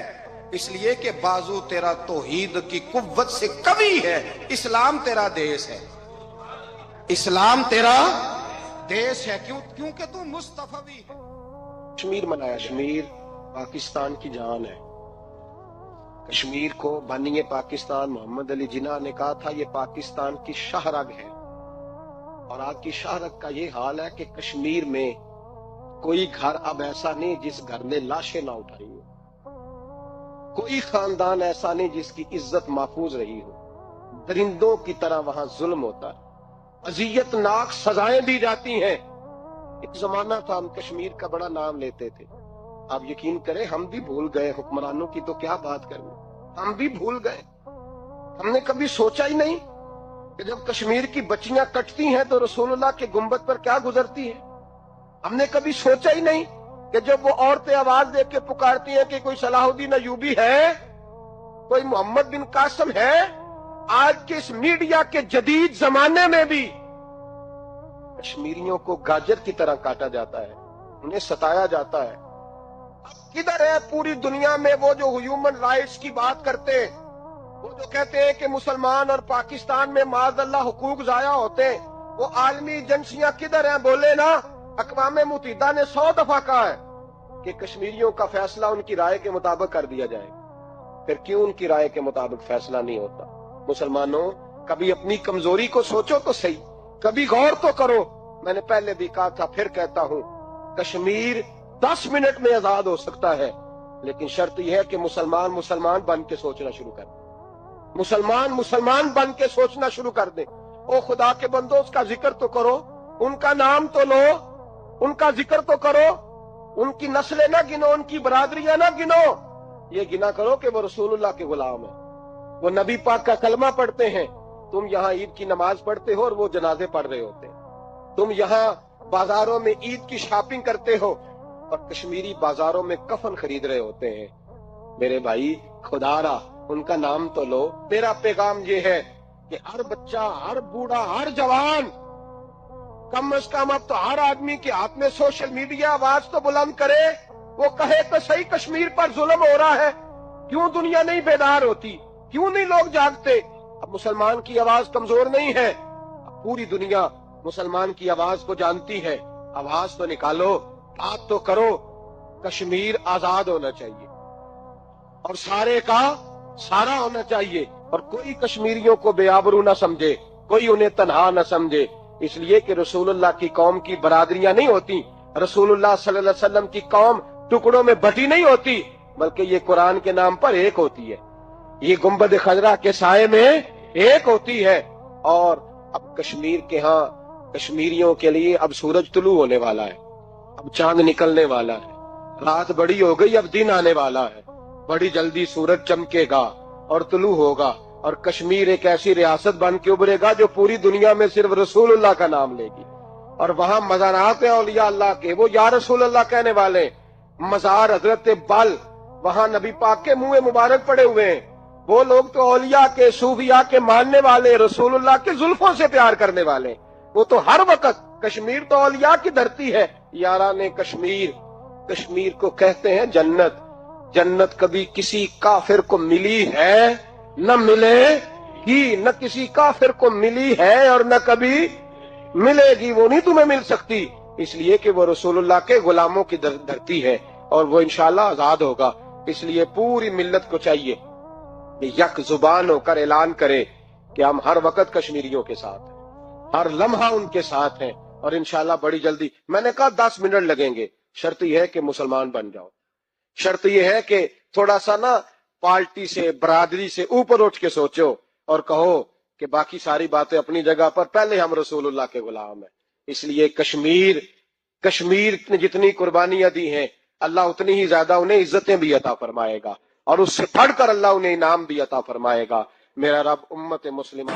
इसलिए कि बाजू तेरा तौहीद की कुव्वत से कवी है, इस्लाम तेरा देश है, इस्लाम तेरा देश है। क्योंकि तू मुस्तफवी है। कश्मीर मनाया, कश्मीर पाकिस्तान की जान है। कश्मीर को बानिए पाकिस्तान मोहम्मद अली जिन्ना ने कहा था ये पाकिस्तान की शाहरग है, और आज की शाहरग का ये हाल है कि कश्मीर में कोई घर अब ऐसा नहीं जिस घर ने लाशें ना उठाई हो, कोई खानदान ऐसा नहीं जिसकी इज्जत महफूज रही हो। दरिंदों की तरह वहां जुल्म होता है, अजियतनाक सजाएं दी जाती हैं। एक जमाना था हम कश्मीर का बड़ा नाम लेते थे, आप यकीन करें हम भी भूल गए हुक्मरानों की तो क्या बात करनी। हम भी भूल गए। हमने कभी सोचा ही नहीं कि जब कश्मीर की बच्चियां कटती हैं तो रसूलुल्लाह के गुंबद पर क्या गुजरती है। हमने कभी सोचा ही नहीं कि जब वो औरतें आवाज दे के पुकारती हैं कि कोई सलाहुद्दीन अयूबी है, कोई मोहम्मद बिन कासिम है, आज के इस मीडिया के जदीद जमाने में भी कश्मीरियों को गाजर की तरह काटा जाता है, उन्हें सताया जाता है। किधर है पूरी दुनिया में वो जो ह्यूमन राइट्स की बात करते हैं, वो जो कहते हैं कि मुसलमान और पाकिस्तान में माज़अल्लाह हुकूक जाया होते हैं, वो आलमी एजेंसियां किधर हैं? बोले ना। अक़वाम मुत्तहिदा ने 100 दफा कहा है कि कश्मीरियों का फैसला उनकी राय के मुताबिक कर दिया जाएगा। फिर क्यों उनकी राय के मुताबिक फैसला नहीं होता? मुसलमानों, कभी अपनी कमजोरी को सोचो तो सही, कभी गौर तो करो। मैंने पहले भी कहा था, फिर कहता हूं, कश्मीर 10 मिनट में आजाद हो सकता है, लेकिन शर्त यह है कि मुसलमान मुसलमान बन के सोचना शुरू कर दें। मुसलमान मुसलमान बन के सोचना शुरू कर दें। ओ खुदा के बंदो, उसका जिक्र तो करो, उनका नाम तो लो, उनका जिक्र तो करो, उनकी नस्लें ना गिनो, उनकी बरादरियां ना गिनो, ये गिना करो कि वो रसूलुल्लाह के गुलाम है, वो नबी पाक का कलमा पढ़ते हैं। तुम यहाँ ईद की नमाज पढ़ते हो और वो जनाजे पढ़ रहे होते हैं। तुम यहाँ बाजारों में ईद की शॉपिंग करते हो और कश्मीरी बाजारों में कफन खरीद रहे होते हैं। मेरे भाई, खुदारा उनका नाम तो लो। मेरा पैगाम ये है कि हर बच्चा, हर बूढ़ा, हर जवान, कम से कम अब तो हर आदमी के हाथ में सोशल मीडिया, आवाज तो बुलंद करे। वो कहे तो सही, कश्मीर पर जुल्म हो रहा है, क्यों दुनिया नहीं बेदार होती, क्यों नहीं लोग जागते? अब मुसलमान की आवाज कमजोर नहीं है, अब पूरी दुनिया मुसलमान की आवाज को जानती है। आवाज तो निकालो, बात तो करो। कश्मीर आजाद होना चाहिए और सारे का सारा होना चाहिए, और कोई कश्मीरियों को बेआबरू ना समझे, कोई उन्हें तन्हा ना समझे, इसलिए कि रसूलुल्लाह की कौम की बरादरियां नहीं होती। रसूलुल्लाह सल्लल्लाहु अलैहि वसल्लम की कौम टुकड़ों में बटी नहीं होती, बल्कि ये कुरान के नाम पर एक होती है, ये गुंबद खजरा के साए में एक होती है। और अब कश्मीर के यहाँ कश्मीरियों के लिए अब सूरज तुलू होने वाला है, अब चांद निकलने वाला है, रात बड़ी हो गई, अब दिन आने वाला है, बड़ी जल्दी सूरज चमकेगा और तुलू होगा, और कश्मीर एक ऐसी रियासत बन के उभरेगा जो पूरी दुनिया में सिर्फ रसूलुल्लाह का नाम लेगी। और वहां मज़ारात है औलिया अल्लाह के, वो या रसूलुल्लाह कहने वाले। मज़ार हजरत बल, वहां नबी पाक के मुंह मुबारक पड़े हुए हैं। वो लोग तो औलिया के, सूफिया के मानने वाले, रसूलुल्लाह के जुल्फों से प्यार करने वाले, वो तो हर वक्त। कश्मीर तो औलिया की धरती है। यारा ने कश्मीर को कहते हैं जन्नत। जन्नत कभी किसी काफिर को मिली है, न मिलेगी, न किसी काफिर को मिली है और न कभी मिलेगी, वो नहीं तुम्हें मिल सकती, इसलिए कि वो रसूलुल्लाह के गुलामों की धरती है और वो इंशाल्लाह आजाद होगा। इसलिए पूरी मिल्लत को चाहिए कि यक जुबान होकर ऐलान करे कि हम हर वक्त कश्मीरियों के साथ हैं, हर लम्हा उनके साथ हैं, और इंशाल्लाह बड़ी जल्दी। मैंने कहा 10 मिनट लगेंगे, शर्त यह है कि मुसलमान बन जाओ, शर्त यह है कि थोड़ा सा ना पार्टी से, बरादरी से ऊपर उठ के सोचो और कहो कि बाकी सारी बातें अपनी जगह पर, पहले हम रसूलुल्लाह के गुलाम हैं। इसलिए कश्मीर ने जितनी कुर्बानियां दी हैं, अल्लाह उतनी ही ज्यादा उन्हें इज्जतें भी अता फरमाएगा और उससे बढ़कर अल्लाह उन्हें इनाम भी अता फरमाएगा। मेरा रब उम्मत मुस्लिम